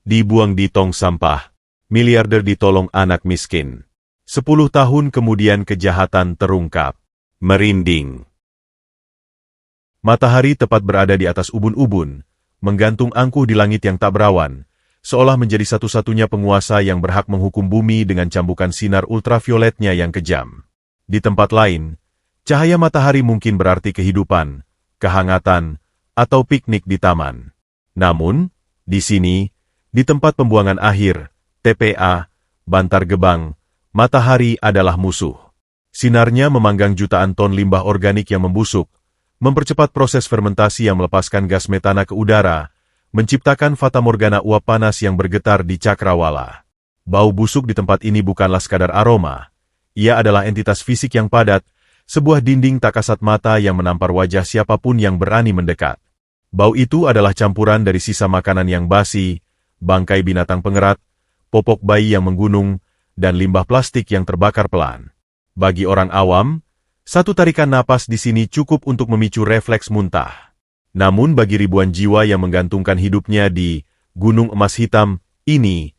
dibuang di tong sampah. Miliarder ditolong anak miskin. 10 tahun kemudian kejahatan terungkap. Merinding. Matahari tepat berada di atas ubun-ubun, menggantung angkuh di langit yang tak berawan, seolah menjadi satu-satunya penguasa yang berhak menghukum bumi dengan cambukan sinar ultravioletnya yang kejam. Di tempat lain, cahaya matahari mungkin berarti kehidupan, kehangatan, atau piknik di taman. Namun, di sini, di tempat pembuangan akhir, TPA, Bantar Gebang, matahari adalah musuh. Sinarnya memanggang jutaan ton limbah organik yang membusuk, mempercepat proses fermentasi yang melepaskan gas metana ke udara, menciptakan fatamorgana uap panas yang bergetar di cakrawala. Bau busuk di tempat ini bukanlah sekadar aroma. Ia adalah entitas fisik yang padat, sebuah dinding tak kasat mata yang menampar wajah siapapun yang berani mendekat. Bau itu adalah campuran dari sisa makanan yang basi, bangkai binatang pengerat, popok bayi yang menggunung, dan limbah plastik yang terbakar pelan. Bagi orang awam, satu tarikan napas di sini cukup untuk memicu refleks muntah. Namun bagi ribuan jiwa yang menggantungkan hidupnya di Gunung Emas Hitam ini,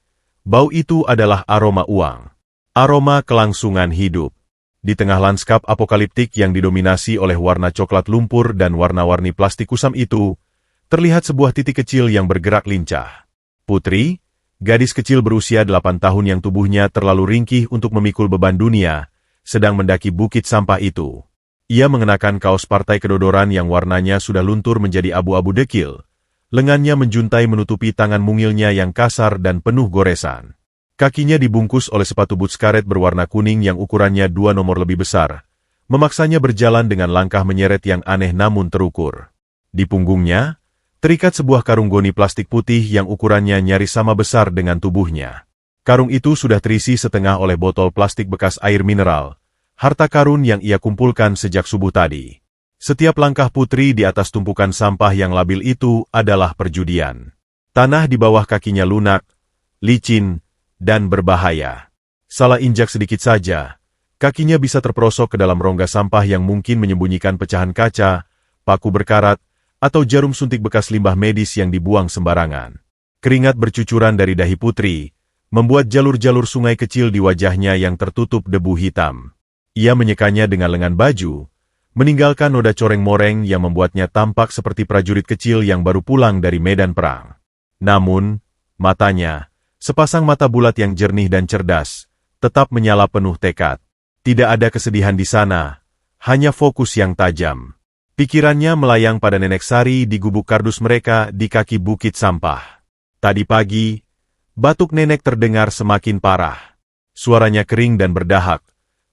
bau itu adalah aroma uang. Aroma kelangsungan hidup. Di tengah lanskap apokaliptik yang didominasi oleh warna coklat lumpur dan warna-warni plastik kusam itu, terlihat sebuah titik kecil yang bergerak lincah. Putri, gadis kecil berusia 8 tahun yang tubuhnya terlalu ringkih untuk memikul beban dunia, sedang mendaki bukit sampah itu. Ia mengenakan kaos partai kedodoran yang warnanya sudah luntur menjadi abu-abu dekil. Lengannya menjuntai menutupi tangan mungilnya yang kasar dan penuh goresan. Kakinya dibungkus oleh sepatu boots karet berwarna kuning yang ukurannya 2 nomor lebih besar, memaksanya berjalan dengan langkah menyeret yang aneh namun terukur. Di punggungnya, terikat sebuah karung goni plastik putih yang ukurannya nyaris sama besar dengan tubuhnya. Karung itu sudah terisi setengah oleh botol plastik bekas air mineral, harta karun yang ia kumpulkan sejak subuh tadi. Setiap langkah Putri di atas tumpukan sampah yang labil itu adalah perjudian. Tanah di bawah kakinya lunak, licin, dan berbahaya. Salah injak sedikit saja, kakinya bisa terperosok ke dalam rongga sampah yang mungkin menyembunyikan pecahan kaca, paku berkarat, atau jarum suntik bekas limbah medis yang dibuang sembarangan. Keringat bercucuran dari dahi Putri, membuat jalur-jalur sungai kecil di wajahnya yang tertutup debu hitam. Ia menyekanya dengan lengan baju, meninggalkan noda coreng-moreng yang membuatnya tampak seperti prajurit kecil yang baru pulang dari medan perang. Namun, matanya, sepasang mata bulat yang jernih dan cerdas, tetap menyala penuh tekad. Tidak ada kesedihan di sana, hanya fokus yang tajam. Pikirannya melayang pada Nenek Sari di gubuk kardus mereka di kaki bukit sampah. Tadi pagi, batuk nenek terdengar semakin parah. Suaranya kering dan berdahak,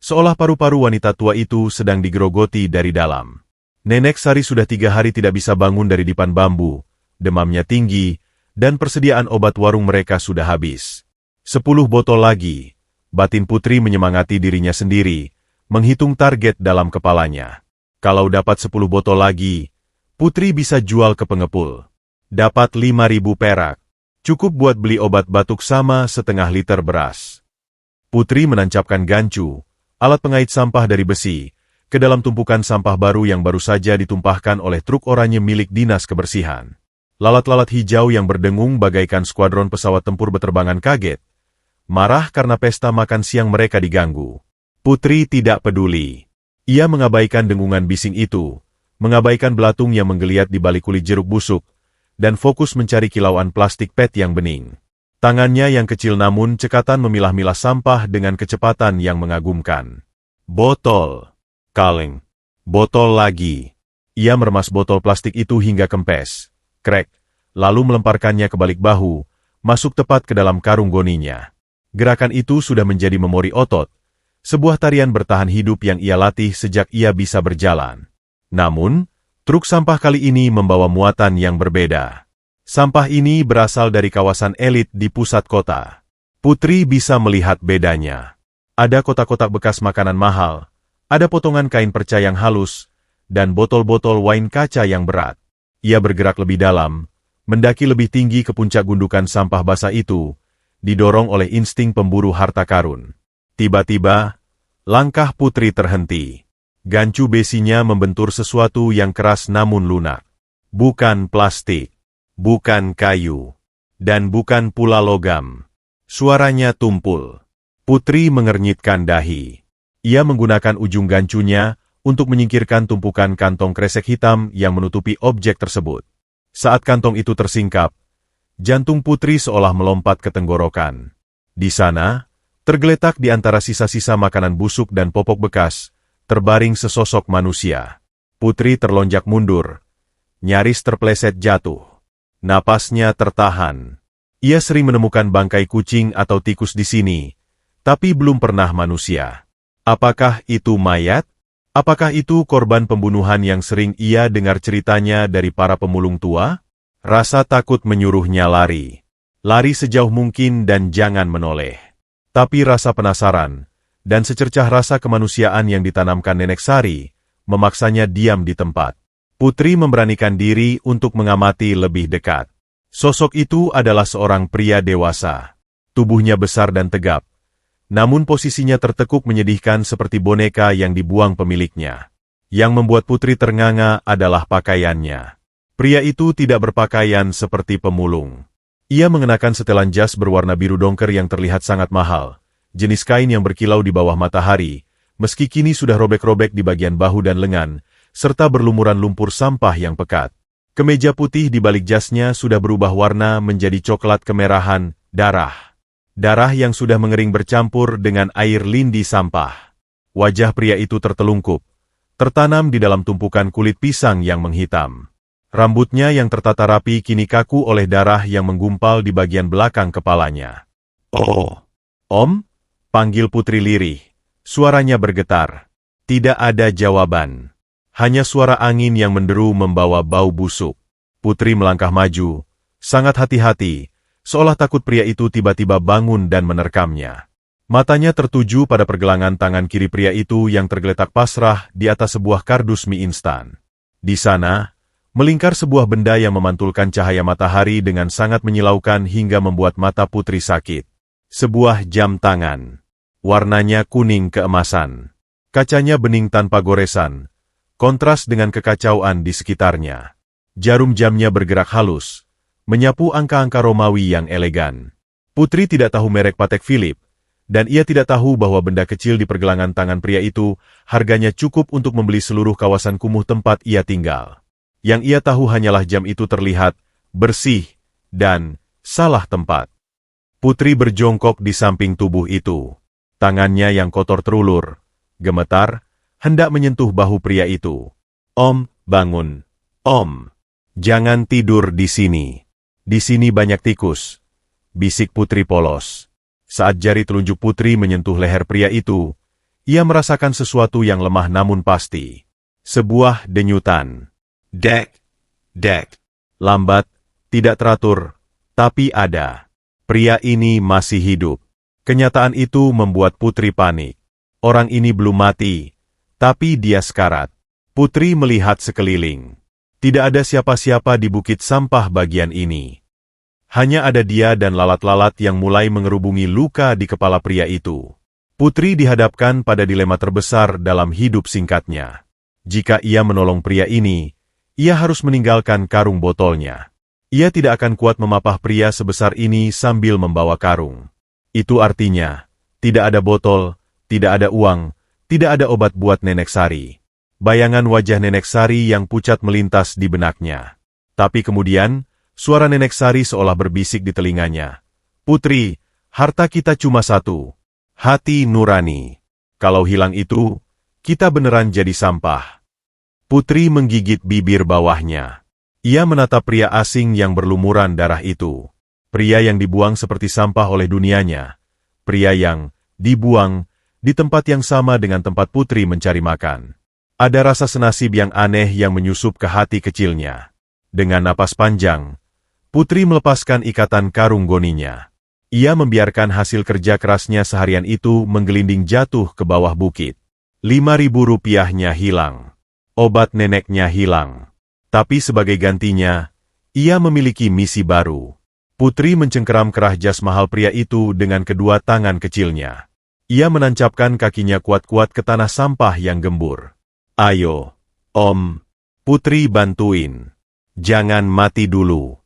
seolah paru-paru wanita tua itu sedang digerogoti dari dalam. Nenek Sari sudah 3 hari tidak bisa bangun dari dipan bambu, demamnya tinggi, dan persediaan obat warung mereka sudah habis. 10 botol lagi. Batin Putri menyemangati dirinya sendiri, menghitung target dalam kepalanya. Kalau dapat 10 botol lagi, Putri bisa jual ke pengepul. Dapat 5.000 perak. Cukup buat beli obat batuk sama setengah liter beras. Putri menancapkan gancu, alat pengait sampah dari besi, ke dalam tumpukan sampah baru yang baru saja ditumpahkan oleh truk oranye milik dinas kebersihan. Lalat-lalat hijau yang berdengung bagaikan skuadron pesawat tempur beterbangan kaget, marah karena pesta makan siang mereka diganggu. Putri tidak peduli. Ia mengabaikan dengungan bising itu, mengabaikan belatung yang menggeliat di balik kulit jeruk busuk, dan fokus mencari kilauan plastik PET yang bening. Tangannya yang kecil namun cekatan memilah-milah sampah dengan kecepatan yang mengagumkan. Botol. Kaleng. Botol lagi. Ia meremas botol plastik itu hingga kempes, krek, lalu melemparkannya ke balik bahu, masuk tepat ke dalam karung goninya. Gerakan itu sudah menjadi memori otot, sebuah tarian bertahan hidup yang ia latih sejak ia bisa berjalan. Namun, truk sampah kali ini membawa muatan yang berbeda. Sampah ini berasal dari kawasan elit di pusat kota. Putri bisa melihat bedanya. Ada kotak-kotak bekas makanan mahal, ada potongan kain perca yang halus, dan botol-botol wine kaca yang berat. Ia bergerak lebih dalam, mendaki lebih tinggi ke puncak gundukan sampah basah itu, didorong oleh insting pemburu harta karun. Tiba-tiba, langkah Putri terhenti. Gancu besinya membentur sesuatu yang keras namun lunak. Bukan plastik. Bukan kayu. Dan bukan pula logam. Suaranya tumpul. Putri mengernyitkan dahi. Ia menggunakan ujung gancunya untuk menyingkirkan tumpukan kantong kresek hitam yang menutupi objek tersebut. Saat kantong itu tersingkap, jantung Putri seolah melompat ke tenggorokan. Di sana, tergeletak di antara sisa-sisa makanan busuk dan popok bekas, terbaring sesosok manusia. Putri terlonjak mundur, nyaris terpleset jatuh. Napasnya tertahan. Ia sering menemukan bangkai kucing atau tikus di sini, tapi belum pernah manusia. Apakah itu mayat? Apakah itu korban pembunuhan yang sering ia dengar ceritanya dari para pemulung tua? Rasa takut menyuruhnya lari. Lari sejauh mungkin dan jangan menoleh. Tapi rasa penasaran, dan secercah rasa kemanusiaan yang ditanamkan Nenek Sari, memaksanya diam di tempat. Putri memberanikan diri untuk mengamati lebih dekat. Sosok itu adalah seorang pria dewasa. Tubuhnya besar dan tegap. Namun posisinya tertekuk menyedihkan seperti boneka yang dibuang pemiliknya. Yang membuat Putri ternganga adalah pakaiannya. Pria itu tidak berpakaian seperti pemulung. Ia mengenakan setelan jas berwarna biru dongker yang terlihat sangat mahal, jenis kain yang berkilau di bawah matahari, meski kini sudah robek-robek di bagian bahu dan lengan, serta berlumuran lumpur sampah yang pekat. Kemeja putih di balik jasnya sudah berubah warna menjadi coklat kemerahan, darah. Darah yang sudah mengering bercampur dengan air lindi sampah. Wajah pria itu tertelungkup, tertanam di dalam tumpukan kulit pisang yang menghitam. Rambutnya yang tertata rapi kini kaku oleh darah yang menggumpal di bagian belakang kepalanya. "Oh, Om?" panggil Putri lirih. Suaranya bergetar. Tidak ada jawaban. Hanya suara angin yang menderu membawa bau busuk. Putri melangkah maju, sangat hati-hati, seolah takut pria itu tiba-tiba bangun dan menerkamnya. Matanya tertuju pada pergelangan tangan kiri pria itu yang tergeletak pasrah di atas sebuah kardus mie instan. Di sana, melingkar sebuah benda yang memantulkan cahaya matahari dengan sangat menyilaukan hingga membuat mata Putri sakit. Sebuah jam tangan. Warnanya kuning keemasan. Kacanya bening tanpa goresan, kontras dengan kekacauan di sekitarnya. Jarum jamnya bergerak halus, menyapu angka-angka Romawi yang elegan. Putri tidak tahu merek Patek Philippe, dan ia tidak tahu bahwa benda kecil di pergelangan tangan pria itu harganya cukup untuk membeli seluruh kawasan kumuh tempat ia tinggal. Yang ia tahu hanyalah jam itu terlihat, bersih, dan salah tempat. Putri berjongkok di samping tubuh itu. Tangannya yang kotor terulur, gemetar, hendak menyentuh bahu pria itu. "Om, bangun. Om. Jangan tidur di sini. Di sini banyak tikus," bisik Putri polos. Saat jari telunjuk Putri menyentuh leher pria itu, ia merasakan sesuatu yang lemah namun pasti. Sebuah denyutan. Dek, dek. Lambat, tidak teratur, tapi ada. Pria ini masih hidup. Kenyataan itu membuat Putri panik. Orang ini belum mati, tapi dia sekarat. Putri melihat sekeliling. Tidak ada siapa-siapa di bukit sampah bagian ini. Hanya ada dia dan lalat-lalat yang mulai mengerubungi luka di kepala pria itu. Putri dihadapkan pada dilema terbesar dalam hidup singkatnya. Jika ia menolong pria ini, ia harus meninggalkan karung botolnya. Ia tidak akan kuat memapah pria sebesar ini sambil membawa karung. Itu artinya, tidak ada botol, tidak ada uang, tidak ada obat buat Nenek Sari. Bayangan wajah Nenek Sari yang pucat melintas di benaknya. Tapi kemudian, suara Nenek Sari seolah berbisik di telinganya. "Putri, harta kita cuma satu. Hati nurani. Kalau hilang itu, kita beneran jadi sampah." Putri menggigit bibir bawahnya. Ia menatap pria asing yang berlumuran darah itu. Pria yang dibuang seperti sampah oleh dunianya. Pria yang dibuang di tempat yang sama dengan tempat Putri mencari makan. Ada rasa senasib yang aneh yang menyusup ke hati kecilnya. Dengan napas panjang, Putri melepaskan ikatan karung goninya. Ia membiarkan hasil kerja kerasnya seharian itu menggelinding jatuh ke bawah bukit. Rp5.000-nya hilang. Obat neneknya hilang. Tapi sebagai gantinya, ia memiliki misi baru. Putri mencengkeram kerah jas mahal pria itu dengan kedua tangan kecilnya. Ia menancapkan kakinya kuat-kuat ke tanah sampah yang gembur. "Ayo, Om. Putri bantuin. Jangan mati dulu."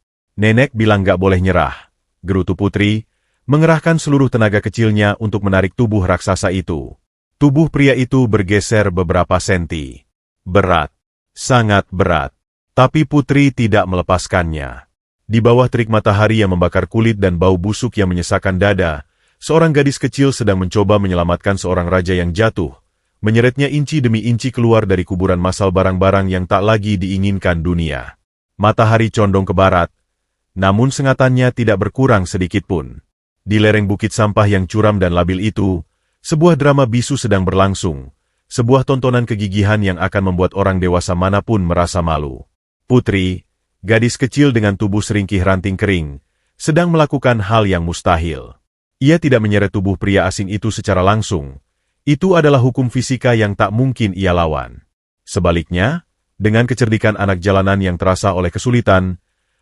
Nenek bilang gak boleh nyerah, gerutu Putri, mengerahkan seluruh tenaga kecilnya untuk menarik tubuh raksasa itu. Tubuh pria itu bergeser beberapa senti. Berat, sangat berat. Tapi Putri tidak melepaskannya. Di bawah terik matahari yang membakar kulit dan bau busuk yang menyesakkan dada, seorang gadis kecil sedang mencoba menyelamatkan seorang raja yang jatuh. Menyeretnya inci demi inci keluar dari kuburan massal barang-barang yang tak lagi diinginkan dunia. Matahari condong ke barat, namun sengatannya tidak berkurang sedikitpun. Di lereng bukit sampah yang curam dan labil itu, sebuah drama bisu sedang berlangsung, sebuah tontonan kegigihan yang akan membuat orang dewasa manapun merasa malu. Putri, gadis kecil dengan tubuh seringkih ranting kering, sedang melakukan hal yang mustahil. Ia tidak menyeret tubuh pria asing itu secara langsung. Itu adalah hukum fisika yang tak mungkin ia lawan. Sebaliknya, dengan kecerdikan anak jalanan yang terasa oleh kesulitan,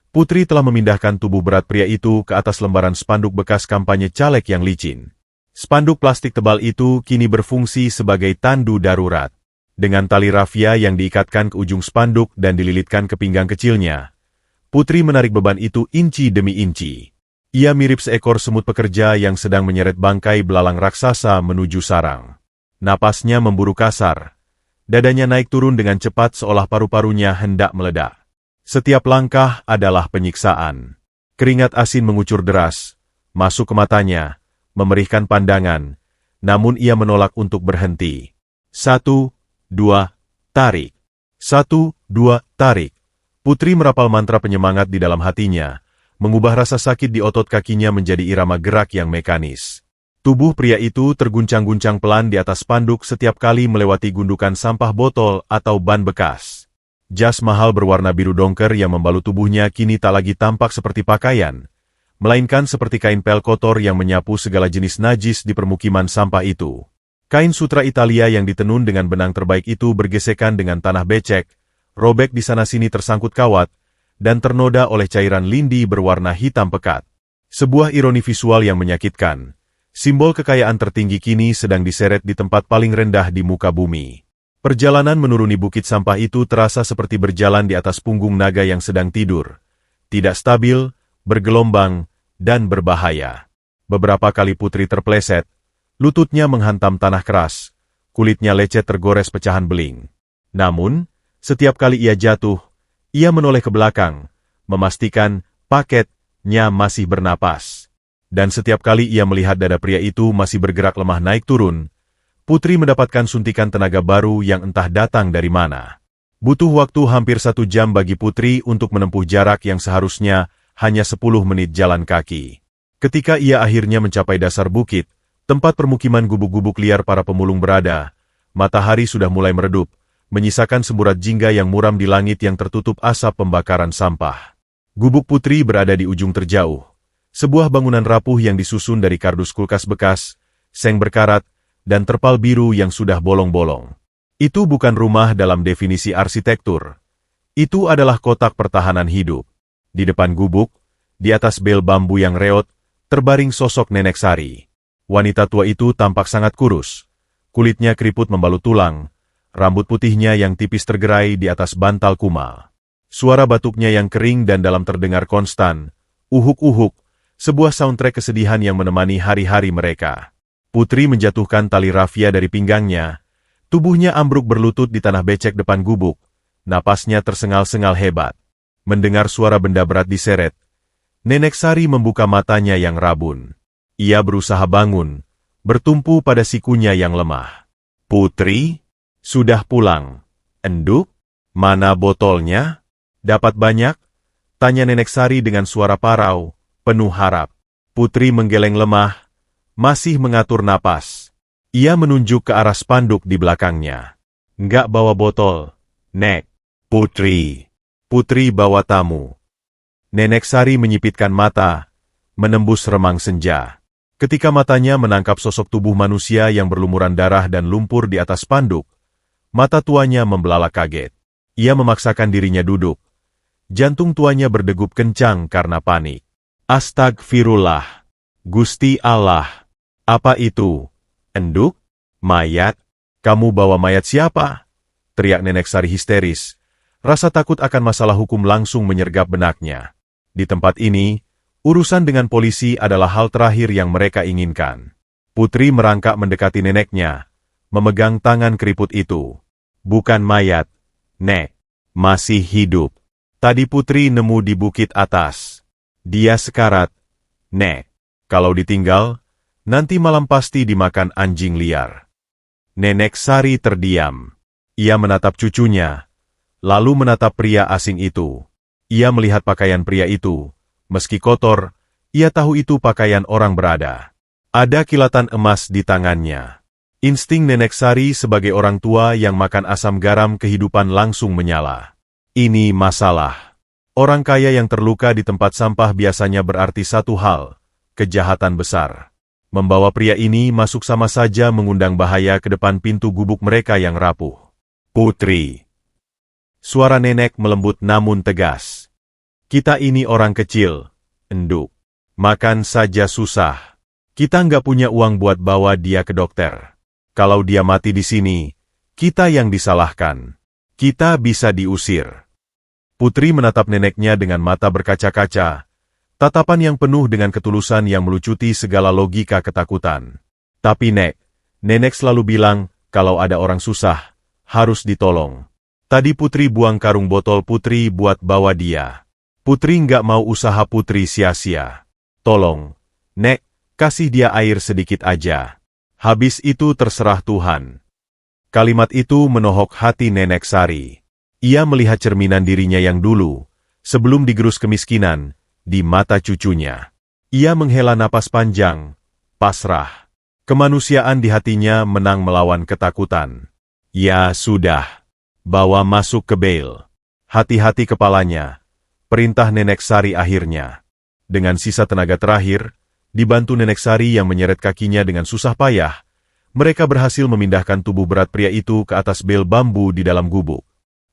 Putri telah memindahkan tubuh berat pria itu ke atas lembaran spanduk bekas kampanye caleg yang licin. Spanduk plastik tebal itu kini berfungsi sebagai tandu darurat. Dengan tali rafia yang diikatkan ke ujung spanduk dan dililitkan ke pinggang kecilnya, Putri menarik beban itu inci demi inci. Ia mirip seekor semut pekerja yang sedang menyeret bangkai belalang raksasa menuju sarang. Napasnya memburu kasar. Dadanya naik turun dengan cepat seolah paru-parunya hendak meledak. Setiap langkah adalah penyiksaan. Keringat asin mengucur deras, masuk ke matanya, memerihkan pandangan, namun ia menolak untuk berhenti. 1, 2, tarik. 1, 2, tarik. Putri merapal mantra penyemangat di dalam hatinya, mengubah rasa sakit di otot kakinya menjadi irama gerak yang mekanis. Tubuh pria itu terguncang-guncang pelan di atas spanduk setiap kali melewati gundukan sampah botol atau ban bekas. Jas mahal berwarna biru dongker yang membalut tubuhnya kini tak lagi tampak seperti pakaian, melainkan seperti kain pel kotor yang menyapu segala jenis najis di permukiman sampah itu. Kain sutra Italia yang ditenun dengan benang terbaik itu bergesekan dengan tanah becek, robek di sana-sini tersangkut kawat, dan ternoda oleh cairan lindi berwarna hitam pekat. Sebuah ironi visual yang menyakitkan. Simbol kekayaan tertinggi kini sedang diseret di tempat paling rendah di muka bumi. Perjalanan menuruni bukit sampah itu terasa seperti berjalan di atas punggung naga yang sedang tidur. Tidak stabil, bergelombang, dan berbahaya. Beberapa kali Putri terpleset, lututnya menghantam tanah keras, kulitnya lecet tergores pecahan beling. Namun, setiap kali ia jatuh, ia menoleh ke belakang, memastikan paketnya masih bernapas. Dan setiap kali ia melihat dada pria itu masih bergerak lemah naik turun, Putri mendapatkan suntikan tenaga baru yang entah datang dari mana. Butuh waktu hampir 1 jam bagi Putri untuk menempuh jarak yang seharusnya hanya 10 menit jalan kaki. Ketika ia akhirnya mencapai dasar bukit, tempat permukiman gubuk-gubuk liar para pemulung berada, matahari sudah mulai meredup, menyisakan semburat jingga yang muram di langit yang tertutup asap pembakaran sampah. Gubuk Putri berada di ujung terjauh. Sebuah bangunan rapuh yang disusun dari kardus kulkas bekas, seng berkarat, dan terpal biru yang sudah bolong-bolong. Itu bukan rumah dalam definisi arsitektur. Itu adalah kotak pertahanan hidup. Di depan gubuk, di atas bel bambu yang reot, terbaring sosok Nenek Sari. Wanita tua itu tampak sangat kurus. Kulitnya keriput membalut tulang, rambut putihnya yang tipis tergerai di atas bantal kumal. Suara batuknya yang kering dan dalam terdengar konstan, uhuk-uhuk, sebuah soundtrack kesedihan yang menemani hari-hari mereka. Putri menjatuhkan tali rafia dari pinggangnya, tubuhnya ambruk berlutut di tanah becek depan gubuk, napasnya tersengal-sengal hebat. Mendengar suara benda berat diseret, Nenek Sari membuka matanya yang rabun. Ia berusaha bangun, bertumpu pada sikunya yang lemah. Putri? Sudah pulang. Enduk? Mana botolnya? Dapat banyak? Tanya Nenek Sari dengan suara parau, penuh harap. Putri menggeleng lemah, masih mengatur napas. Ia menunjuk ke arah spanduk di belakangnya. Nggak bawa botol, Nek. Putri. Putri bawa tamu. Nenek Sari menyipitkan mata, menembus remang senja. Ketika matanya menangkap sosok tubuh manusia yang berlumuran darah dan lumpur di atas spanduk, mata tuanya membelalak kaget. Ia memaksakan dirinya duduk. Jantung tuanya berdegup kencang karena panik. Astagfirullah. Gusti Allah. Apa itu? Enduk? Mayat? Kamu bawa mayat siapa? Teriak Nenek Sari histeris. Rasa takut akan masalah hukum langsung menyergap benaknya. Di tempat ini, urusan dengan polisi adalah hal terakhir yang mereka inginkan. Putri merangkak mendekati neneknya, memegang tangan keriput itu. Bukan mayat, Nek. Masih hidup. Tadi Putri nemu di bukit atas. Dia sekarat, Nek. Kalau ditinggal, nanti malam pasti dimakan anjing liar. Nenek Sari terdiam. Ia menatap cucunya, lalu menatap pria asing itu. Ia melihat pakaian pria itu. Meski kotor, ia tahu itu pakaian orang berada. Ada kilatan emas di tangannya. Insting Nenek Sari sebagai orang tua yang makan asam garam kehidupan langsung menyala. Ini masalah. Orang kaya yang terluka di tempat sampah biasanya berarti satu hal, kejahatan besar. Membawa pria ini masuk sama saja mengundang bahaya ke depan pintu gubuk mereka yang rapuh. Putri. Suara nenek melembut namun tegas. Kita ini orang kecil, enduk. Makan saja susah. Kita nggak punya uang buat bawa dia ke dokter. Kalau dia mati di sini, kita yang disalahkan. Kita bisa diusir. Putri menatap neneknya dengan mata berkaca-kaca, tatapan yang penuh dengan ketulusan yang melucuti segala logika ketakutan. Tapi nenek selalu bilang, kalau ada orang susah, harus ditolong. Tadi Putri buang karung botol Putri buat bawa dia. Putri nggak mau usaha Putri sia-sia. Tolong, Nek, kasih dia air sedikit aja. Habis itu terserah Tuhan. Kalimat itu menohok hati Nenek Sari. Ia melihat cerminan dirinya yang dulu, sebelum digerus kemiskinan, di mata cucunya. Ia menghela napas panjang, pasrah. Kemanusiaan di hatinya menang melawan ketakutan. Ya sudah, bawa masuk ke bel. Hati-hati kepalanya, perintah Nenek Sari akhirnya. Dengan sisa tenaga terakhir, dibantu Nenek Sari yang menyeret kakinya dengan susah payah, mereka berhasil memindahkan tubuh berat pria itu ke atas bel bambu di dalam gubuk.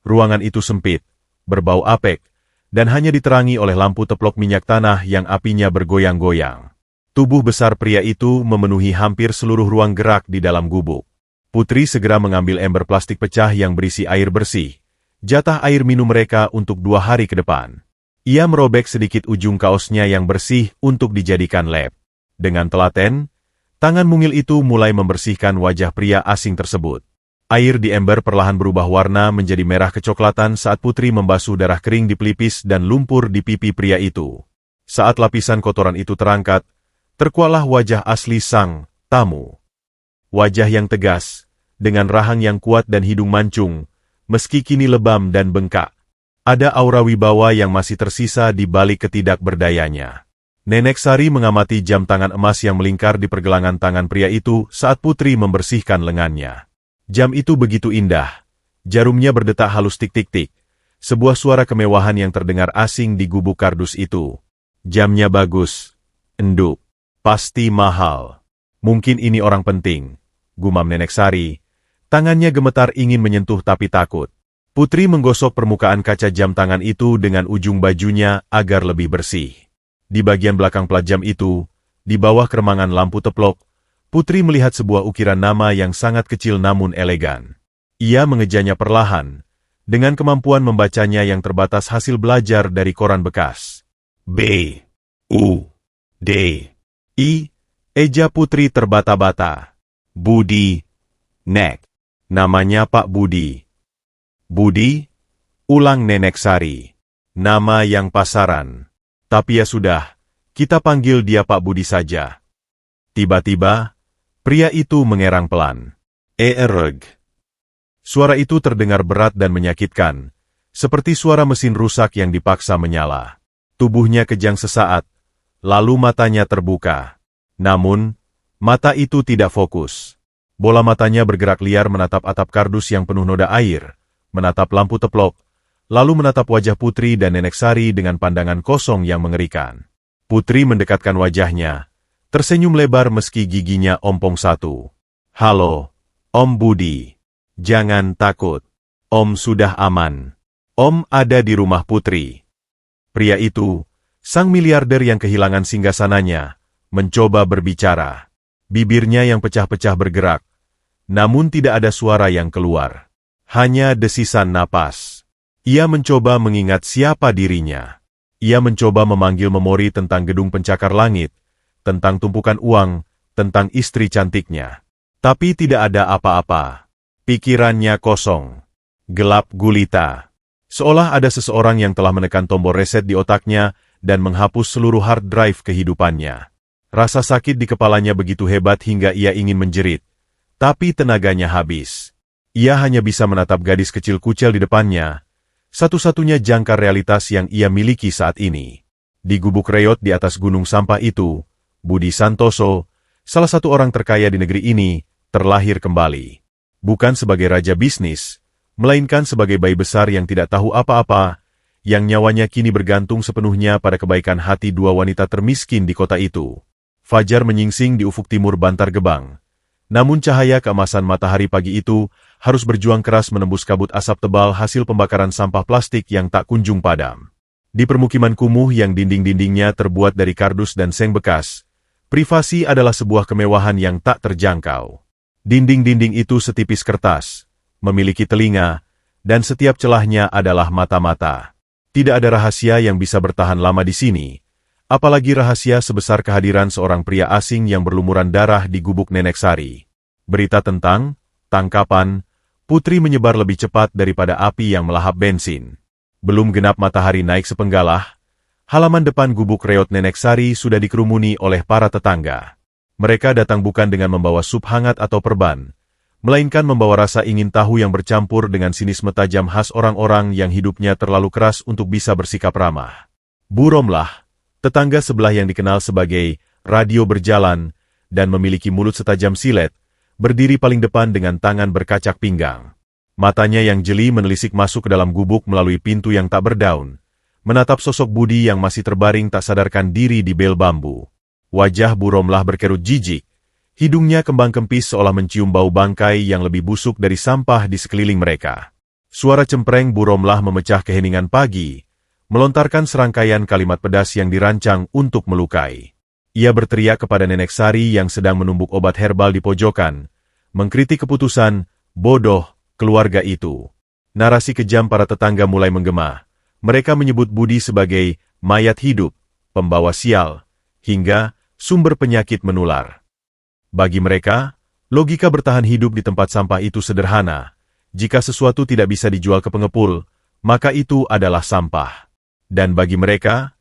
Ruangan itu sempit, berbau apek, dan hanya diterangi oleh lampu teplok minyak tanah yang apinya bergoyang-goyang. Tubuh besar pria itu memenuhi hampir seluruh ruang gerak di dalam gubuk. Putri segera mengambil ember plastik pecah yang berisi air bersih, jatah air minum mereka untuk 2 hari ke depan. Ia merobek sedikit ujung kaosnya yang bersih untuk dijadikan lem. Dengan telaten, tangan mungil itu mulai membersihkan wajah pria asing tersebut. Air di ember perlahan berubah warna menjadi merah kecoklatan saat Putri membasuh darah kering di pelipis dan lumpur di pipi pria itu. Saat lapisan kotoran itu terangkat, terkuaklah wajah asli sang tamu. Wajah yang tegas, dengan rahang yang kuat dan hidung mancung, meski kini lebam dan bengkak. Ada aura wibawa yang masih tersisa di balik ketidakberdayanya. Nenek Sari mengamati jam tangan emas yang melingkar di pergelangan tangan pria itu saat Putri membersihkan lengannya. Jam itu begitu indah. Jarumnya berdetak halus tik-tik-tik. Sebuah suara kemewahan yang terdengar asing di gubuk kardus itu. Jamnya bagus. Enduk. Pasti mahal. Mungkin ini orang penting, gumam Nenek Sari. Tangannya gemetar ingin menyentuh tapi takut. Putri menggosok permukaan kaca jam tangan itu dengan ujung bajunya agar lebih bersih. Di bagian belakang plat jam itu, di bawah keremangan lampu teplok, Putri melihat sebuah ukiran nama yang sangat kecil namun elegan. Ia mengejanya perlahan, dengan kemampuan membacanya yang terbatas hasil belajar dari koran bekas. B. U. D. I. Eja Putri terbata-bata. Budi. Nek. Namanya Pak Budi. Budi? Ulang Nenek Sari. Nama yang pasaran. Tapi ya sudah, kita panggil dia Pak Budi saja. Tiba-tiba, pria itu mengerang pelan. Erg. Suara itu terdengar berat dan menyakitkan, seperti suara mesin rusak yang dipaksa menyala. Tubuhnya kejang sesaat, lalu matanya terbuka. Namun, mata itu tidak fokus. Bola matanya bergerak liar menatap atap kardus yang penuh noda air, menatap lampu teplok, lalu menatap wajah Putri dan Nenek Sari dengan pandangan kosong yang mengerikan. Putri mendekatkan wajahnya, tersenyum lebar meski giginya ompong satu. Halo, Om Budi. Jangan takut. Om sudah aman. Om ada di rumah Putri. Pria itu, sang miliarder yang kehilangan singgasananya, mencoba berbicara. Bibirnya yang pecah-pecah bergerak, namun tidak ada suara yang keluar. Hanya desisan napas. Ia mencoba mengingat siapa dirinya. Ia mencoba memanggil memori tentang gedung pencakar langit, tentang tumpukan uang, tentang istri cantiknya. Tapi tidak ada apa-apa. Pikirannya kosong. Gelap gulita. Seolah ada seseorang yang telah menekan tombol reset di otaknya dan menghapus seluruh hard drive kehidupannya. Rasa sakit di kepalanya begitu hebat hingga ia ingin menjerit. Tapi tenaganya habis. Ia hanya bisa menatap gadis kecil kucel di depannya, satu-satunya jangkar realitas yang ia miliki saat ini. Di gubuk reot di atas gunung sampah itu, Budi Santoso, salah satu orang terkaya di negeri ini, terlahir kembali. Bukan sebagai raja bisnis, melainkan sebagai bayi besar yang tidak tahu apa-apa, yang nyawanya kini bergantung sepenuhnya pada kebaikan hati dua wanita termiskin di kota itu. Fajar menyingsing di ufuk timur Bantar Gebang. Namun cahaya keemasan matahari pagi itu harus berjuang keras menembus kabut asap tebal hasil pembakaran sampah plastik yang tak kunjung padam. Di permukiman kumuh yang dinding-dindingnya terbuat dari kardus dan seng bekas, privasi adalah sebuah kemewahan yang tak terjangkau. Dinding-dinding itu setipis kertas, memiliki telinga, dan setiap celahnya adalah mata-mata. Tidak ada rahasia yang bisa bertahan lama di sini, apalagi rahasia sebesar kehadiran seorang pria asing yang berlumuran darah di gubuk Nenek Sari. Berita tentang tangkapan Putri menyebar lebih cepat daripada api yang melahap bensin. Belum genap matahari naik sepenggalah, halaman depan gubuk reot Nenek Sari sudah dikerumuni oleh para tetangga. Mereka datang bukan dengan membawa sup hangat atau perban, melainkan membawa rasa ingin tahu yang bercampur dengan sinisme tajam khas orang-orang yang hidupnya terlalu keras untuk bisa bersikap ramah. Bu Romlah, tetangga sebelah yang dikenal sebagai radio berjalan dan memiliki mulut setajam silet, berdiri paling depan dengan tangan berkacak pinggang. Matanya yang jeli menelisik masuk ke dalam gubuk melalui pintu yang tak berdaun, menatap sosok Budi yang masih terbaring tak sadarkan diri di bel bambu. Wajah Bu Romlah berkerut jijik, hidungnya kembang kempis seolah mencium bau bangkai yang lebih busuk dari sampah di sekeliling mereka. Suara cempreng Bu Romlah memecah keheningan pagi, melontarkan serangkaian kalimat pedas yang dirancang untuk melukai. Ia berteriak kepada Nenek Sari yang sedang menumbuk obat herbal di pojokan, mengkritik keputusan, bodoh, keluarga itu. Narasi kejam para tetangga mulai menggema. Mereka menyebut Budi sebagai mayat hidup, pembawa sial, hingga sumber penyakit menular. Bagi mereka, logika bertahan hidup di tempat sampah itu sederhana. Jika sesuatu tidak bisa dijual ke pengepul, maka itu adalah sampah. Dan bagi mereka,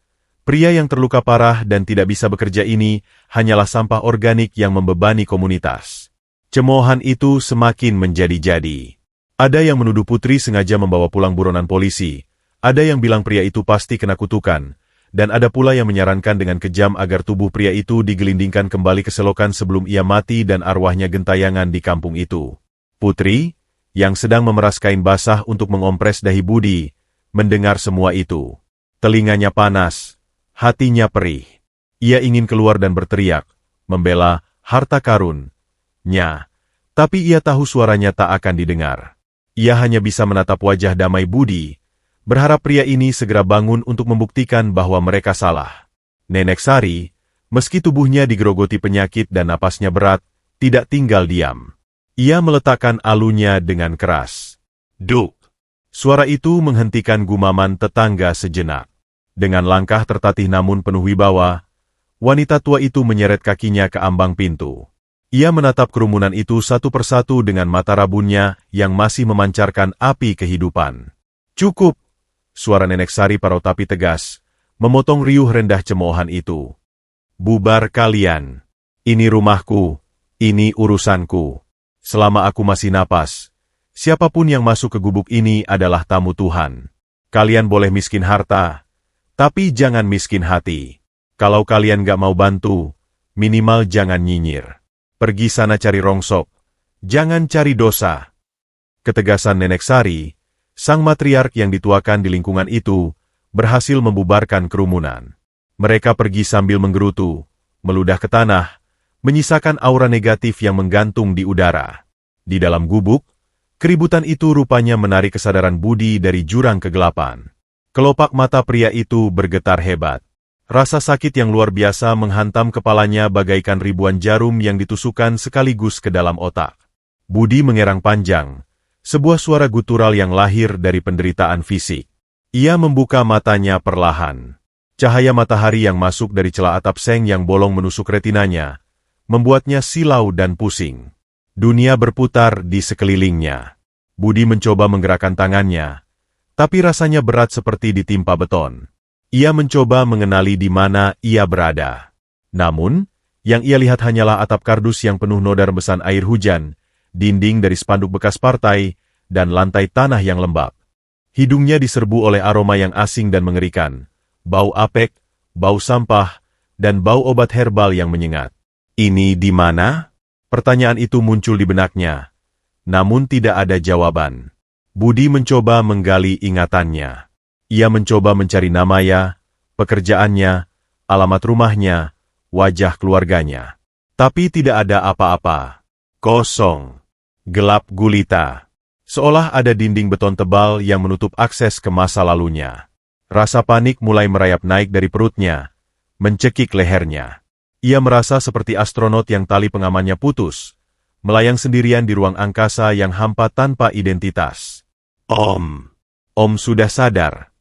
pria yang terluka parah dan tidak bisa bekerja ini hanyalah sampah organik yang membebani komunitas. Cemoohan itu semakin menjadi-jadi. Ada yang menuduh Putri sengaja membawa pulang buronan polisi, ada yang bilang pria itu pasti kena kutukan, dan ada pula yang menyarankan dengan kejam agar tubuh pria itu digelindingkan kembali ke selokan sebelum ia mati dan arwahnya gentayangan di kampung itu. Putri, yang sedang memeras kain basah untuk mengompres dahi Budi, mendengar semua itu. Telinganya panas, hatinya perih. Ia ingin keluar dan berteriak, membela harta karun-nya, tapi ia tahu suaranya tak akan didengar. Ia hanya bisa menatap wajah damai Budi, berharap pria ini segera bangun untuk membuktikan bahwa mereka salah. Nenek Sari, meski tubuhnya digerogoti penyakit dan napasnya berat, tidak tinggal diam. Ia meletakkan alunya dengan keras. Duk! Suara itu menghentikan gumaman tetangga sejenak. Dengan langkah tertatih namun penuh wibawa, wanita tua itu menyeret kakinya ke ambang pintu. Ia menatap kerumunan itu satu persatu dengan mata rabunnya yang masih memancarkan api kehidupan. Cukup! Suara Nenek Sari parau tapi tegas, memotong riuh rendah cemoohan itu. Bubar kalian. Ini rumahku, ini urusanku. Selama aku masih napas, siapapun yang masuk ke gubuk ini adalah tamu Tuhan. Kalian boleh miskin harta, tapi jangan miskin hati. Kalau kalian gak mau bantu, minimal jangan nyinyir. Pergi sana cari rongsok, jangan cari dosa. Ketegasan Nenek Sari, sang matriark yang dituakan di lingkungan itu, berhasil membubarkan kerumunan. Mereka pergi sambil menggerutu, meludah ke tanah, menyisakan aura negatif yang menggantung di udara. Di dalam gubuk, keributan itu rupanya menarik kesadaran Budi dari jurang kegelapan. Kelopak mata pria itu bergetar hebat. Rasa sakit yang luar biasa menghantam kepalanya bagaikan ribuan jarum yang ditusukkan sekaligus ke dalam otak. Budi mengerang panjang, sebuah suara gutural yang lahir dari penderitaan fisik. Ia membuka matanya perlahan. Cahaya matahari yang masuk dari celah atap seng yang bolong menusuk retinanya, membuatnya silau dan pusing. Dunia berputar di sekelilingnya. Budi mencoba menggerakkan tangannya, tapi rasanya berat seperti ditimpa beton. Ia mencoba mengenali di mana ia berada. Namun, yang ia lihat hanyalah atap kardus yang penuh noda rembesan air hujan, dinding dari spanduk bekas partai, dan lantai tanah yang lembab. Hidungnya diserbu oleh aroma yang asing dan mengerikan, bau apek, bau sampah, dan bau obat herbal yang menyengat. Ini di mana? Pertanyaan itu muncul di benaknya, namun tidak ada jawaban. Budi mencoba menggali ingatannya. Ia mencoba mencari namanya, pekerjaannya, alamat rumahnya, wajah keluarganya. Tapi tidak ada apa-apa. Kosong. Gelap gulita. Seolah ada dinding beton tebal yang menutup akses ke masa lalunya. Rasa panik mulai merayap naik dari perutnya, mencekik lehernya. Ia merasa seperti astronot yang tali pengamannya putus, melayang sendirian di ruang angkasa yang hampa tanpa identitas. Om sudah sadar.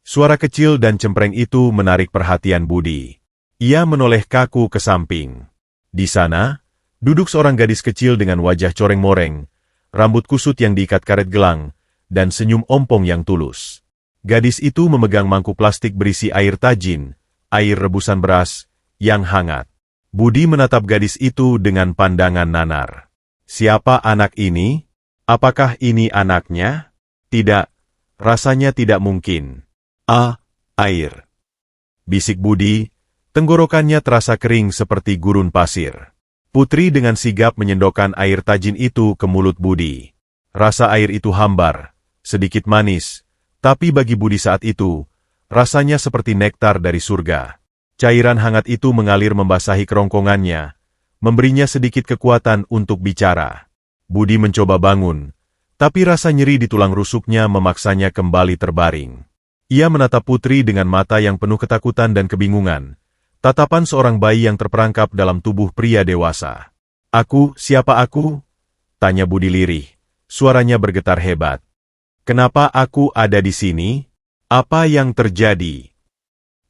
Suara kecil dan cempreng itu menarik perhatian Budi. Ia menoleh kaku ke samping. Di sana, duduk seorang gadis kecil dengan wajah coreng-moreng, rambut kusut yang diikat karet gelang, dan senyum ompong yang tulus. Gadis itu memegang mangkuk plastik berisi air tajin, air rebusan beras, yang hangat. Budi menatap gadis itu dengan pandangan nanar. Siapa anak ini? Apakah ini anaknya? Tidak, rasanya tidak mungkin. Air. Bisik Budi, tenggorokannya terasa kering seperti gurun pasir. Putri dengan sigap menyendokkan air tajin itu ke mulut Budi. Rasa air itu hambar, sedikit manis, tapi bagi Budi saat itu, rasanya seperti nektar dari surga. Cairan hangat itu mengalir membasahi kerongkongannya, memberinya sedikit kekuatan untuk bicara. Budi mencoba bangun, tapi rasa nyeri di tulang rusuknya memaksanya kembali terbaring. Ia menatap Putri dengan mata yang penuh ketakutan dan kebingungan, tatapan seorang bayi yang terperangkap dalam tubuh pria dewasa. Siapa aku? Tanya Budi lirih, suaranya bergetar hebat. Kenapa aku ada di sini? Apa yang terjadi?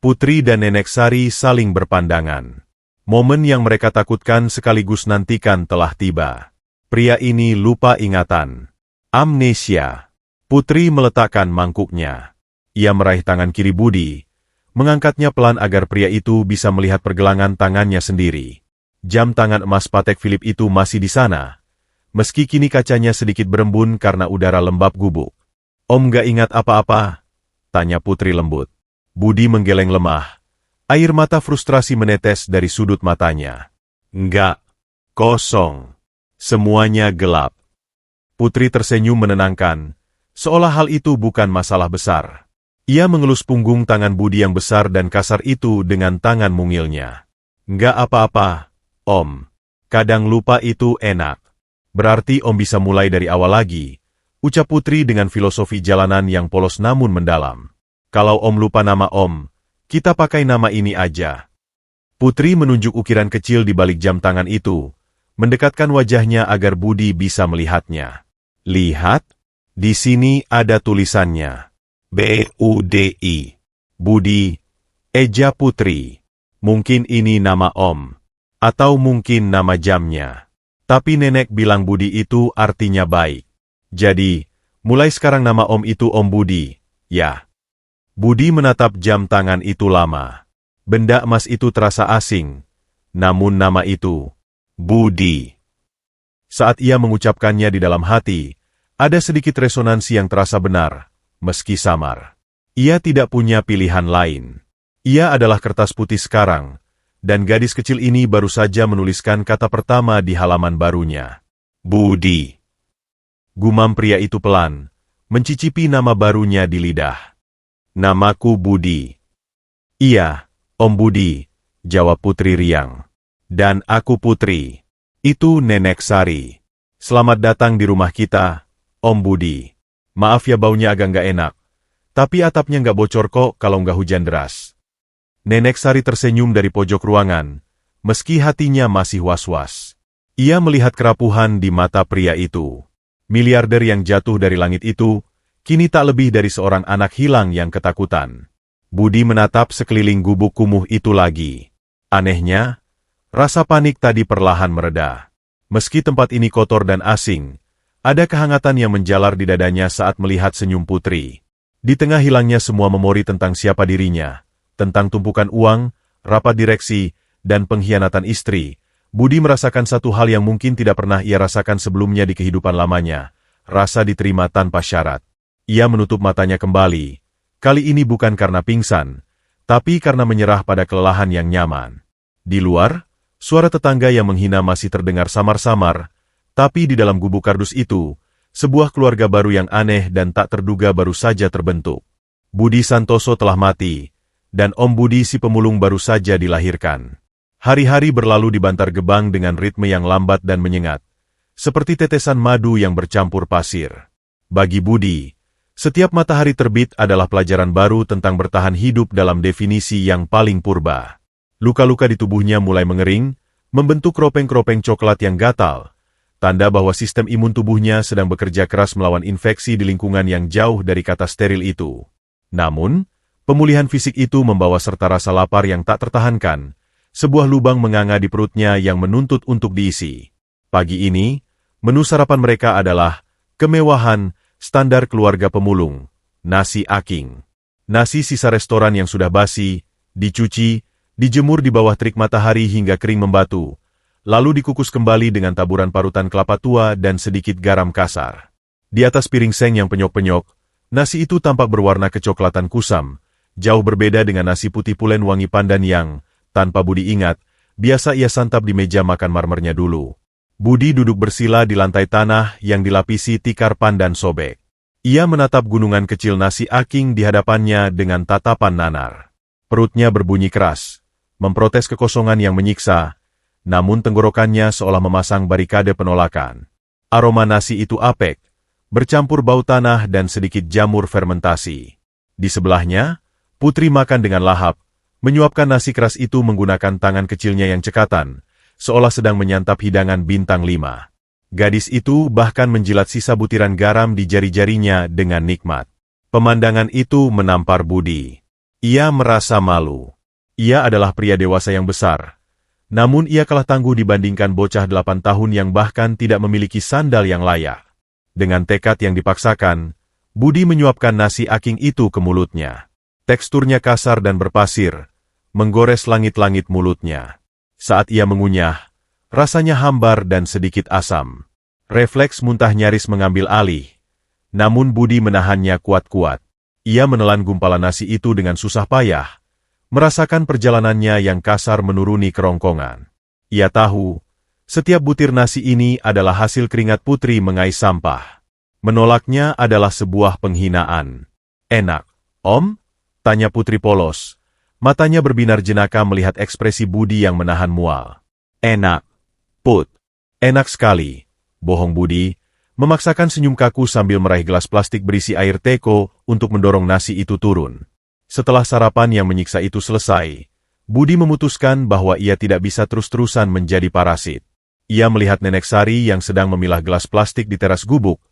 Putri dan Nenek Sari saling berpandangan. Momen yang mereka takutkan sekaligus nantikan telah tiba. Pria ini lupa ingatan. Amnesia. Putri meletakkan mangkuknya. Ia meraih tangan kiri Budi, mengangkatnya pelan agar pria itu bisa melihat pergelangan tangannya sendiri. Jam tangan emas Patek Philippe itu masih di sana, meski kini kacanya sedikit berembun karena udara lembab gubuk. Om gak ingat apa-apa? Tanya Putri lembut. Budi menggeleng lemah. Air mata frustrasi menetes dari sudut matanya. Enggak. Kosong. Semuanya gelap. Putri tersenyum menenangkan, seolah hal itu bukan masalah besar. Ia mengelus punggung tangan Budi yang besar dan kasar itu dengan tangan mungilnya. Enggak apa-apa, Om. Kadang lupa itu enak. Berarti Om bisa mulai dari awal lagi, ucap Putri dengan filosofi jalanan yang polos namun mendalam. Kalau Om lupa nama Om, kita pakai nama ini aja. Putri menunjuk ukiran kecil di balik jam tangan itu, mendekatkan wajahnya agar Budi bisa melihatnya. Lihat, di sini ada tulisannya. B-U-D-I. Budi, eja Putri. Mungkin ini nama Om. Atau mungkin nama jamnya. Tapi nenek bilang Budi itu artinya baik. Jadi, mulai sekarang nama Om itu Om Budi, ya. Budi menatap jam tangan itu lama. Benda emas itu terasa asing. Namun nama itu, Budi. Saat ia mengucapkannya di dalam hati, ada sedikit resonansi yang terasa benar. Meski samar. Ia tidak punya pilihan lain. Ia adalah kertas putih sekarang, dan gadis kecil ini baru saja menuliskan kata pertama di halaman barunya. Budi. Gumam pria itu pelan, mencicipi nama barunya di lidah. Namaku Budi. Iya, Om Budi, jawab Putri riang. Dan aku Putri. Itu Nenek Sari. Selamat datang di rumah kita, Om Budi. Maaf ya baunya agak nggak enak, tapi atapnya nggak bocor kok kalau nggak hujan deras. Nenek Sari tersenyum dari pojok ruangan, meski hatinya masih was-was. Ia melihat kerapuhan di mata pria itu. Miliarder yang jatuh dari langit itu, kini tak lebih dari seorang anak hilang yang ketakutan. Budi menatap sekeliling gubuk kumuh itu lagi. Anehnya, rasa panik tadi perlahan mereda. Meski tempat ini kotor dan asing, ada kehangatan yang menjalar di dadanya saat melihat senyum Putri. Di tengah hilangnya semua memori tentang siapa dirinya, tentang tumpukan uang, rapat direksi, dan pengkhianatan istri, Budi merasakan satu hal yang mungkin tidak pernah ia rasakan sebelumnya di kehidupan lamanya, rasa diterima tanpa syarat. Ia menutup matanya kembali, kali ini bukan karena pingsan, tapi karena menyerah pada kelelahan yang nyaman. Di luar, suara tetangga yang menghina masih terdengar samar-samar, tapi di dalam gubuk kardus itu, sebuah keluarga baru yang aneh dan tak terduga baru saja terbentuk. Budi Santoso telah mati, dan Om Budi si pemulung baru saja dilahirkan. Hari-hari berlalu di Bantar Gebang dengan ritme yang lambat dan menyengat, seperti tetesan madu yang bercampur pasir. Bagi Budi, setiap matahari terbit adalah pelajaran baru tentang bertahan hidup dalam definisi yang paling purba. Luka-luka di tubuhnya mulai mengering, membentuk kropeng-kropeng coklat yang gatal, tanda bahwa sistem imun tubuhnya sedang bekerja keras melawan infeksi di lingkungan yang jauh dari kata steril itu. Namun, pemulihan fisik itu membawa serta rasa lapar yang tak tertahankan, sebuah lubang menganga di perutnya yang menuntut untuk diisi. Pagi ini, menu sarapan mereka adalah kemewahan standar keluarga pemulung, nasi aking. Nasi sisa restoran yang sudah basi, dicuci, dijemur di bawah terik matahari hingga kering membatu, lalu dikukus kembali dengan taburan parutan kelapa tua dan sedikit garam kasar. Di atas piring seng yang penyok-penyok, nasi itu tampak berwarna kecoklatan kusam, jauh berbeda dengan nasi putih pulen wangi pandan yang, tanpa Budi ingat, biasa ia santap di meja makan marmernya dulu. Budi duduk bersila di lantai tanah yang dilapisi tikar pandan sobek. Ia menatap gunungan kecil nasi aking di hadapannya dengan tatapan nanar. Perutnya berbunyi keras, memprotes kekosongan yang menyiksa, namun tenggorokannya seolah memasang barikade penolakan. Aroma nasi itu apek, bercampur bau tanah dan sedikit jamur fermentasi. Di sebelahnya, Putri makan dengan lahap, menyuapkan nasi keras itu menggunakan tangan kecilnya yang cekatan, seolah sedang menyantap hidangan bintang 5. Gadis itu bahkan menjilat sisa butiran garam di jari-jarinya dengan nikmat. Pemandangan itu menampar Budi. Ia merasa malu. Ia adalah pria dewasa yang besar. Namun ia kalah tangguh dibandingkan bocah 8 tahun yang bahkan tidak memiliki sandal yang layak. Dengan tekad yang dipaksakan, Budi menyuapkan nasi aking itu ke mulutnya. Teksturnya kasar dan berpasir, menggores langit-langit mulutnya. Saat ia mengunyah, rasanya hambar dan sedikit asam. Refleks muntah nyaris mengambil alih. Namun Budi menahannya kuat-kuat. Ia menelan gumpalan nasi itu dengan susah payah, merasakan perjalanannya yang kasar menuruni kerongkongan. Ia tahu, setiap butir nasi ini adalah hasil keringat Putri mengais sampah. Menolaknya adalah sebuah penghinaan. Enak, Om? Tanya Putri polos. Matanya berbinar jenaka melihat ekspresi Budi yang menahan mual. Enak, Put. Enak sekali. Bohong Budi, memaksakan senyum kaku sambil meraih gelas plastik berisi air teko untuk mendorong nasi itu turun. Setelah sarapan yang menyiksa itu selesai, Budi memutuskan bahwa ia tidak bisa terus-terusan menjadi parasit. Ia melihat Nenek Sari yang sedang memilah gelas plastik di teras gubuk,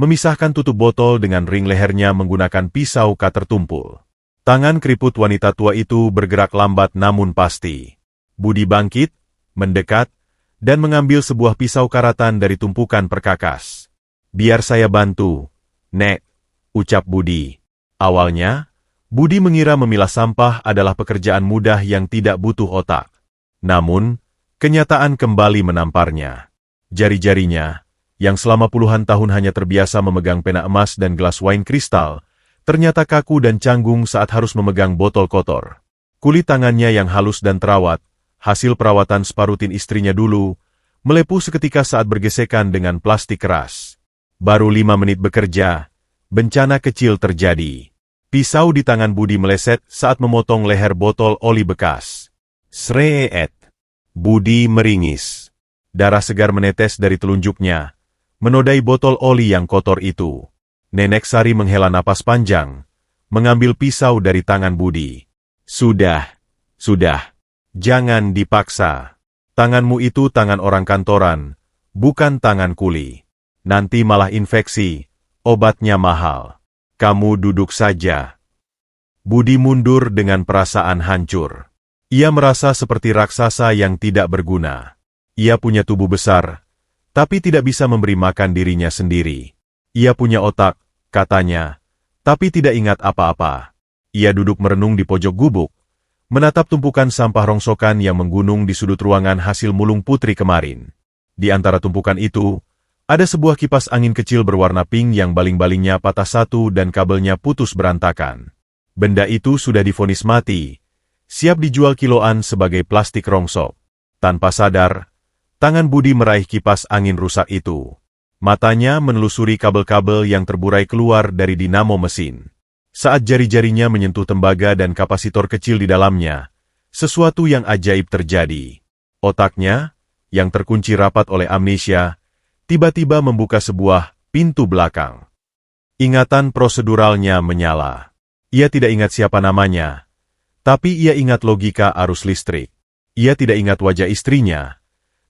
memisahkan tutup botol dengan ring lehernya menggunakan pisau cutter tumpul. Tangan keriput wanita tua itu bergerak lambat namun pasti. Budi bangkit, mendekat, dan mengambil sebuah pisau karatan dari tumpukan perkakas. Biar saya bantu, Nek, ucap Budi. Awalnya, Budi mengira memilah sampah adalah pekerjaan mudah yang tidak butuh otak. Namun, kenyataan kembali menamparnya. Jari-jarinya, yang selama puluhan tahun hanya terbiasa memegang pena emas dan gelas wine kristal, ternyata kaku dan canggung saat harus memegang botol kotor. Kulit tangannya yang halus dan terawat, hasil perawatan separutin istrinya dulu, melepuh seketika saat bergesekan dengan plastik keras. Baru 5 menit bekerja, bencana kecil terjadi. Pisau di tangan Budi meleset saat memotong leher botol oli bekas. Sreet. Budi meringis. Darah segar menetes dari telunjuknya, menodai botol oli yang kotor itu. Nenek Sari menghela napas panjang, mengambil pisau dari tangan Budi. Sudah. Jangan dipaksa. Tanganmu itu tangan orang kantoran, bukan tangan kuli. Nanti malah infeksi, obatnya mahal. Kamu duduk saja. Budi mundur dengan perasaan hancur. Ia merasa seperti raksasa yang tidak berguna. Ia punya tubuh besar, tapi tidak bisa memberi makan dirinya sendiri. Ia punya otak, katanya, tapi tidak ingat apa-apa. Ia duduk merenung di pojok gubuk, menatap tumpukan sampah rongsokan yang menggunung di sudut ruangan hasil mulung Putri kemarin. Di antara tumpukan itu, ada sebuah kipas angin kecil berwarna pink yang baling-balingnya patah satu dan kabelnya putus berantakan. Benda itu sudah divonis mati, siap dijual kiloan sebagai plastik rongsok. Tanpa sadar, tangan Budi meraih kipas angin rusak itu. Matanya menelusuri kabel-kabel yang terburai keluar dari dinamo mesin. Saat jari-jarinya menyentuh tembaga dan kapasitor kecil di dalamnya, sesuatu yang ajaib terjadi. Otaknya, yang terkunci rapat oleh amnesia, tiba-tiba membuka sebuah pintu belakang. Ingatan proseduralnya menyala. Ia tidak ingat siapa namanya, tapi ia ingat logika arus listrik. Ia tidak ingat wajah istrinya,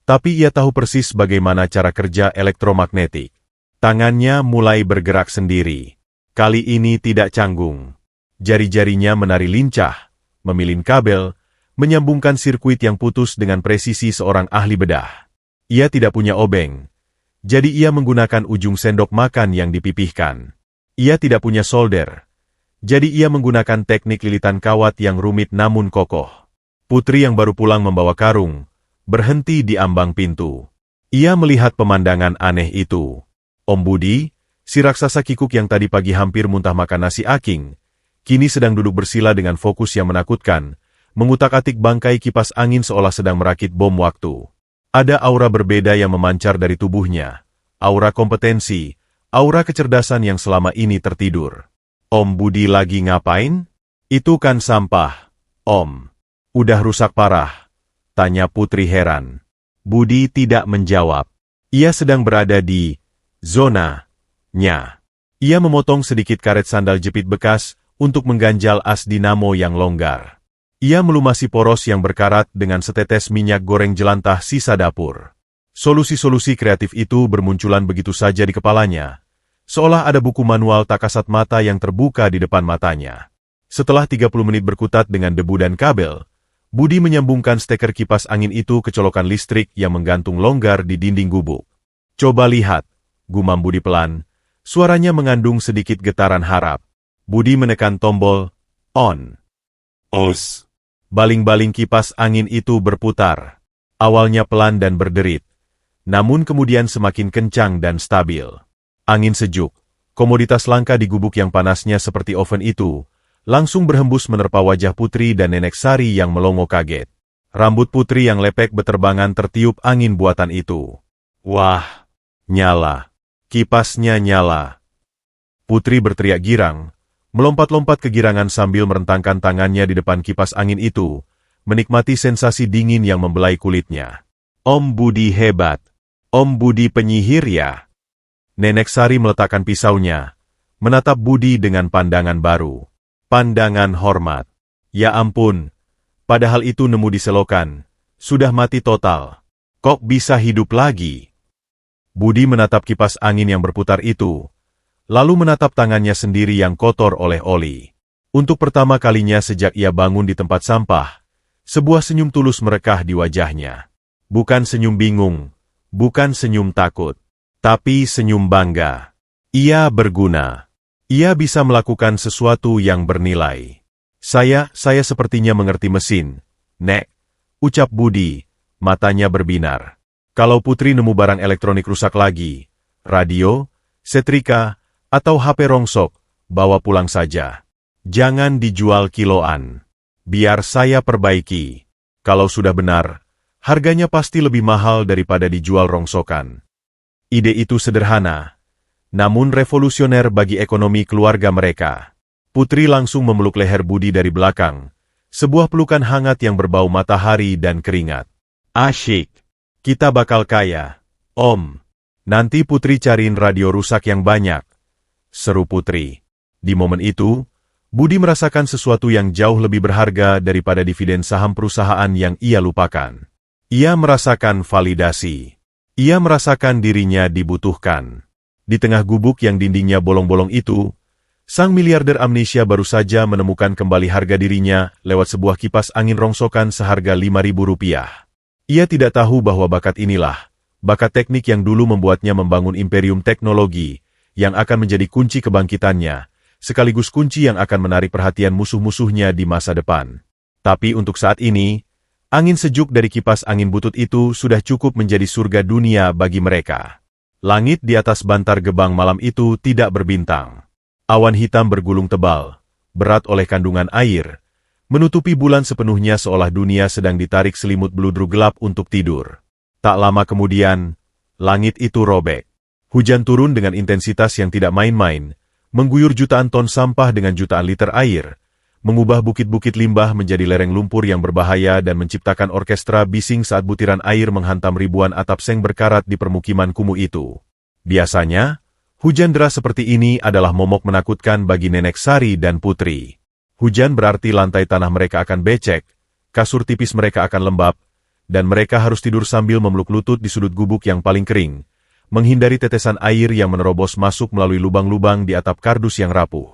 tapi ia tahu persis bagaimana cara kerja elektromagnetik. Tangannya mulai bergerak sendiri. Kali ini tidak canggung. Jari-jarinya menari lincah, memilin kabel, menyambungkan sirkuit yang putus dengan presisi seorang ahli bedah. Ia tidak punya obeng, jadi ia menggunakan ujung sendok makan yang dipipihkan. Ia tidak punya solder, jadi ia menggunakan teknik lilitan kawat yang rumit namun kokoh. Putri yang baru pulang membawa karung, berhenti di ambang pintu. Ia melihat pemandangan aneh itu. Om Budi, si raksasa kikuk yang tadi pagi hampir muntah makan nasi aking, kini sedang duduk bersila dengan fokus yang menakutkan, mengutak-atik bangkai kipas angin seolah sedang merakit bom waktu. Ada aura berbeda yang memancar dari tubuhnya, aura kompetensi, aura kecerdasan yang selama ini tertidur. Om Budi lagi ngapain? Itu kan sampah, Om. Udah rusak parah, tanya Putri heran. Budi tidak menjawab. Ia sedang berada di zona-nya. Ia memotong sedikit karet sandal jepit bekas untuk mengganjal as dinamo yang longgar. Ia melumasi poros yang berkarat dengan setetes minyak goreng jelantah sisa dapur. Solusi-solusi kreatif itu bermunculan begitu saja di kepalanya, seolah ada buku manual tak kasat mata yang terbuka di depan matanya. Setelah 30 menit berkutat dengan debu dan kabel, Budi menyambungkan steker kipas angin itu ke colokan listrik yang menggantung longgar di dinding gubuk. Coba lihat, gumam Budi pelan, suaranya mengandung sedikit getaran harap. Budi menekan tombol on. Os. Baling-baling kipas angin itu berputar. Awalnya pelan dan berderit, namun kemudian semakin kencang dan stabil. Angin sejuk, komoditas langka di gubuk yang panasnya seperti oven itu, langsung berhembus menerpa wajah Putri dan Nenek Sari yang melongo kaget. Rambut Putri yang lepek beterbangan tertiup angin buatan itu. Wah, nyala. Kipasnya nyala. Putri berteriak girang, melompat-lompat kegirangan sambil merentangkan tangannya di depan kipas angin itu, menikmati sensasi dingin yang membelai kulitnya. Om Budi hebat. Om Budi penyihir ya. Nenek Sari meletakkan pisaunya, menatap Budi dengan pandangan baru. Pandangan hormat. Ya ampun, padahal itu nemu di selokan, sudah mati total. Kok bisa hidup lagi? Budi menatap kipas angin yang berputar itu, lalu menatap tangannya sendiri yang kotor oleh oli. Untuk pertama kalinya sejak ia bangun di tempat sampah, sebuah senyum tulus merekah di wajahnya. Bukan senyum bingung, bukan senyum takut, tapi senyum bangga. Ia berguna. Ia bisa melakukan sesuatu yang bernilai. Saya sepertinya mengerti mesin, Nek, ucap Budi, matanya berbinar. Kalau Putri nemu barang elektronik rusak lagi, radio, setrika, atau HP rongsok, bawa pulang saja. Jangan dijual kiloan. Biar saya perbaiki. Kalau sudah benar, harganya pasti lebih mahal daripada dijual rongsokan. Ide itu sederhana, namun revolusioner bagi ekonomi keluarga mereka. Putri langsung memeluk leher Budi dari belakang, sebuah pelukan hangat yang berbau matahari dan keringat. Asyik, kita bakal kaya, Om. Nanti Putri cariin radio rusak yang banyak, seru Putri. Di momen itu, Budi merasakan sesuatu yang jauh lebih berharga daripada dividen saham perusahaan yang ia lupakan. Ia merasakan validasi. Ia merasakan dirinya dibutuhkan. Di tengah gubuk yang dindingnya bolong-bolong itu, Sang miliarder amnesia baru saja menemukan kembali harga dirinya lewat sebuah kipas angin rongsokan seharga Rp5.000. Ia tidak tahu bahwa bakat inilah, bakat teknik yang dulu membuatnya membangun imperium teknologi, yang akan menjadi kunci kebangkitannya, sekaligus kunci yang akan menarik perhatian musuh-musuhnya di masa depan. Tapi untuk saat ini, angin sejuk dari kipas angin butut itu sudah cukup menjadi surga dunia bagi mereka. Langit di atas bantar gebang malam itu tidak berbintang. Awan hitam bergulung tebal, berat oleh kandungan air, menutupi bulan sepenuhnya seolah dunia sedang ditarik selimut beludru gelap untuk tidur. Tak lama kemudian, langit itu robek. Hujan turun dengan intensitas yang tidak main-main, mengguyur jutaan ton sampah dengan jutaan liter air, mengubah bukit-bukit limbah menjadi lereng lumpur yang berbahaya dan menciptakan orkestra bising saat butiran air menghantam ribuan atap seng berkarat di permukiman kumuh itu. Biasanya, hujan deras seperti ini adalah momok menakutkan bagi Nenek Sari dan Putri. Hujan berarti lantai tanah mereka akan becek, kasur tipis mereka akan lembab, dan mereka harus tidur sambil memeluk lutut di sudut gubuk yang paling kering, menghindari tetesan air yang menerobos masuk melalui lubang-lubang di atap kardus yang rapuh.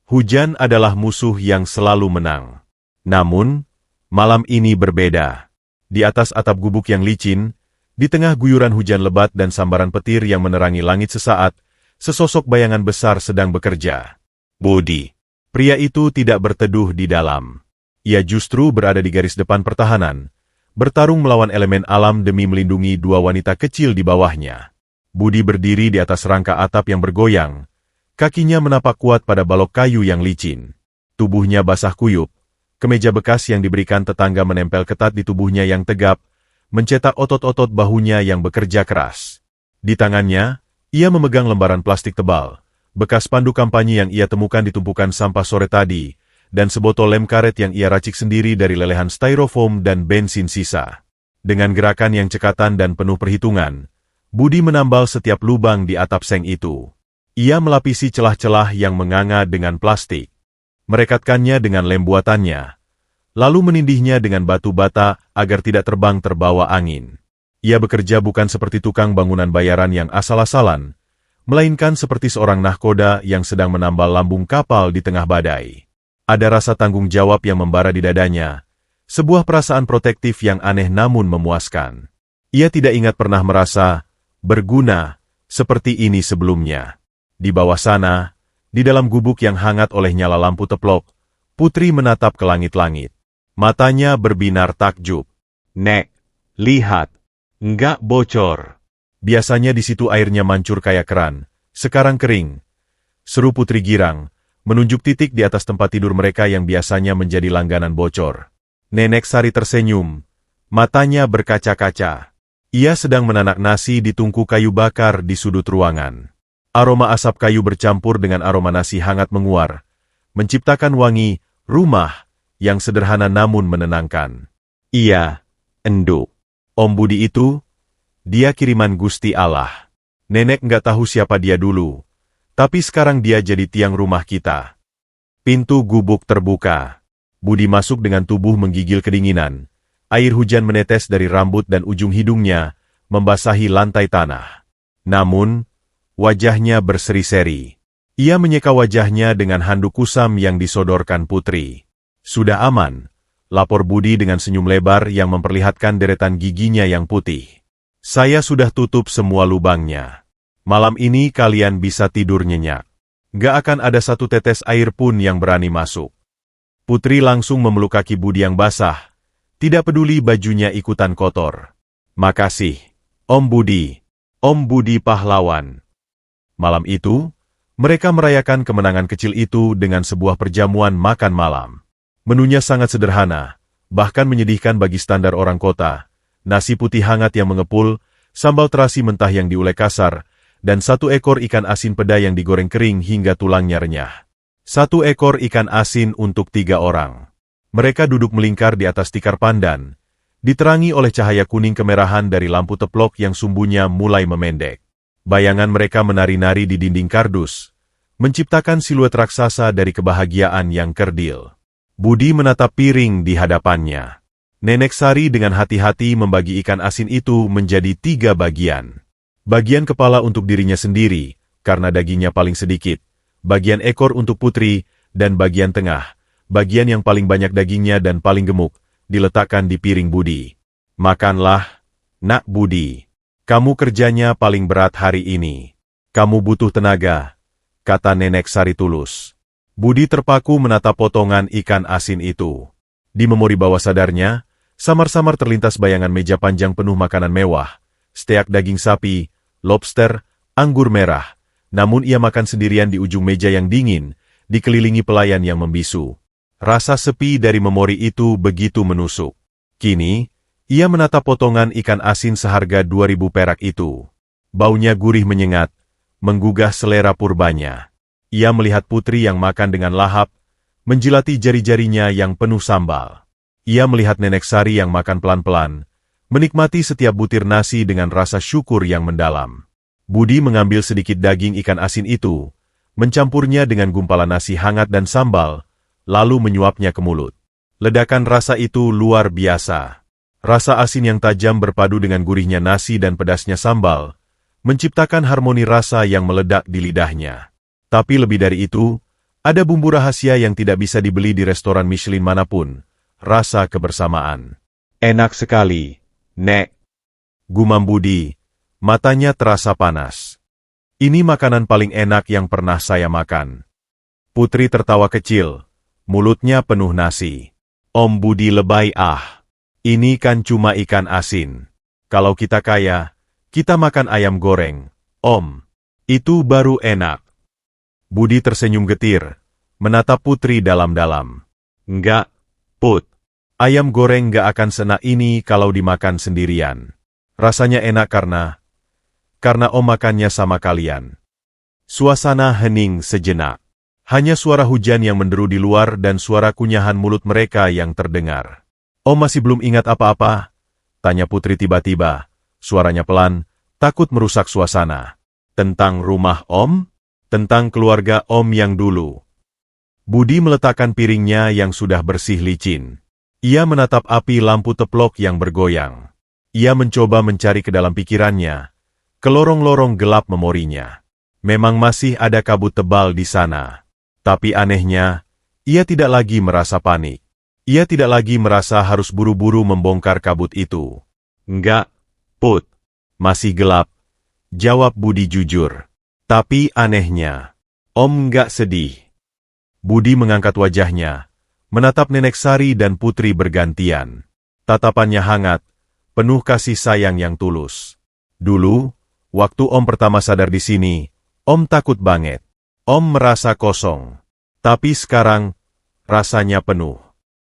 Hujan adalah musuh yang selalu menang. Namun, malam ini berbeda. Di atas atap gubuk yang licin, di tengah guyuran hujan lebat dan sambaran petir yang menerangi langit sesaat, sesosok bayangan besar sedang bekerja. Budi. Pria itu tidak berteduh di dalam. Ia justru berada di garis depan pertahanan, bertarung melawan elemen alam demi melindungi dua wanita kecil di bawahnya. Budi berdiri di atas rangka atap yang bergoyang, kakinya menapak kuat pada balok kayu yang licin. Tubuhnya basah kuyup, kemeja bekas yang diberikan tetangga menempel ketat di tubuhnya yang tegap, mencetak otot-otot bahunya yang bekerja keras. Di tangannya, ia memegang lembaran plastik tebal, bekas pandu kampanye yang ia temukan di tumpukan sampah sore tadi, dan sebotol lem karet yang ia racik sendiri dari lelehan styrofoam dan bensin sisa. Dengan gerakan yang cekatan dan penuh perhitungan, Budi menambal setiap lubang di atap seng itu. Ia melapisi celah-celah yang menganga dengan plastik, merekatkannya dengan lem buatannya, lalu menindihnya dengan batu bata agar tidak terbang terbawa angin. Ia bekerja bukan seperti tukang bangunan bayaran yang asal-asalan, melainkan seperti seorang nahkoda yang sedang menambal lambung kapal di tengah badai. Ada rasa tanggung jawab yang membara di dadanya, sebuah perasaan protektif yang aneh namun memuaskan. Ia tidak ingat pernah merasa berguna seperti ini sebelumnya. Di bawah sana, di dalam gubuk yang hangat oleh nyala lampu teplok, Putri menatap ke langit-langit. Matanya berbinar takjub. Nek, lihat. Enggak bocor. Biasanya di situ airnya mancur kayak keran, sekarang kering. Seru Putri girang, menunjuk titik di atas tempat tidur mereka yang biasanya menjadi langganan bocor. Nenek Sari tersenyum, matanya berkaca-kaca. Ia sedang menanak nasi di tungku kayu bakar di sudut ruangan. Aroma asap kayu bercampur dengan aroma nasi hangat menguar, menciptakan wangi rumah yang sederhana namun menenangkan. Iya, enduk. Om Budi itu, dia kiriman Gusti Allah. Nenek nggak tahu siapa dia dulu, tapi sekarang dia jadi tiang rumah kita. Pintu gubuk terbuka. Budi masuk dengan tubuh menggigil kedinginan. Air hujan menetes dari rambut dan ujung hidungnya, membasahi lantai tanah. Namun, wajahnya berseri-seri. Ia menyeka wajahnya dengan handuk kusam yang disodorkan Putri. Sudah aman, lapor Budi dengan senyum lebar yang memperlihatkan deretan giginya yang putih. Saya sudah tutup semua lubangnya. Malam ini kalian bisa tidur nyenyak. Gak akan ada satu tetes air pun yang berani masuk. Putri langsung memeluk kaki Budi yang basah. Tidak peduli bajunya ikutan kotor. Makasih, Om Budi. Om Budi pahlawan. Malam itu, mereka merayakan kemenangan kecil itu dengan sebuah perjamuan makan malam. Menunya sangat sederhana, bahkan menyedihkan bagi standar orang kota. Nasi putih hangat yang mengepul, sambal terasi mentah yang diulek kasar, dan satu ekor ikan asin peda yang digoreng kering hingga tulangnya renyah. Satu ekor ikan asin untuk 3 orang. Mereka duduk melingkar di atas tikar pandan, diterangi oleh cahaya kuning kemerahan dari lampu teplok yang sumbunya mulai memendek. Bayangan mereka menari-nari di dinding kardus, menciptakan siluet raksasa dari kebahagiaan yang kerdil. Budi menatap piring di hadapannya. Nenek Sari dengan hati-hati membagi ikan asin itu menjadi 3 bagian. Bagian kepala untuk dirinya sendiri, karena dagingnya paling sedikit. bagian ekor untuk Putri, dan bagian tengah, bagian yang paling banyak dagingnya dan paling gemuk, diletakkan di piring Budi. Makanlah, Nak Budi. Kamu kerjanya paling berat hari ini. Kamu butuh tenaga, kata Nenek Sari tulus. Budi terpaku menatap potongan ikan asin itu. Di memori bawah sadarnya, samar-samar terlintas bayangan meja panjang penuh makanan mewah, steak daging sapi, lobster, anggur merah. Namun ia makan sendirian di ujung meja yang dingin, dikelilingi pelayan yang membisu. Rasa sepi dari memori itu begitu menusuk. Kini, ia menatap potongan ikan asin seharga 2.000 perak itu. Baunya gurih menyengat, menggugah selera purbanya. Ia melihat Putri yang makan dengan lahap, menjilati jari-jarinya yang penuh sambal. Ia melihat Nenek Sari yang makan pelan-pelan, menikmati setiap butir nasi dengan rasa syukur yang mendalam. Budi mengambil sedikit daging ikan asin itu, mencampurnya dengan gumpalan nasi hangat dan sambal, lalu menyuapnya ke mulut. Ledakan rasa itu luar biasa. Rasa asin yang tajam berpadu dengan gurihnya nasi dan pedasnya sambal, menciptakan harmoni rasa yang meledak di lidahnya. Tapi lebih dari itu, ada bumbu rahasia yang tidak bisa dibeli di restoran Michelin manapun, rasa kebersamaan. Enak sekali, Nek. Gumam Budi, matanya terasa panas. Ini makanan paling enak yang pernah saya makan. Putri tertawa kecil, mulutnya penuh nasi. Om Budi lebay ah. Ini kan cuma ikan asin. Kalau kita kaya, kita makan ayam goreng, Om. Itu baru enak. Budi tersenyum getir, menatap Putri dalam-dalam. Enggak, Put. Ayam goreng enggak akan senak ini kalau dimakan sendirian. Rasanya enak karena Om makannya sama kalian. Suasana hening sejenak. Hanya suara hujan yang menderu di luar dan suara kunyahan mulut mereka yang terdengar. Om masih belum ingat apa-apa? Tanya Putri tiba-tiba. Suaranya pelan, takut merusak suasana. Tentang rumah Om? Tentang keluarga Om yang dulu. Budi meletakkan piringnya yang sudah bersih licin. Ia menatap api lampu teplok yang bergoyang. Ia mencoba mencari ke dalam pikirannya, ke lorong-lorong gelap memorinya. Memang masih ada kabut tebal di sana. Tapi anehnya, ia tidak lagi merasa panik. Ia tidak lagi merasa harus buru-buru membongkar kabut itu. Enggak, Put. Masih gelap. Jawab Budi jujur. Tapi anehnya, Om enggak sedih. Budi mengangkat wajahnya, menatap Nenek Sari dan Putri bergantian. Tatapannya hangat, penuh kasih sayang yang tulus. Dulu, waktu Om pertama sadar di sini, Om takut banget. Om merasa kosong. Tapi sekarang, rasanya penuh.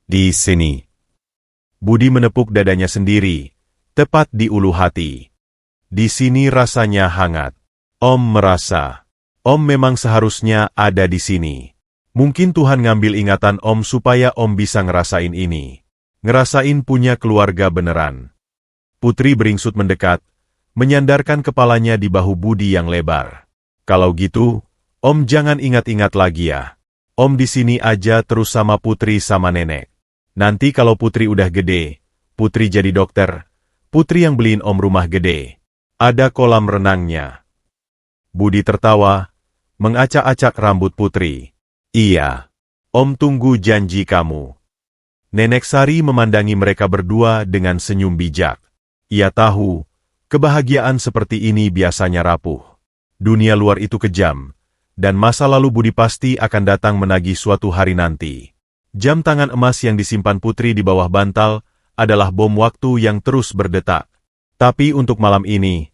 Di sini. Budi menepuk dadanya sendiri, tepat di ulu hati. Di sini rasanya hangat. Om merasa, Om memang seharusnya ada di sini. Mungkin Tuhan ngambil ingatan Om supaya Om bisa ngerasain ini. Ngerasain punya keluarga beneran. Putri beringsut mendekat, menyandarkan kepalanya di bahu Budi yang lebar. Kalau gitu, Om jangan ingat-ingat lagi ya. Om di sini aja terus sama Putri sama Nenek. Nanti kalau Putri udah gede, Putri jadi dokter, Putri yang beliin Om rumah gede. Ada kolam renangnya. Budi tertawa, mengacak-acak rambut Putri. Iya, Om tunggu janji kamu. Nenek Sari memandangi mereka berdua dengan senyum bijak. Ia tahu, kebahagiaan seperti ini biasanya rapuh. Dunia luar itu kejam, dan masa lalu Budi pasti akan datang menagih suatu hari nanti. Jam tangan emas yang disimpan Putri di bawah bantal adalah bom waktu yang terus berdetak. Tapi untuk malam ini,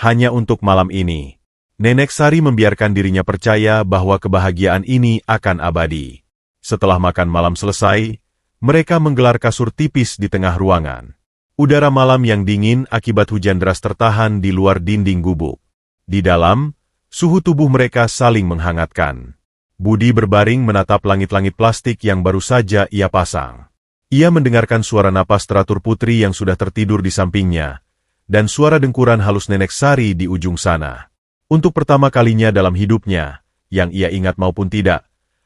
hanya untuk malam ini, Nenek Sari membiarkan dirinya percaya bahwa kebahagiaan ini akan abadi. Setelah makan malam selesai, mereka menggelar kasur tipis di tengah ruangan. Udara malam yang dingin akibat hujan deras tertahan di luar dinding gubuk. Di dalam, suhu tubuh mereka saling menghangatkan. Budi berbaring menatap langit-langit plastik yang baru saja ia pasang. Ia mendengarkan suara napas teratur Putri yang sudah tertidur di sampingnya, dan suara dengkuran halus Nenek Sari di ujung sana. Untuk pertama kalinya dalam hidupnya, yang ia ingat maupun tidak,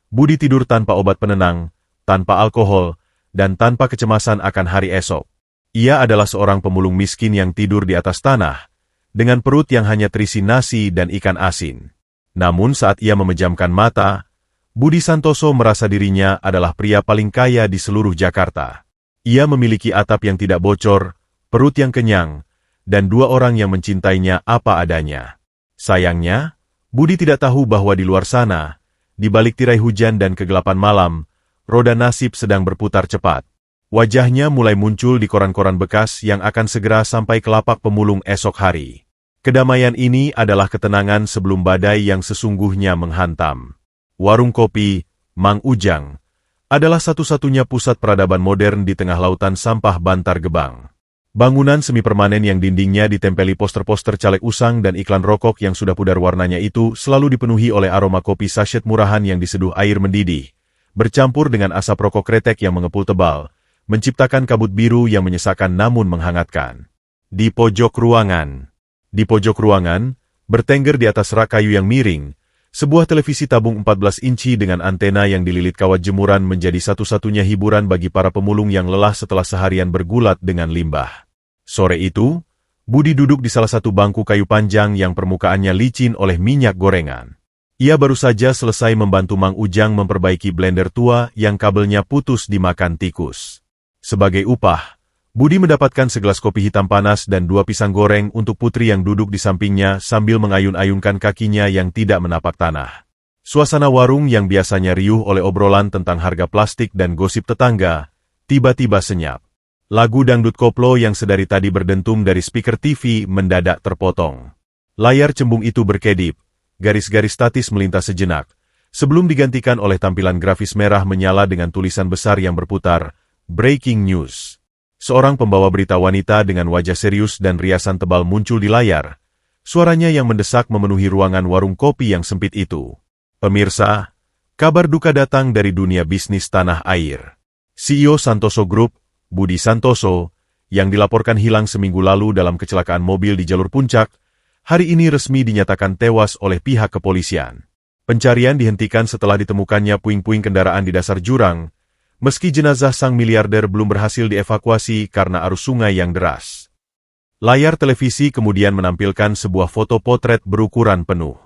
Budi tidur tanpa obat penenang, tanpa alkohol, dan tanpa kecemasan akan hari esok. Ia adalah seorang pemulung miskin yang tidur di atas tanah, dengan perut yang hanya terisi nasi dan ikan asin. Namun saat ia memejamkan mata, Budi Santoso merasa dirinya adalah pria paling kaya di seluruh Jakarta. Ia memiliki atap yang tidak bocor, perut yang kenyang, dan 2 orang yang mencintainya apa adanya. Sayangnya, Budi tidak tahu bahwa di luar sana, di balik tirai hujan dan kegelapan malam, roda nasib sedang berputar cepat. Wajahnya mulai muncul di koran-koran bekas yang akan segera sampai ke lapak pemulung esok hari. Kedamaian ini adalah ketenangan sebelum badai yang sesungguhnya menghantam. Warung kopi, Mang Ujang, adalah satu-satunya pusat peradaban modern di tengah lautan sampah Bantar Gebang. Bangunan semi-permanen yang dindingnya ditempeli poster-poster caleg usang dan iklan rokok yang sudah pudar warnanya itu selalu dipenuhi oleh aroma kopi sachet murahan yang diseduh air mendidih, bercampur dengan asap rokok kretek yang mengepul tebal, menciptakan kabut biru yang menyesakkan namun menghangatkan. Di pojok ruangan, bertengger di atas rak kayu yang miring, sebuah televisi tabung 14 inci dengan antena yang dililit kawat jemuran menjadi satu-satunya hiburan bagi para pemulung yang lelah setelah seharian bergulat dengan limbah. Sore itu, Budi duduk di salah satu bangku kayu panjang yang permukaannya licin oleh minyak gorengan. Ia baru saja selesai membantu Mang Ujang memperbaiki blender tua yang kabelnya putus dimakan tikus. Sebagai upah, Budi mendapatkan segelas kopi hitam panas dan 2 pisang goreng untuk putri yang duduk di sampingnya sambil mengayun-ayunkan kakinya yang tidak menapak tanah. Suasana warung yang biasanya riuh oleh obrolan tentang harga plastik dan gosip tetangga, tiba-tiba senyap. Lagu dangdut koplo yang sedari tadi berdentum dari speaker TV mendadak terpotong. Layar cembung itu berkedip, garis-garis statis melintas sejenak, sebelum digantikan oleh tampilan grafis merah menyala dengan tulisan besar yang berputar, Breaking News. Seorang pembawa berita wanita dengan wajah serius dan riasan tebal muncul di layar. Suaranya yang mendesak memenuhi ruangan warung kopi yang sempit itu. Pemirsa, kabar duka datang dari dunia bisnis tanah air. CEO Santoso Group, Budi Santoso, yang dilaporkan hilang seminggu lalu dalam kecelakaan mobil di jalur puncak, hari ini resmi dinyatakan tewas oleh pihak kepolisian. Pencarian dihentikan setelah ditemukannya puing-puing kendaraan di dasar jurang, meski jenazah sang miliarder belum berhasil dievakuasi karena arus sungai yang deras. Layar televisi kemudian menampilkan sebuah foto potret berukuran penuh.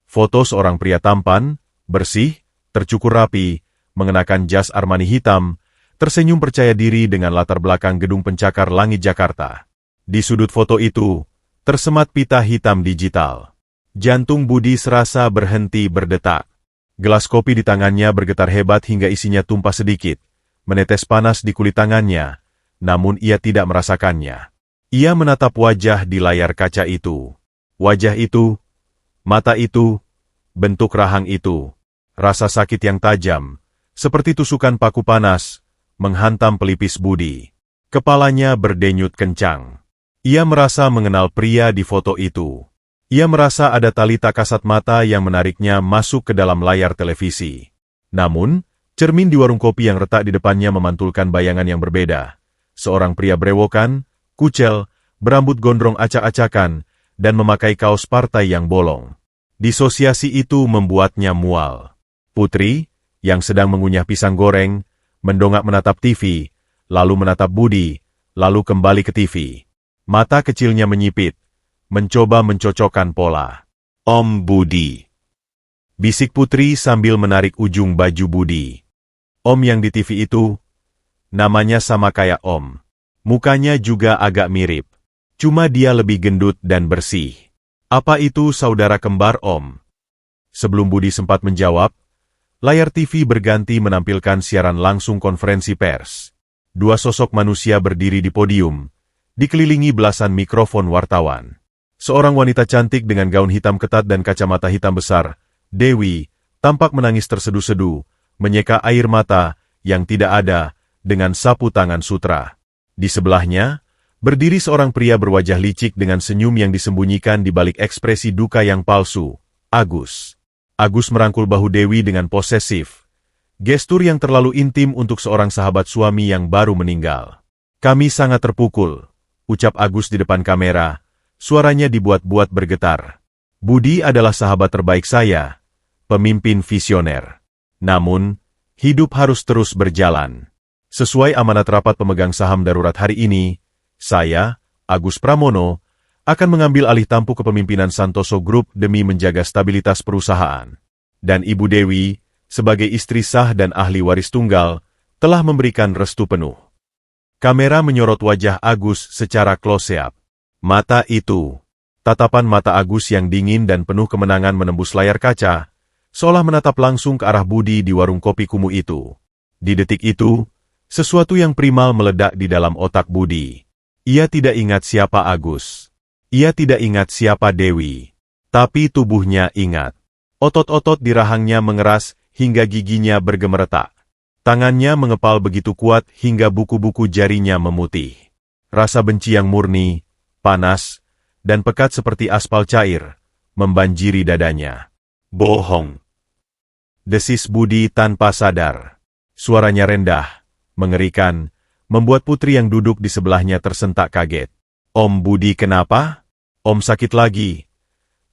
Foto seorang pria tampan, bersih, tercukur rapi, mengenakan jas Armani hitam, tersenyum percaya diri dengan latar belakang gedung pencakar langit Jakarta. Di sudut foto itu, tersemat pita hitam digital. Jantung Budi serasa berhenti berdetak. Gelas kopi di tangannya bergetar hebat hingga isinya tumpah sedikit, menetes panas di kulit tangannya, namun ia tidak merasakannya. Ia menatap wajah di layar kaca itu. Wajah itu, mata itu, bentuk rahang itu, rasa sakit yang tajam, seperti tusukan paku panas, menghantam pelipis Budi. Kepalanya berdenyut kencang. Ia merasa mengenal pria di foto itu. Ia merasa ada tali tak kasat mata yang menariknya masuk ke dalam layar televisi. Namun, cermin di warung kopi yang retak di depannya memantulkan bayangan yang berbeda. Seorang pria brewokan, kucel, berambut gondrong acak-acakan, dan memakai kaos partai yang bolong. Disosiasi itu membuatnya mual. Putri, yang sedang mengunyah pisang goreng, mendongak menatap TV, lalu menatap Budi, lalu kembali ke TV. Mata kecilnya menyipit, mencoba mencocokkan pola. Om Budi, bisik Putri sambil menarik ujung baju Budi. Om yang di TV itu, namanya sama kayak Om. Mukanya juga agak mirip. Cuma dia lebih gendut dan bersih. Apa itu saudara kembar Om? Sebelum Budi sempat menjawab, layar TV berganti menampilkan siaran langsung konferensi pers. 2 sosok manusia berdiri di podium, dikelilingi belasan mikrofon wartawan. Seorang wanita cantik dengan gaun hitam ketat dan kacamata hitam besar, Dewi, tampak menangis terseduh-seduh, menyeka air mata yang tidak ada, dengan sapu tangan sutra. Di sebelahnya, berdiri seorang pria berwajah licik dengan senyum yang disembunyikan di balik ekspresi duka yang palsu, Agus. Agus merangkul bahu Dewi dengan posesif. Gestur yang terlalu intim untuk seorang sahabat suami yang baru meninggal. Kami sangat terpukul, ucap Agus di depan kamera. Suaranya dibuat-buat bergetar. Budi adalah sahabat terbaik saya, pemimpin visioner. Namun, hidup harus terus berjalan. Sesuai amanat rapat pemegang saham darurat hari ini, saya, Agus Pramono, akan mengambil alih tampuk kepemimpinan Santoso Group demi menjaga stabilitas perusahaan. Dan Ibu Dewi, sebagai istri sah dan ahli waris tunggal, telah memberikan restu penuh. Kamera menyorot wajah Agus secara close-up. Mata itu, tatapan mata Agus yang dingin dan penuh kemenangan menembus layar kaca, seolah menatap langsung ke arah Budi di warung kopi kumuh itu. Di detik itu, sesuatu yang primal meledak di dalam otak Budi. Ia tidak ingat siapa Agus. Ia tidak ingat siapa Dewi. Tapi tubuhnya ingat. Otot-otot di rahangnya mengeras hingga giginya bergemeretak. Tangannya mengepal begitu kuat hingga buku-buku jarinya memutih. Rasa benci yang murni, panas, dan pekat seperti aspal cair, membanjiri dadanya. Bohong. Desis Budi tanpa sadar. Suaranya rendah, mengerikan, membuat putri yang duduk di sebelahnya tersentak kaget. Om Budi kenapa? Om sakit lagi?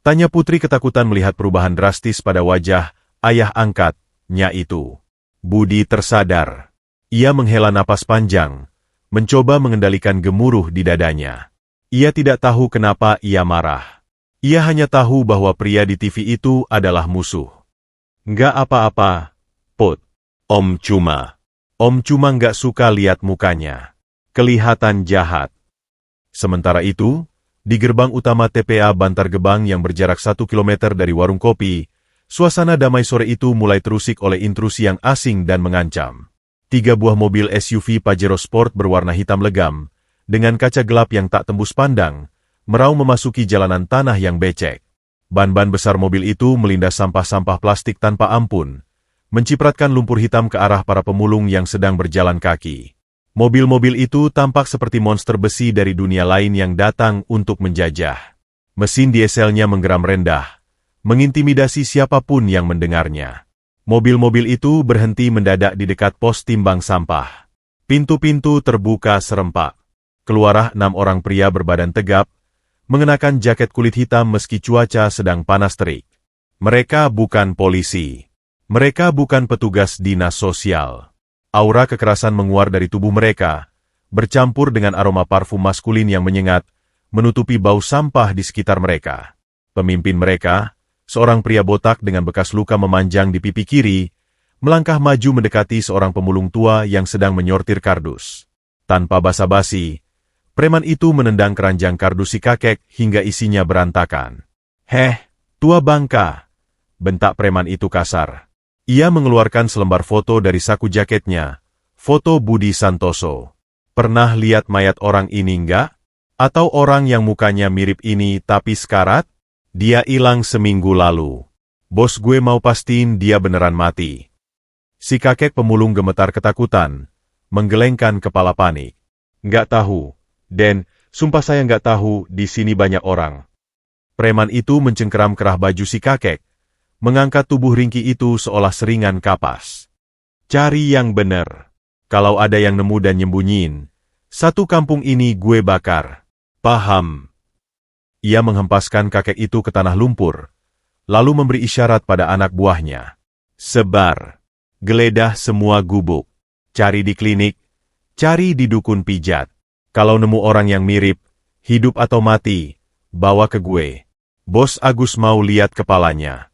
Tanya putri ketakutan melihat perubahan drastis pada wajah ayah angkatnya itu. Budi tersadar. Ia menghela napas panjang, mencoba mengendalikan gemuruh di dadanya. Ia tidak tahu kenapa ia marah. Ia hanya tahu bahwa pria di TV itu adalah musuh. Nggak apa-apa, Put. Om cuma nggak suka lihat mukanya. Kelihatan jahat. Sementara itu, di gerbang utama TPA Bantar Gebang yang berjarak 1 kilometer dari warung kopi, suasana damai sore itu mulai terusik oleh intrusi yang asing dan mengancam. 3 buah mobil SUV Pajero Sport berwarna hitam legam, dengan kaca gelap yang tak tembus pandang, meraung memasuki jalanan tanah yang becek. Ban-ban besar mobil itu melindas sampah-sampah plastik tanpa ampun, mencipratkan lumpur hitam ke arah para pemulung yang sedang berjalan kaki. Mobil-mobil itu tampak seperti monster besi dari dunia lain yang datang untuk menjajah. Mesin dieselnya menggeram rendah, mengintimidasi siapapun yang mendengarnya. Mobil-mobil itu berhenti mendadak di dekat pos timbang sampah. Pintu-pintu terbuka serempak. Keluarlah 6 orang pria berbadan tegap, mengenakan jaket kulit hitam meski cuaca sedang panas terik. Mereka bukan polisi. Mereka bukan petugas dinas sosial. Aura kekerasan menguar dari tubuh mereka, bercampur dengan aroma parfum maskulin yang menyengat, menutupi bau sampah di sekitar mereka. Pemimpin mereka, seorang pria botak dengan bekas luka memanjang di pipi kiri, melangkah maju mendekati seorang pemulung tua yang sedang menyortir kardus. Tanpa basa-basi, preman itu menendang keranjang kardus si kakek hingga isinya berantakan. "Heh, tua bangka!" bentak preman itu kasar. Ia mengeluarkan selembar foto dari saku jaketnya, foto Budi Santoso. "Pernah lihat mayat orang ini enggak? Atau orang yang mukanya mirip ini tapi sekarat? Dia hilang seminggu lalu. Bos gue mau pastiin dia beneran mati." Si kakek pemulung gemetar ketakutan, menggelengkan kepala panik. "Nggak tahu, Den, sumpah saya nggak tahu, di sini banyak orang." Preman itu mencengkeram kerah baju si kakek, mengangkat tubuh ringkih itu seolah seringan kapas. "Cari yang bener. Kalau ada yang nemu dan nyembunyiin, satu kampung ini gue bakar. Paham?" Ia menghempaskan kakek itu ke tanah lumpur, lalu memberi isyarat pada anak buahnya. "Sebar. Geledah semua gubuk. Cari di klinik, cari di dukun pijat. Kalau nemu orang yang mirip, hidup atau mati, bawa ke gue. Bos Agus mau lihat kepalanya."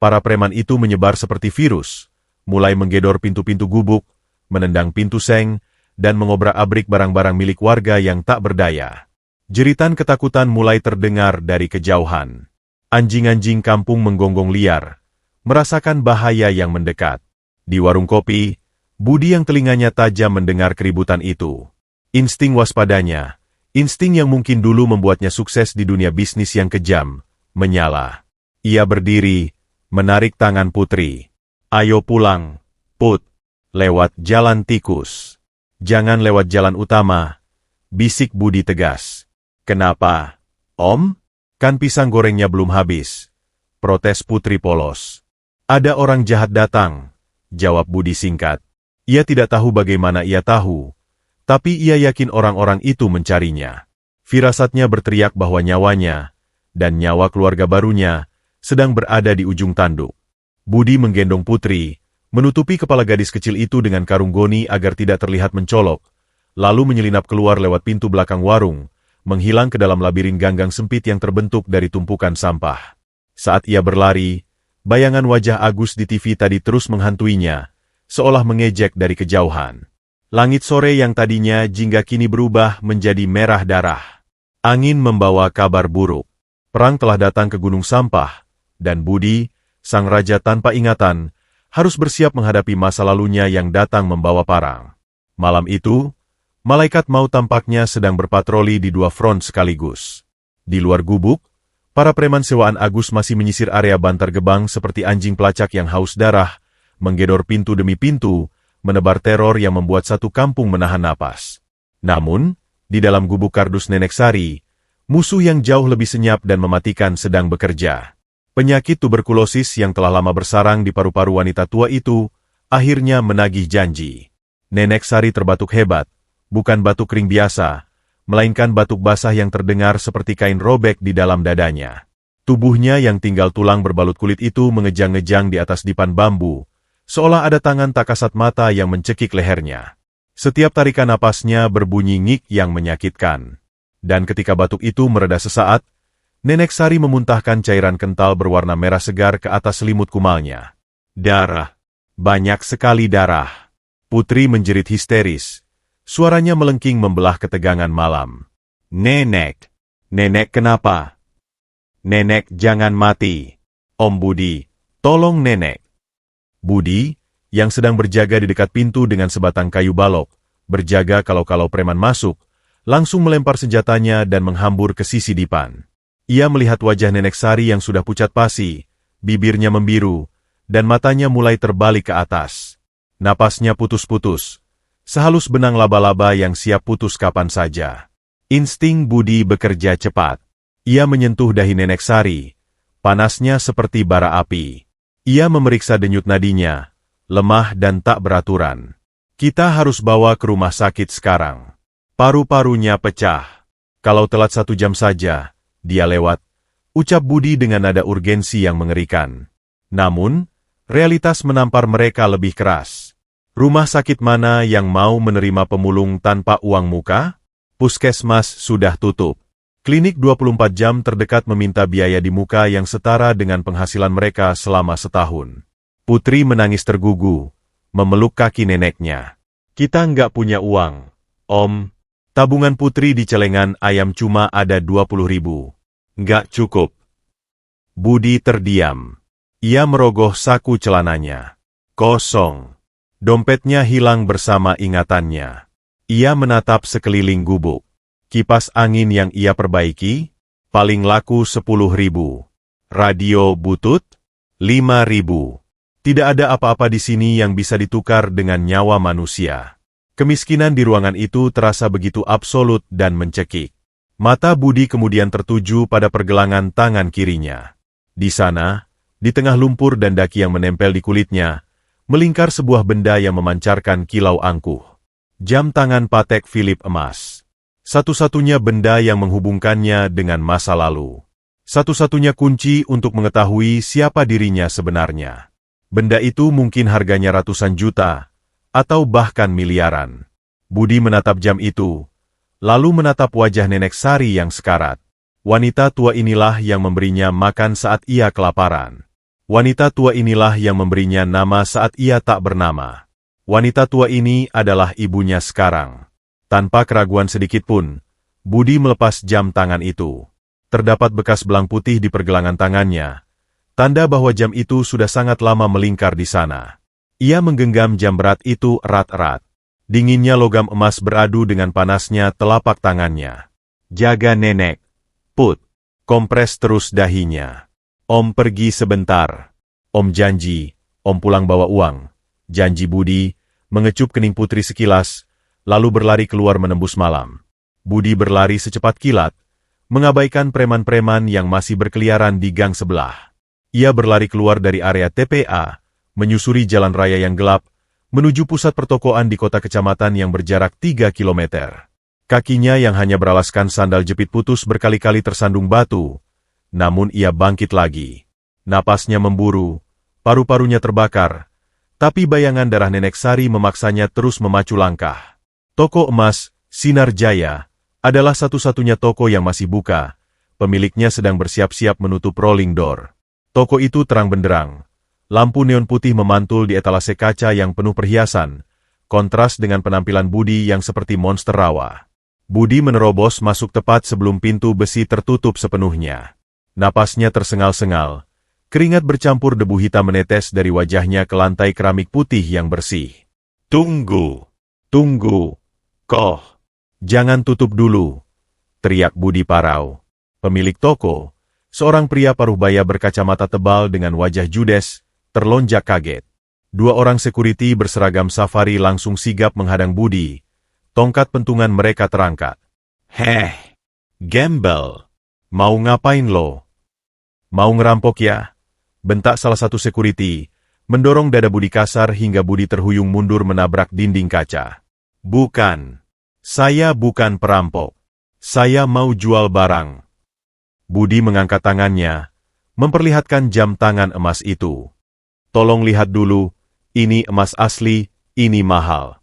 Para preman itu menyebar seperti virus, mulai menggedor pintu-pintu gubuk, menendang pintu seng, dan mengobrak-abrik barang-barang milik warga yang tak berdaya. Jeritan ketakutan mulai terdengar dari kejauhan. Anjing-anjing kampung menggonggong liar, merasakan bahaya yang mendekat. Di warung kopi, Budi yang telinganya tajam mendengar keributan itu. Insting waspadanya, insting yang mungkin dulu membuatnya sukses di dunia bisnis yang kejam, menyala. Ia berdiri, menarik tangan putri. "Ayo pulang, Put. Lewat jalan tikus. Jangan lewat jalan utama," bisik Budi tegas. "Kenapa, Om? Kan pisang gorengnya belum habis," protes putri polos. "Ada orang jahat datang," jawab Budi singkat. Ia tidak tahu bagaimana ia tahu, tapi ia yakin orang-orang itu mencarinya. Firasatnya berteriak bahwa nyawanya, dan nyawa keluarga barunya, sedang berada di ujung tanduk. Budi menggendong putri, menutupi kepala gadis kecil itu dengan karung goni agar tidak terlihat mencolok, lalu menyelinap keluar lewat pintu belakang warung, menghilang ke dalam labirin ganggang sempit yang terbentuk dari tumpukan sampah. Saat ia berlari, bayangan wajah Agus di TV tadi terus menghantuinya, seolah mengejek dari kejauhan. Langit sore yang tadinya jingga kini berubah menjadi merah darah. Angin membawa kabar buruk. Perang telah datang ke Gunung Sampah, dan Budi, sang raja tanpa ingatan, harus bersiap menghadapi masa lalunya yang datang membawa parang. Malam itu, malaikat maut tampaknya sedang berpatroli di dua front sekaligus. Di luar gubuk, para preman sewaan Agus masih menyisir area Bantar Gebang seperti anjing pelacak yang haus darah, menggedor pintu demi pintu, menebar teror yang membuat satu kampung menahan napas. Namun, di dalam gubuk kardus Nenek Sari, musuh yang jauh lebih senyap dan mematikan sedang bekerja. Penyakit tuberkulosis yang telah lama bersarang di paru-paru wanita tua itu, akhirnya menagih janji. Nenek Sari terbatuk hebat, bukan batuk kering biasa, melainkan batuk basah yang terdengar seperti kain robek di dalam dadanya. Tubuhnya yang tinggal tulang berbalut kulit itu mengejang-ngejang di atas dipan bambu, seolah ada tangan tak kasat mata yang mencekik lehernya. Setiap tarikan napasnya berbunyi ngik yang menyakitkan. Dan ketika batuk itu mereda sesaat, Nenek Sari memuntahkan cairan kental berwarna merah segar ke atas selimut kumalnya. Darah. Banyak sekali darah. Putri menjerit histeris. Suaranya melengking membelah ketegangan malam. Nenek. Nenek kenapa? Nenek jangan mati. Om Budi, tolong Nenek. Budi, yang sedang berjaga di dekat pintu dengan sebatang kayu balok, berjaga kalau-kalau preman masuk, langsung melempar senjatanya dan menghambur ke sisi dipan. Ia melihat wajah Nenek Sari yang sudah pucat pasi, bibirnya membiru, dan matanya mulai terbalik ke atas. Napasnya putus-putus, sehalus benang laba-laba yang siap putus kapan saja. Insting Budi bekerja cepat. Ia menyentuh dahi Nenek Sari, panasnya seperti bara api. Ia memeriksa denyut nadinya, lemah dan tak beraturan. Kita harus bawa ke rumah sakit sekarang. Paru-parunya pecah. Kalau telat 1 jam saja, dia lewat, ucap Budi dengan nada urgensi yang mengerikan. Namun, realitas menampar mereka lebih keras. Rumah sakit mana yang mau menerima pemulung tanpa uang muka? Puskesmas sudah tutup. Klinik 24 jam terdekat meminta biaya di muka yang setara dengan penghasilan mereka selama setahun. Putri menangis tergugu, memeluk kaki neneknya. Kita nggak punya uang, Om. Tabungan Putri di celengan ayam cuma ada 20.000. Nggak cukup. Budi terdiam. Ia merogoh saku celananya. Kosong. Dompetnya hilang bersama ingatannya. Ia menatap sekeliling gubuk. Kipas angin yang ia perbaiki, paling laku 10.000. Radio butut, 5.000. Tidak ada apa-apa di sini yang bisa ditukar dengan nyawa manusia. Kemiskinan di ruangan itu terasa begitu absolut dan mencekik. Mata Budi kemudian tertuju pada pergelangan tangan kirinya. Di sana, di tengah lumpur dan daki yang menempel di kulitnya, melingkar sebuah benda yang memancarkan kilau angkuh. Jam tangan Patek Philippe emas. Satu-satunya benda yang menghubungkannya dengan masa lalu. Satu-satunya kunci untuk mengetahui siapa dirinya sebenarnya. Benda itu mungkin harganya ratusan juta, atau bahkan miliaran. Budi menatap jam itu, lalu menatap wajah Nenek Sari yang sekarat. Wanita tua inilah yang memberinya makan saat ia kelaparan. Wanita tua inilah yang memberinya nama saat ia tak bernama. Wanita tua ini adalah ibunya sekarang. Tanpa keraguan sedikitpun, Budi melepas jam tangan itu. Terdapat bekas belang putih di pergelangan tangannya, tanda bahwa jam itu sudah sangat lama melingkar di sana. Ia menggenggam jam berat itu erat-erat. Dinginnya logam emas beradu dengan panasnya telapak tangannya. Jaga Nenek, Put. Kompres terus dahinya. Om pergi sebentar. Om janji, Om pulang bawa uang. Janji Budi, mengecup kening Putri sekilas, lalu berlari keluar menembus malam. Budi berlari secepat kilat, mengabaikan preman-preman yang masih berkeliaran di gang sebelah. Ia berlari keluar dari area TPA, menyusuri jalan raya yang gelap, menuju pusat pertokoan di kota kecamatan yang berjarak 3 kilometer. Kakinya yang hanya beralaskan sandal jepit putus berkali-kali tersandung batu, namun ia bangkit lagi. Napasnya memburu, paru-parunya terbakar, tapi bayangan darah Nenek Sari memaksanya terus memacu langkah. Toko emas, Sinar Jaya, Adalah satu-satunya toko yang masih buka. Pemiliknya sedang bersiap-siap menutup rolling door. Toko itu terang benderang. Lampu neon putih memantul di etalase kaca yang penuh perhiasan, kontras dengan penampilan Budi yang seperti monster rawa. Budi menerobos masuk tepat sebelum pintu besi tertutup sepenuhnya. Napasnya tersengal-sengal. Keringat bercampur debu hitam menetes dari wajahnya ke lantai keramik putih yang bersih. "Tunggu! Tunggu! Koh! Jangan tutup dulu!" teriak Budi Parau. Pemilik toko, seorang pria paruh baya berkacamata tebal dengan wajah judes, terlonjak kaget. Dua orang sekuriti berseragam safari langsung sigap menghadang Budi. Tongkat pentungan mereka terangkat. "Heh, gembel. Mau ngapain lo? Mau ngerampok ya?" bentak salah satu sekuriti, mendorong dada Budi kasar hingga Budi terhuyung mundur menabrak dinding kaca. "Bukan. Saya bukan perampok. Saya mau jual barang." Budi mengangkat tangannya, memperlihatkan jam tangan emas itu. "Tolong lihat dulu, ini emas asli, ini mahal."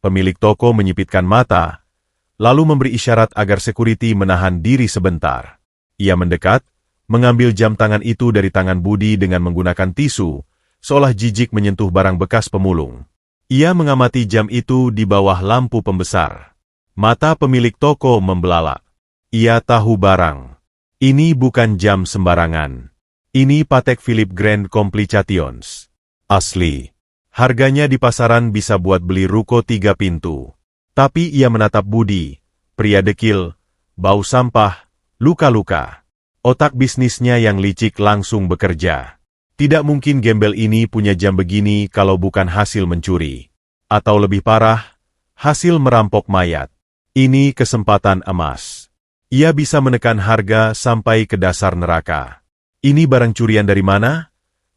Pemilik toko menyipitkan mata, lalu memberi isyarat agar sekuriti menahan diri sebentar. Ia mendekat, mengambil jam tangan itu dari tangan Budi dengan menggunakan tisu, seolah jijik menyentuh barang bekas pemulung. Ia mengamati jam itu di bawah lampu pembesar. Mata pemilik toko membelalak. Ia tahu barang. Ini bukan jam sembarangan. Ini Patek Philippe Grand Complications. Asli. Harganya di pasaran bisa buat beli ruko 3 pintu. Tapi ia menatap Budi, pria dekil, bau sampah, luka-luka. Otak bisnisnya yang licik langsung bekerja. Tidak mungkin gembel ini punya jam begini kalau bukan hasil mencuri. Atau lebih parah, hasil merampok mayat. Ini kesempatan emas. Ia bisa menekan harga sampai ke dasar neraka. "Ini barang curian dari mana?"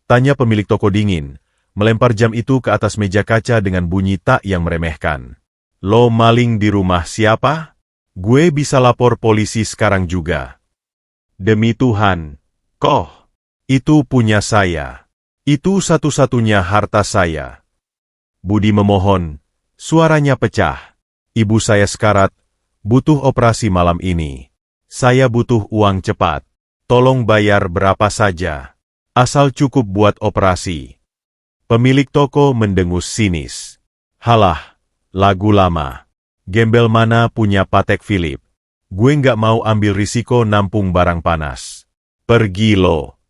tanya pemilik toko dingin, melempar jam itu ke atas meja kaca dengan bunyi tak yang meremehkan. "Lo maling di rumah siapa? Gue bisa lapor polisi sekarang juga." "Demi Tuhan, Koh. Itu punya saya. Itu satu-satunya harta saya." Budi memohon, suaranya pecah. "Ibu saya sekarat, butuh operasi malam ini. Saya butuh uang cepat. Tolong bayar berapa saja. Asal cukup buat operasi." Pemilik toko mendengus sinis. "Halah, lagu lama. Gembel mana punya Patek Philippe? Gue nggak mau ambil risiko nampung barang panas. Pergi lo."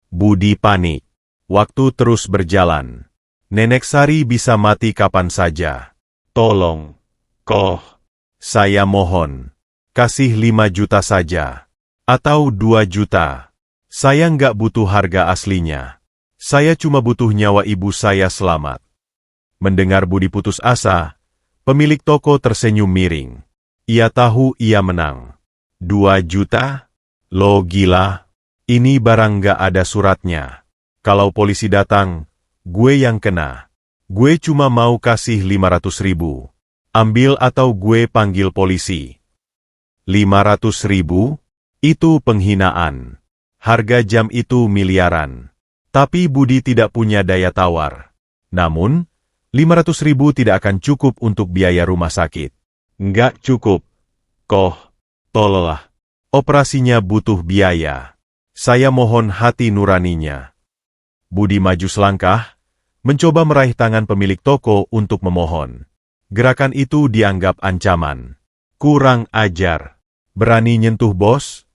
Budi panik. Waktu terus berjalan. Nenek Sari bisa mati kapan saja. "Tolong, Koh. Saya mohon. Kasih 5 juta saja. Atau 2 juta. Saya nggak butuh harga aslinya. Saya cuma butuh nyawa ibu saya selamat." Mendengar Budi putus asa, pemilik toko tersenyum miring. Ia tahu ia menang. 2 juta? Lo gila? Ini barang nggak ada suratnya. Kalau polisi datang, gue yang kena. Gue cuma mau kasih 500.000. Ambil atau gue panggil polisi. 500.000? Itu penghinaan. Harga jam itu miliaran. Tapi Budi tidak punya daya tawar. Namun, 500.000 tidak akan cukup untuk biaya rumah sakit. "Nggak cukup. Koh, tolonglah. Operasinya butuh biaya. Saya mohon hati nuraninya." Budi maju selangkah, mencoba meraih tangan pemilik toko untuk memohon. Gerakan itu dianggap ancaman. "Kurang ajar. Berani nyentuh bos?"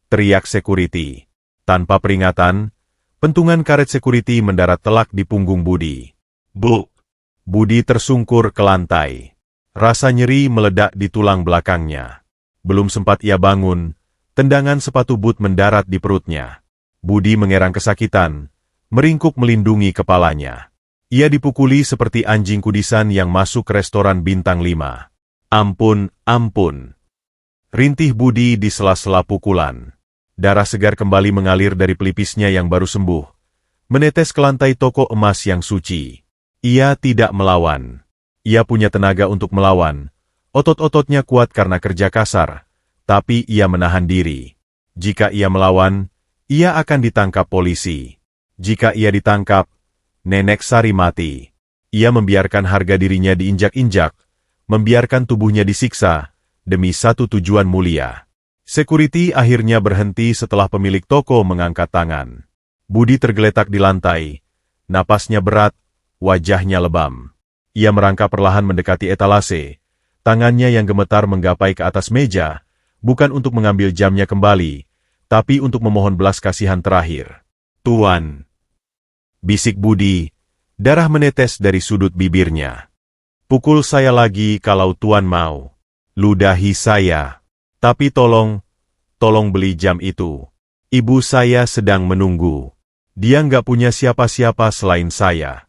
teriak sekuriti. Tanpa peringatan, pentungan karet sekuriti mendarat telak di punggung Budi. "Bu!" Budi tersungkur ke lantai. Rasa nyeri meledak di tulang belakangnya. Belum sempat ia bangun, tendangan sepatu but mendarat di perutnya. Budi mengerang kesakitan, meringkuk melindungi kepalanya. Ia dipukuli seperti anjing kudisan yang masuk ke restoran bintang 5. "Ampun, ampun." Rintih Budi di sela-sela pukulan. Darah segar kembali mengalir dari pelipisnya yang baru sembuh, menetes ke lantai toko emas yang suci. Ia tidak melawan. Ia punya tenaga untuk melawan. Otot-ototnya kuat karena kerja kasar, tapi ia menahan diri. Jika ia melawan, ia akan ditangkap polisi. Jika ia ditangkap, Nenek Sari mati. Ia membiarkan harga dirinya diinjak-injak, membiarkan tubuhnya disiksa, demi satu tujuan mulia. Security akhirnya berhenti setelah pemilik toko mengangkat tangan. Budi tergeletak di lantai, napasnya berat, wajahnya lebam. Ia merangkak perlahan mendekati etalase, tangannya yang gemetar menggapai ke atas meja, bukan untuk mengambil jamnya kembali, tapi untuk memohon belas kasihan terakhir. "Tuan," bisik Budi, darah menetes dari sudut bibirnya. "Pukul saya lagi kalau Tuan mau. Ludahi saya. Tapi tolong beli jam itu. Ibu saya sedang menunggu. Dia nggak punya siapa-siapa selain saya."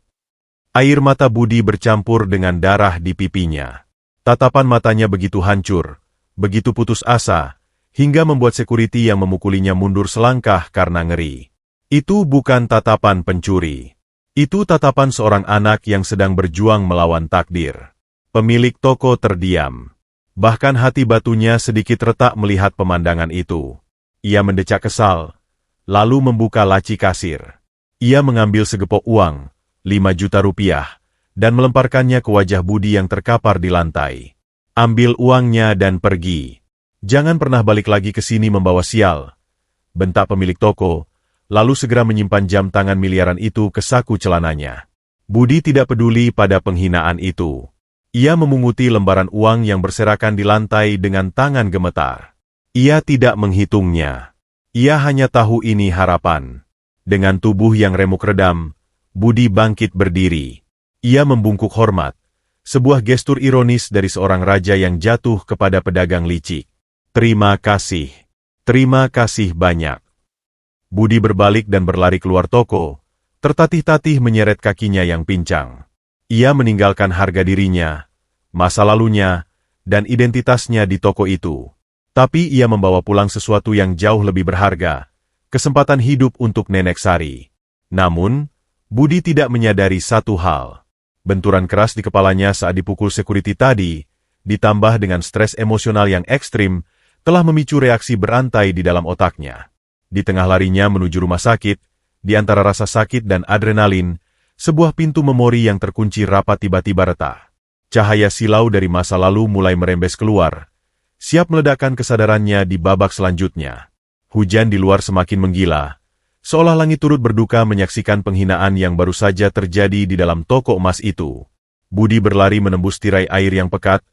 Air mata Budi bercampur dengan darah di pipinya. Tatapan matanya begitu hancur, begitu putus asa, hingga membuat security yang memukulinya mundur selangkah karena ngeri. Itu bukan tatapan pencuri. Itu tatapan seorang anak yang sedang berjuang melawan takdir. Pemilik toko terdiam. Bahkan hati batunya sedikit retak melihat pemandangan itu. Ia mendecak kesal, lalu membuka laci kasir. Ia mengambil segepok uang, 5 juta rupiah, dan melemparkannya ke wajah Budi yang terkapar di lantai. "Ambil uangnya dan pergi. Jangan pernah balik lagi ke sini membawa sial," bentak pemilik toko, lalu segera menyimpan jam tangan miliaran itu ke saku celananya. Budi tidak peduli pada penghinaan itu. Ia memunguti lembaran uang yang berserakan di lantai dengan tangan gemetar. Ia tidak menghitungnya. Ia hanya tahu ini harapan. Dengan tubuh yang remuk redam, Budi bangkit berdiri. Ia membungkuk hormat, sebuah gestur ironis dari seorang raja yang jatuh kepada pedagang licik. Terima kasih banyak." Budi berbalik dan berlari keluar toko, tertatih-tatih menyeret kakinya yang pincang. Ia meninggalkan harga dirinya, masa lalunya, dan identitasnya di toko itu. Tapi ia membawa pulang sesuatu yang jauh lebih berharga, kesempatan hidup untuk Nenek Sari. Namun, Budi tidak menyadari satu hal. Benturan keras di kepalanya saat dipukul security tadi, ditambah dengan stres emosional yang ekstrim, telah memicu reaksi berantai di dalam otaknya. Di tengah larinya menuju rumah sakit, di antara rasa sakit dan adrenalin, sebuah pintu memori yang terkunci rapat tiba-tiba retak. Cahaya silau dari masa lalu mulai merembes keluar, siap meledakkan kesadarannya di babak selanjutnya. Hujan di luar semakin menggila, seolah langit turut berduka menyaksikan penghinaan yang baru saja terjadi di dalam toko emas itu. Budi berlari menembus tirai air yang pekat,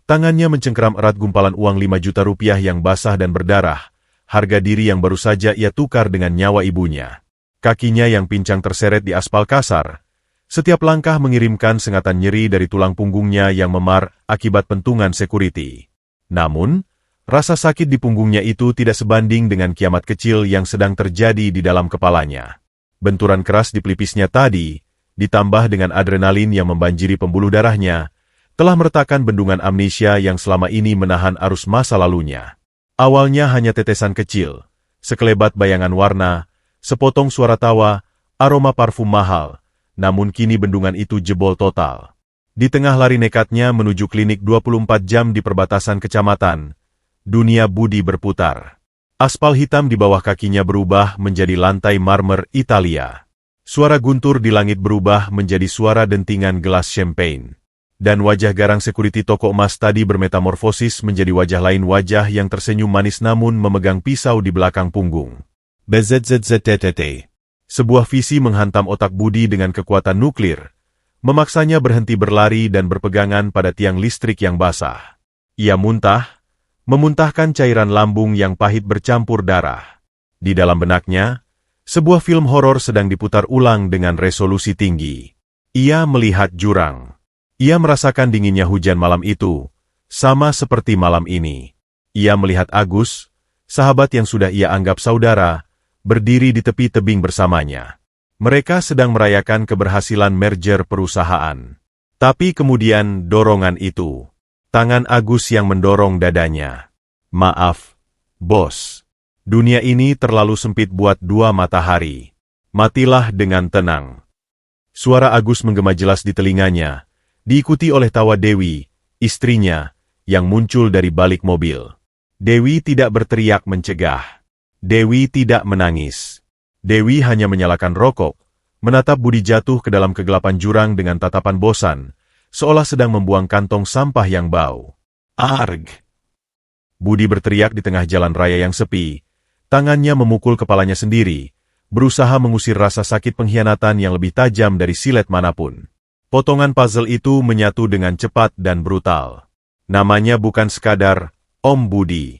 tangannya mencengkeram erat gumpalan uang 5 juta rupiah yang basah dan berdarah, harga diri yang baru saja ia tukar dengan nyawa ibunya. Kakinya yang pincang terseret di aspal kasar, setiap langkah mengirimkan sengatan nyeri dari tulang punggungnya yang memar akibat pentungan security. Namun, rasa sakit di punggungnya itu tidak sebanding dengan kiamat kecil yang sedang terjadi di dalam kepalanya. Benturan keras di pelipisnya tadi, ditambah dengan adrenalin yang membanjiri pembuluh darahnya, telah meretakkan bendungan amnesia yang selama ini menahan arus masa lalunya. Awalnya hanya tetesan kecil, sekelebat bayangan warna, sepotong suara tawa, aroma parfum mahal, namun kini bendungan itu jebol total. Di tengah lari nekatnya menuju klinik 24 jam di perbatasan kecamatan, dunia Budi berputar. Aspal hitam di bawah kakinya berubah menjadi lantai marmer Italia. Suara guntur di langit berubah menjadi suara dentingan gelas champagne. Dan wajah garang security toko emas tadi bermetamorfosis menjadi wajah lain, wajah yang tersenyum manis namun memegang pisau di belakang punggung. BZZZTTT. Sebuah visi menghantam otak Budi dengan kekuatan nuklir, memaksanya berhenti berlari dan berpegangan pada tiang listrik yang basah. Ia muntah, memuntahkan cairan lambung yang pahit bercampur darah. Di dalam benaknya, sebuah film horor sedang diputar ulang dengan resolusi tinggi. Ia melihat jurang. Ia merasakan dinginnya hujan malam itu, sama seperti malam ini. Ia melihat Agus, sahabat yang sudah ia anggap saudara, berdiri di tepi tebing bersamanya. Mereka sedang merayakan keberhasilan merger perusahaan. Tapi kemudian dorongan itu. Tangan Agus yang mendorong dadanya. "Maaf, bos. Dunia ini terlalu sempit buat dua matahari. Matilah dengan tenang." Suara Agus menggema jelas di telinganya, diikuti oleh tawa Dewi, istrinya, yang muncul dari balik mobil. Dewi tidak berteriak mencegah. Dewi tidak menangis. Dewi hanya menyalakan rokok, menatap Budi jatuh ke dalam kegelapan jurang dengan tatapan bosan, seolah sedang membuang kantong sampah yang bau. "Arg! Budi berteriak di tengah jalan raya yang sepi. Tangannya memukul kepalanya sendiri, berusaha mengusir rasa sakit pengkhianatan yang lebih tajam dari silet manapun. Potongan puzzle itu menyatu dengan cepat dan brutal. Namanya bukan sekadar Om Budi.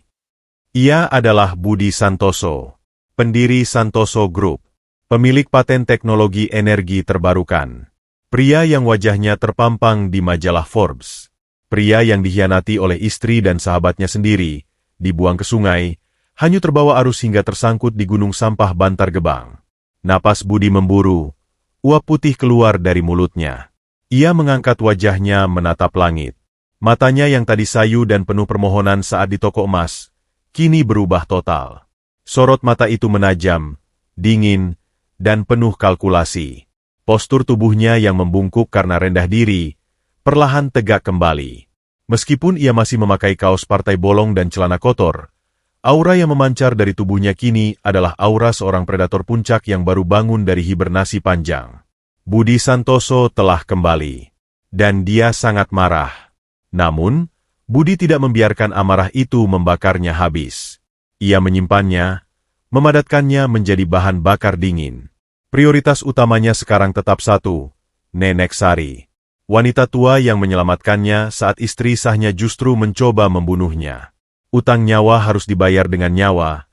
Ia adalah Budi Santoso, pendiri Santoso Group, pemilik paten teknologi energi terbarukan. Pria yang wajahnya terpampang di majalah Forbes. Pria yang dikhianati oleh istri dan sahabatnya sendiri, dibuang ke sungai, hanyut terbawa arus hingga tersangkut di gunung sampah Bantar Gebang. Napas Budi memburu, uap putih keluar dari mulutnya. Ia mengangkat wajahnya menatap langit. Matanya yang tadi sayu dan penuh permohonan saat di toko emas, kini berubah total. Sorot mata itu menajam, dingin, dan penuh kalkulasi. Postur tubuhnya yang membungkuk karena rendah diri, perlahan tegak kembali. Meskipun ia masih memakai kaos partai bolong dan celana kotor, aura yang memancar dari tubuhnya kini adalah aura seorang predator puncak yang baru bangun dari hibernasi panjang. Budi Santoso telah kembali. Dan dia sangat marah. Namun, Budi tidak membiarkan amarah itu membakarnya habis. Ia menyimpannya, memadatkannya menjadi bahan bakar dingin. Prioritas utamanya sekarang tetap satu, Nenek Sari. Wanita tua yang menyelamatkannya saat istri sahnya justru mencoba membunuhnya. Utang nyawa harus dibayar dengan nyawa,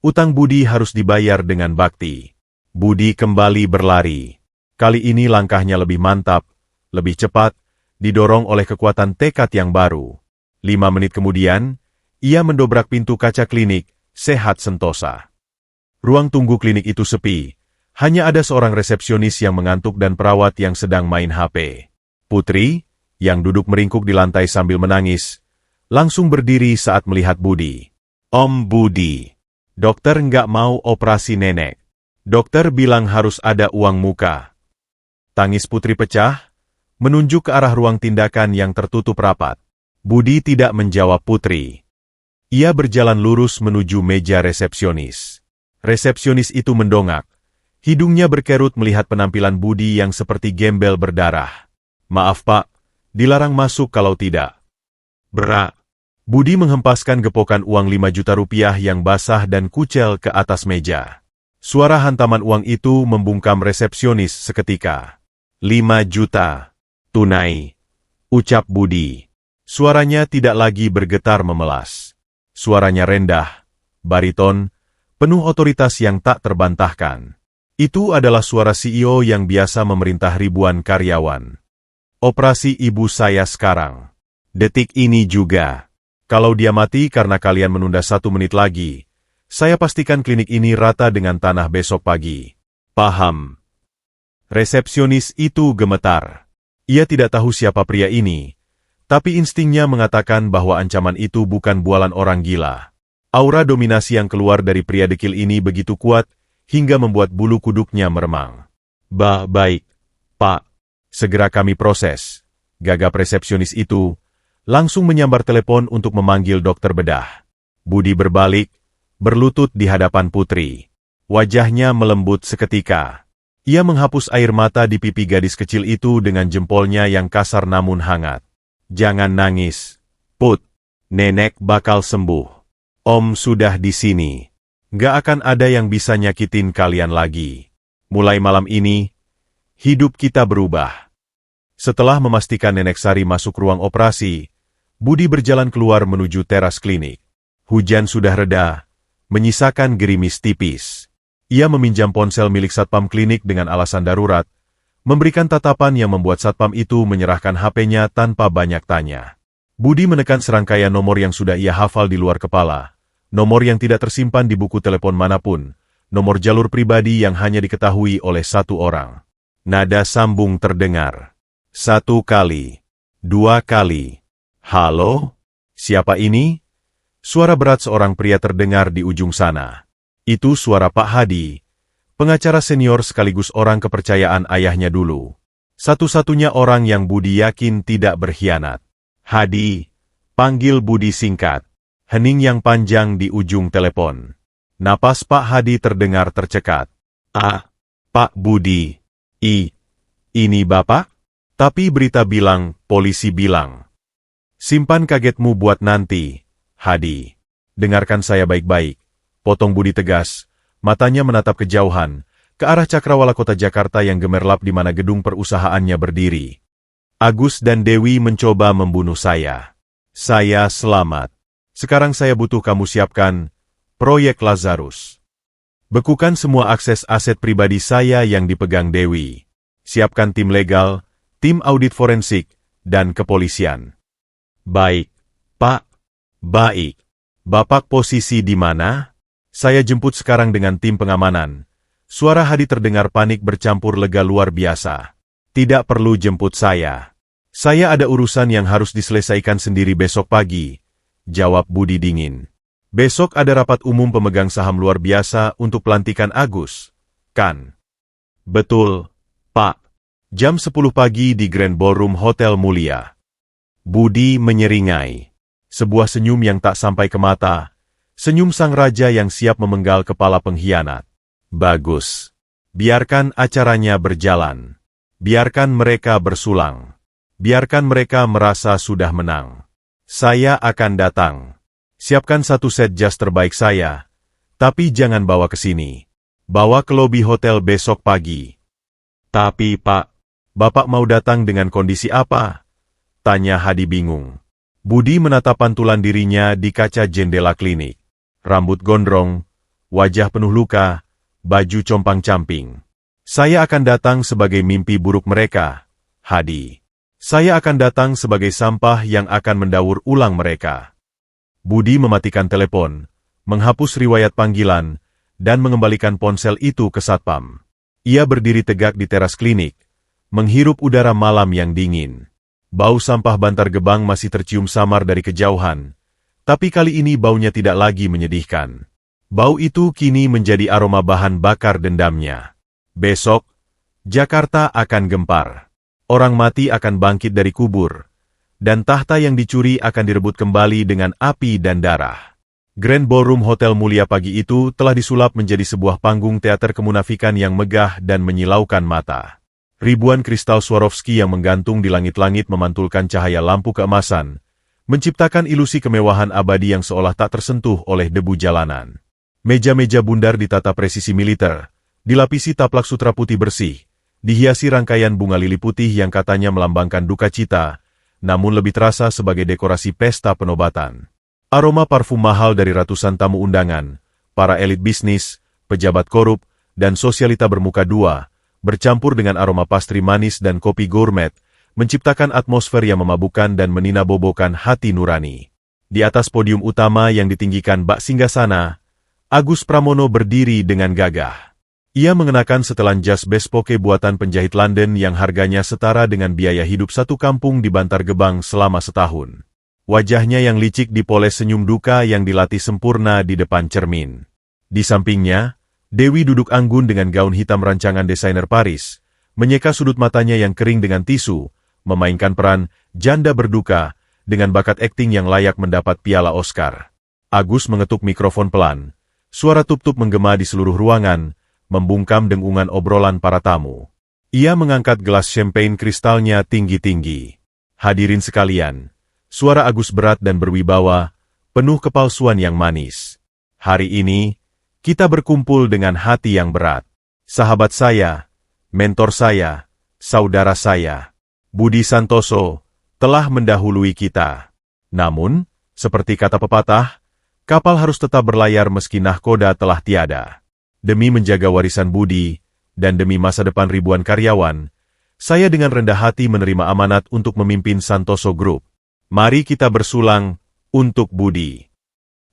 utang budi harus dibayar dengan bakti. Budi kembali berlari. Kali ini langkahnya lebih mantap, lebih cepat, didorong oleh kekuatan tekad yang baru. 5 menit kemudian, ia mendobrak pintu kaca klinik, Sehat Sentosa. Ruang tunggu klinik itu sepi. Hanya ada seorang resepsionis yang mengantuk dan perawat yang sedang main HP. Putri, yang duduk meringkuk di lantai sambil menangis, langsung berdiri saat melihat Budi. Om Budi, dokter nggak mau operasi nenek. Dokter bilang harus ada uang muka. Tangis Putri pecah, menunjuk ke arah ruang tindakan yang tertutup rapat. Budi tidak menjawab Putri. Ia berjalan lurus menuju meja resepsionis. Resepsionis itu mendongak. Hidungnya berkerut melihat penampilan Budi yang seperti gembel berdarah. Maaf pak, dilarang masuk kalau tidak. Berak. Budi menghempaskan gepokan uang 5 juta rupiah yang basah dan kucel ke atas meja. Suara hantaman uang itu membungkam resepsionis seketika. 5 juta. Tunai. Ucap Budi. Suaranya tidak lagi bergetar memelas. Suaranya rendah, bariton, penuh otoritas yang tak terbantahkan. Itu adalah suara CEO yang biasa memerintah ribuan karyawan. Operasi ibu saya sekarang. Detik ini juga. Kalau dia mati karena kalian menunda 1 menit lagi, saya pastikan klinik ini rata dengan tanah besok pagi. Paham? Resepsionis itu gemetar. Ia tidak tahu siapa pria ini, tapi instingnya mengatakan bahwa ancaman itu bukan bualan orang gila. Aura dominasi yang keluar dari pria dekil ini begitu kuat, hingga membuat bulu kuduknya meremang. Baik, Pak. Segera kami proses. Gagap resepsionis itu, langsung menyambar telepon untuk memanggil dokter bedah. Budi berbalik, berlutut di hadapan Putri. Wajahnya melembut seketika. Ia menghapus air mata di pipi gadis kecil itu dengan jempolnya yang kasar namun hangat. Jangan nangis, Put. Nenek bakal sembuh. Om sudah di sini. Gak akan ada yang bisa nyakitin kalian lagi. Mulai malam ini, hidup kita berubah. Setelah memastikan Nenek Sari masuk ruang operasi, Budi berjalan keluar menuju teras klinik. Hujan sudah reda, menyisakan gerimis tipis. Ia meminjam ponsel milik satpam klinik dengan alasan darurat, memberikan tatapan yang membuat satpam itu menyerahkan HP-nya tanpa banyak tanya. Budi menekan serangkaian nomor yang sudah ia hafal di luar kepala. Nomor yang tidak tersimpan di buku telepon manapun, nomor jalur pribadi yang hanya diketahui oleh 1 orang. Nada sambung terdengar. 1 kali, 2 kali. Halo? Siapa ini? Suara berat seorang pria terdengar di ujung sana. Itu suara Pak Hadi, pengacara senior sekaligus orang kepercayaan ayahnya dulu. Satu-satunya orang yang Budi yakin tidak berkhianat. Hadi, panggil Budi singkat. Hening yang panjang di ujung telepon. Napas Pak Hadi terdengar tercekat. Pak Budi. Ini Bapak? Tapi berita bilang, polisi bilang. Simpan kagetmu buat nanti. Hadi. Dengarkan saya baik-baik. Potong Budi tegas, matanya menatap kejauhan, ke arah cakrawala kota Jakarta yang gemerlap di mana gedung perusahaannya berdiri. Agus dan Dewi mencoba membunuh saya. Saya selamat. Sekarang saya butuh kamu siapkan proyek Lazarus. Bekukan semua akses aset pribadi saya yang dipegang Dewi. Siapkan tim legal, tim audit forensik, dan kepolisian. Baik, Pak. Baik. Bapak posisi di mana? Saya jemput sekarang dengan tim pengamanan. Suara Hadi terdengar panik bercampur lega luar biasa. Tidak perlu jemput saya. Saya ada urusan yang harus diselesaikan sendiri besok pagi, jawab Budi dingin. Besok ada rapat umum pemegang saham luar biasa untuk pelantikan Agus, kan? Betul, Pak. Jam 10 pagi di Grand Ballroom Hotel Mulia. Budi menyeringai. Sebuah senyum yang tak sampai ke mata. Senyum sang raja yang siap memenggal kepala pengkhianat. Bagus. Biarkan acaranya berjalan. Biarkan mereka bersulang. Biarkan mereka merasa sudah menang. Saya akan datang. Siapkan satu set jas terbaik saya. Tapi jangan bawa ke sini. Bawa ke lobi hotel besok pagi. Tapi Pak, Bapak mau datang dengan kondisi apa? Tanya Hadi bingung. Budi menatap pantulan dirinya di kaca jendela klinik. Rambut gondrong, wajah penuh luka, baju compang-camping. Saya akan datang sebagai mimpi buruk mereka, Hadi. Saya akan datang sebagai sampah yang akan mendaur ulang mereka. Budi mematikan telepon, menghapus riwayat panggilan, dan mengembalikan ponsel itu ke satpam. Ia berdiri tegak di teras klinik, menghirup udara malam yang dingin. Bau sampah Bantar Gebang masih tercium samar dari kejauhan, tapi kali ini baunya tidak lagi menyedihkan. Bau itu kini menjadi aroma bahan bakar dendamnya. Besok, Jakarta akan gempar. Orang mati akan bangkit dari kubur, dan tahta yang dicuri akan direbut kembali dengan api dan darah. Grand Ballroom Hotel Mulia pagi itu telah disulap menjadi sebuah panggung teater kemunafikan yang megah dan menyilaukan mata. Ribuan kristal Swarovski yang menggantung di langit-langit memantulkan cahaya lampu keemasan, menciptakan ilusi kemewahan abadi yang seolah tak tersentuh oleh debu jalanan. Meja-meja bundar ditata presisi militer, dilapisi taplak sutra putih bersih, dihiasi rangkaian bunga lili putih yang katanya melambangkan duka cita, namun lebih terasa sebagai dekorasi pesta penobatan. Aroma parfum mahal dari ratusan tamu undangan, para elit bisnis, pejabat korup, dan sosialita bermuka dua, bercampur dengan aroma pastry manis dan kopi gourmet, menciptakan atmosfer yang memabukkan dan meninabobokan hati nurani. Di atas podium utama yang ditinggikan bak singgasana, Agus Pramono berdiri dengan gagah. Ia mengenakan setelan jas bespoke buatan penjahit London yang harganya setara dengan biaya hidup satu kampung di Bantar Gebang selama setahun. Wajahnya yang licik dipoles senyum duka yang dilatih sempurna di depan cermin. Di sampingnya, Dewi duduk anggun dengan gaun hitam rancangan desainer Paris, menyeka sudut matanya yang kering dengan tisu, memainkan peran janda berduka dengan bakat akting yang layak mendapat piala Oscar. Agus mengetuk mikrofon pelan, suara tup-tup menggema di seluruh ruangan, membungkam dengungan obrolan para tamu. Ia mengangkat gelas champagne kristalnya tinggi-tinggi. Hadirin sekalian, suara Agus berat dan berwibawa, penuh kepalsuan yang manis. Hari ini, kita berkumpul dengan hati yang berat. Sahabat saya, mentor saya, saudara saya, Budi Santoso, telah mendahului kita. Namun, seperti kata pepatah, kapal harus tetap berlayar meski nahkoda telah tiada. Demi menjaga warisan Budi, dan demi masa depan ribuan karyawan, saya dengan rendah hati menerima amanat untuk memimpin Santoso Group. Mari kita bersulang untuk Budi.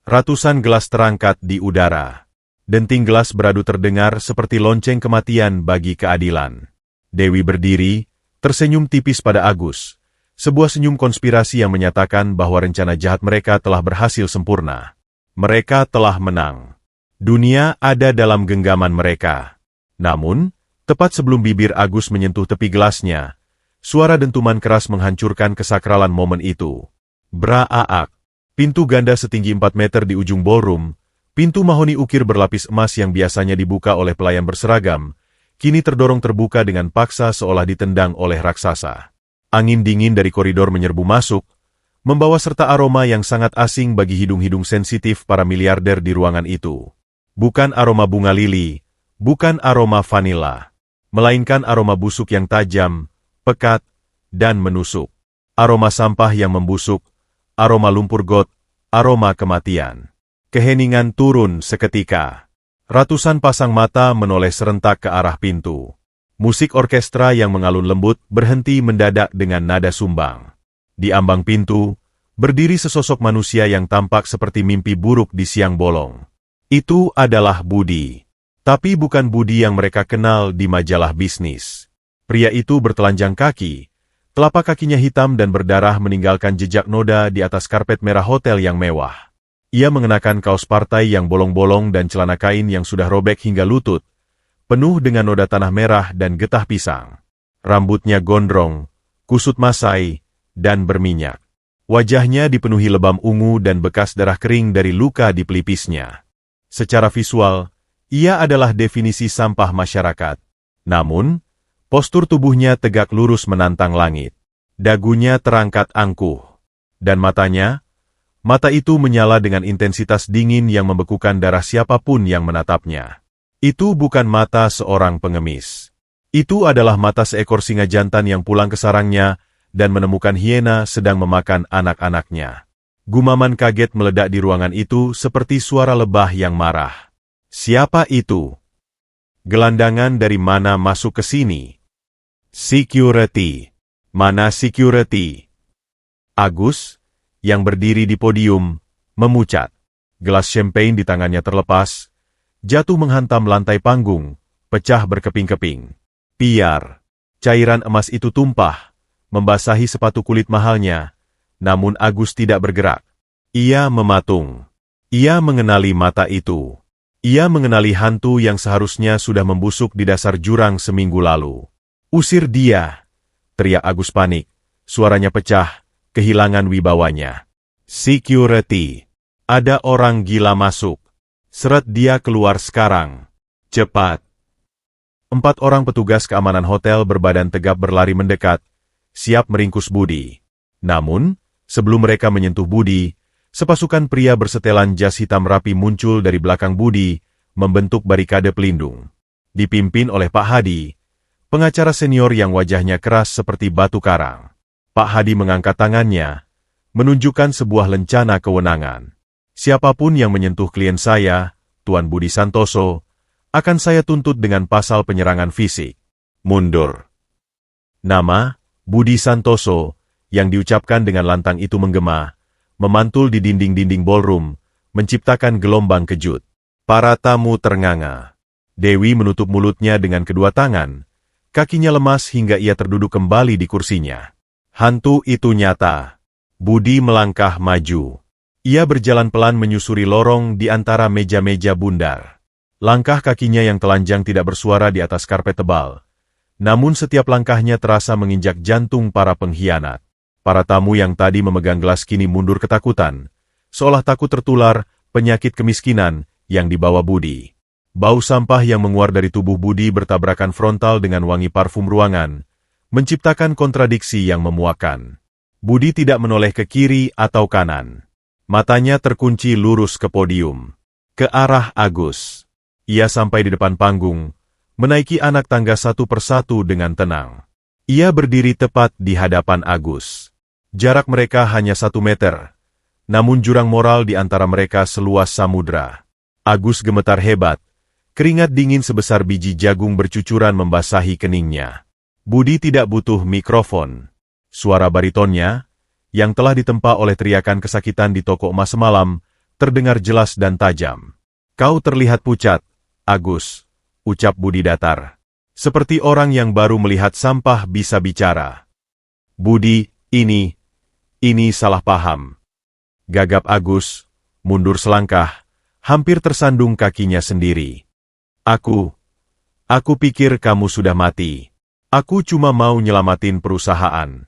Ratusan gelas terangkat di udara. Denting gelas beradu terdengar seperti lonceng kematian bagi keadilan. Dewi berdiri, tersenyum tipis pada Agus. Sebuah senyum konspirasi yang menyatakan bahwa rencana jahat mereka telah berhasil sempurna. Mereka telah menang. Dunia ada dalam genggaman mereka. Namun, tepat sebelum bibir Agus menyentuh tepi gelasnya, suara dentuman keras menghancurkan kesakralan momen itu. Bra-aak. Pintu ganda setinggi 4 meter di ujung ballroom, pintu mahoni ukir berlapis emas yang biasanya dibuka oleh pelayan berseragam, kini terdorong terbuka dengan paksa seolah ditendang oleh raksasa. Angin dingin dari koridor menyerbu masuk, membawa serta aroma yang sangat asing bagi hidung-hidung sensitif para miliarder di ruangan itu. Bukan aroma bunga lili, bukan aroma vanila, melainkan aroma busuk yang tajam, pekat, dan menusuk. Aroma sampah yang membusuk, aroma lumpur got, aroma kematian. Keheningan turun seketika. Ratusan pasang mata menoleh serentak ke arah pintu. Musik orkestra yang mengalun lembut berhenti mendadak dengan nada sumbang. Di ambang pintu, berdiri sesosok manusia yang tampak seperti mimpi buruk di siang bolong. Itu adalah Budi. Tapi bukan Budi yang mereka kenal di majalah bisnis. Pria itu bertelanjang kaki, telapak kakinya hitam dan berdarah meninggalkan jejak noda di atas karpet merah hotel yang mewah. Ia mengenakan kaos partai yang bolong-bolong dan celana kain yang sudah robek hingga lutut, penuh dengan noda tanah merah dan getah pisang. Rambutnya gondrong, kusut masai, dan berminyak. Wajahnya dipenuhi lebam ungu dan bekas darah kering dari luka di pelipisnya. Secara visual, ia adalah definisi sampah masyarakat. Namun, postur tubuhnya tegak lurus menantang langit. Dagunya terangkat angkuh. Dan mata itu menyala dengan intensitas dingin yang membekukan darah siapapun yang menatapnya. Itu bukan mata seorang pengemis. Itu adalah mata seekor singa jantan yang pulang ke sarangnya dan menemukan hiena sedang memakan anak-anaknya. Gumaman kaget meledak di ruangan itu seperti suara lebah yang marah. Siapa itu? Gelandangan dari mana masuk ke sini? Security. Mana security? Agus, yang berdiri di podium, memucat. Gelas champagne di tangannya terlepas, jatuh menghantam lantai panggung, pecah berkeping-keping. Piar. Cairan emas itu tumpah, membasahi sepatu kulit mahalnya, namun Agus tidak bergerak. Ia mematung. Ia mengenali mata itu. Ia mengenali hantu yang seharusnya sudah membusuk di dasar jurang seminggu lalu. Usir dia! Teriak Agus panik. Suaranya pecah, kehilangan wibawanya. Security. Ada orang gila masuk. Seret dia keluar sekarang. Cepat. 4 orang petugas keamanan hotel berbadan tegap berlari mendekat, siap meringkus Budi. Namun, sebelum mereka menyentuh Budi, sepasukan pria bersetelan jas hitam rapi muncul dari belakang Budi, membentuk barikade pelindung. Dipimpin oleh Pak Hadi, pengacara senior yang wajahnya keras seperti batu karang. Pak Hadi mengangkat tangannya, menunjukkan sebuah lencana kewenangan. Siapapun yang menyentuh klien saya, Tuan Budi Santoso, akan saya tuntut dengan pasal penyerangan fisik. Mundur. Nama, Budi Santoso, yang diucapkan dengan lantang itu menggema, memantul di dinding-dinding ballroom, menciptakan gelombang kejut. Para tamu ternganga. Dewi menutup mulutnya dengan kedua tangan, kakinya lemas hingga ia terduduk kembali di kursinya. Hantu itu nyata. Budi melangkah maju. Ia berjalan pelan menyusuri lorong di antara meja-meja bundar. Langkah kakinya yang telanjang tidak bersuara di atas karpet tebal. Namun setiap langkahnya terasa menginjak jantung para pengkhianat. Para tamu yang tadi memegang gelas kini mundur ketakutan, seolah takut tertular penyakit kemiskinan yang dibawa Budi. Bau sampah yang menguar dari tubuh Budi bertabrakan frontal dengan wangi parfum ruangan, menciptakan kontradiksi yang memuakkan. Budi tidak menoleh ke kiri atau kanan. Matanya terkunci lurus ke podium. Ke arah Agus. Ia sampai di depan panggung, menaiki anak tangga satu persatu dengan tenang. Ia berdiri tepat di hadapan Agus. Jarak mereka hanya 1 meter, namun jurang moral di antara mereka seluas samudra. Agus gemetar hebat, keringat dingin sebesar biji jagung bercucuran membasahi keningnya. Budi tidak butuh mikrofon. Suara baritonnya, yang telah ditempa oleh teriakan kesakitan di toko emas semalam, terdengar jelas dan tajam. Kau terlihat pucat, Agus, ucap Budi datar. Seperti orang yang baru melihat sampah bisa bicara. Budi, ini salah paham. Gagap Agus, mundur selangkah, hampir tersandung kakinya sendiri. Aku pikir kamu sudah mati. Aku cuma mau nyelamatin perusahaan.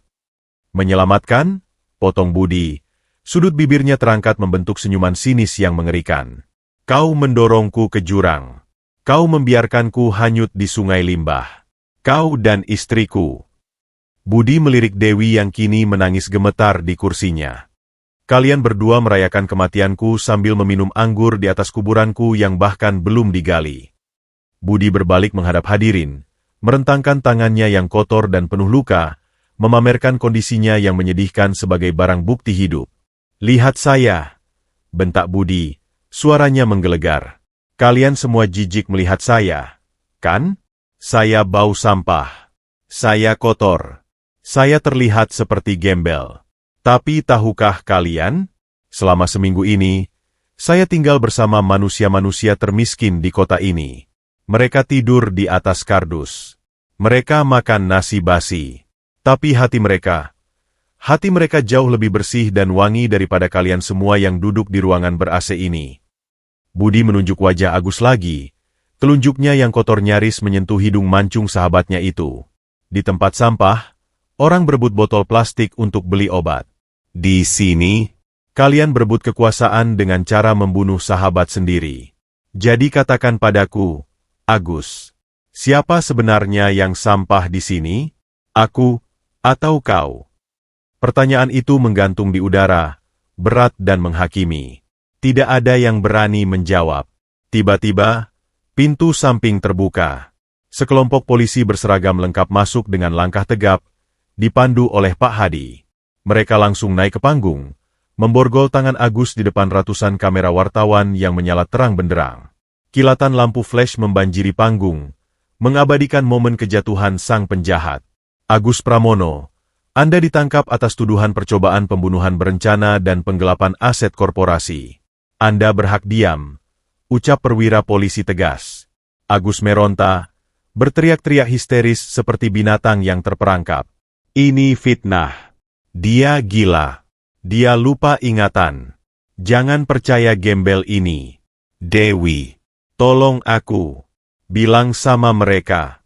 Menyelamatkan? Potong Budi. Sudut bibirnya terangkat membentuk senyuman sinis yang mengerikan. Kau mendorongku ke jurang. Kau membiarkanku hanyut di sungai limbah. Kau dan istriku. Budi melirik Dewi yang kini menangis gemetar di kursinya. Kalian berdua merayakan kematianku sambil meminum anggur di atas kuburanku yang bahkan belum digali. Budi berbalik menghadap hadirin, merentangkan tangannya yang kotor dan penuh luka, memamerkan kondisinya yang menyedihkan sebagai barang bukti hidup. Lihat saya, bentak Budi, suaranya menggelegar. Kalian semua jijik melihat saya, kan? Saya bau sampah. Saya kotor. Saya terlihat seperti gembel. Tapi tahukah kalian? Selama seminggu ini, saya tinggal bersama manusia-manusia termiskin di kota ini. Mereka tidur di atas kardus. Mereka makan nasi basi. Tapi hati mereka jauh lebih bersih dan wangi daripada kalian semua yang duduk di ruangan ber-AC ini. Budi menunjuk wajah Agus lagi. Telunjuknya yang kotor nyaris menyentuh hidung mancung sahabatnya itu. Di tempat sampah, orang berebut botol plastik untuk beli obat. Di sini, kalian berebut kekuasaan dengan cara membunuh sahabat sendiri. Jadi katakan padaku, Agus, siapa sebenarnya yang sampah di sini? Aku atau kau? Pertanyaan itu menggantung di udara, berat dan menghakimi. Tidak ada yang berani menjawab. Tiba-tiba, pintu samping terbuka. Sekelompok polisi berseragam lengkap masuk dengan langkah tegap, dipandu oleh Pak Hadi. Mereka langsung naik ke panggung, memborgol tangan Agus di depan ratusan kamera wartawan yang menyala terang benderang. Kilatan lampu flash membanjiri panggung, mengabadikan momen kejatuhan sang penjahat. Agus Pramono, Anda ditangkap atas tuduhan percobaan pembunuhan berencana dan penggelapan aset korporasi. Anda berhak diam, ucap perwira polisi tegas. Agus meronta, berteriak-teriak histeris seperti binatang yang terperangkap. Ini fitnah. Dia gila. Dia lupa ingatan. Jangan percaya gembel ini. Dewi, tolong aku. Bilang sama mereka.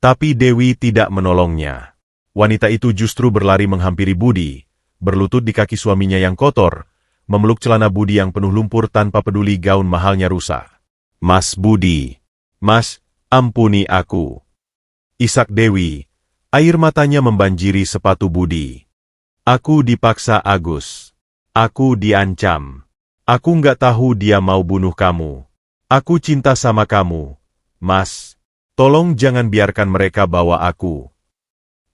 Tapi Dewi tidak menolongnya. Wanita itu justru berlari menghampiri Budi, berlutut di kaki suaminya yang kotor, memeluk celana Budi yang penuh lumpur tanpa peduli gaun mahalnya rusak. Mas Budi, Mas, ampuni aku. Isak Dewi, air matanya membanjiri sepatu Budi. Aku dipaksa Agus. Aku diancam. Aku nggak tahu dia mau bunuh kamu. Aku cinta sama kamu. Mas, tolong jangan biarkan mereka bawa aku.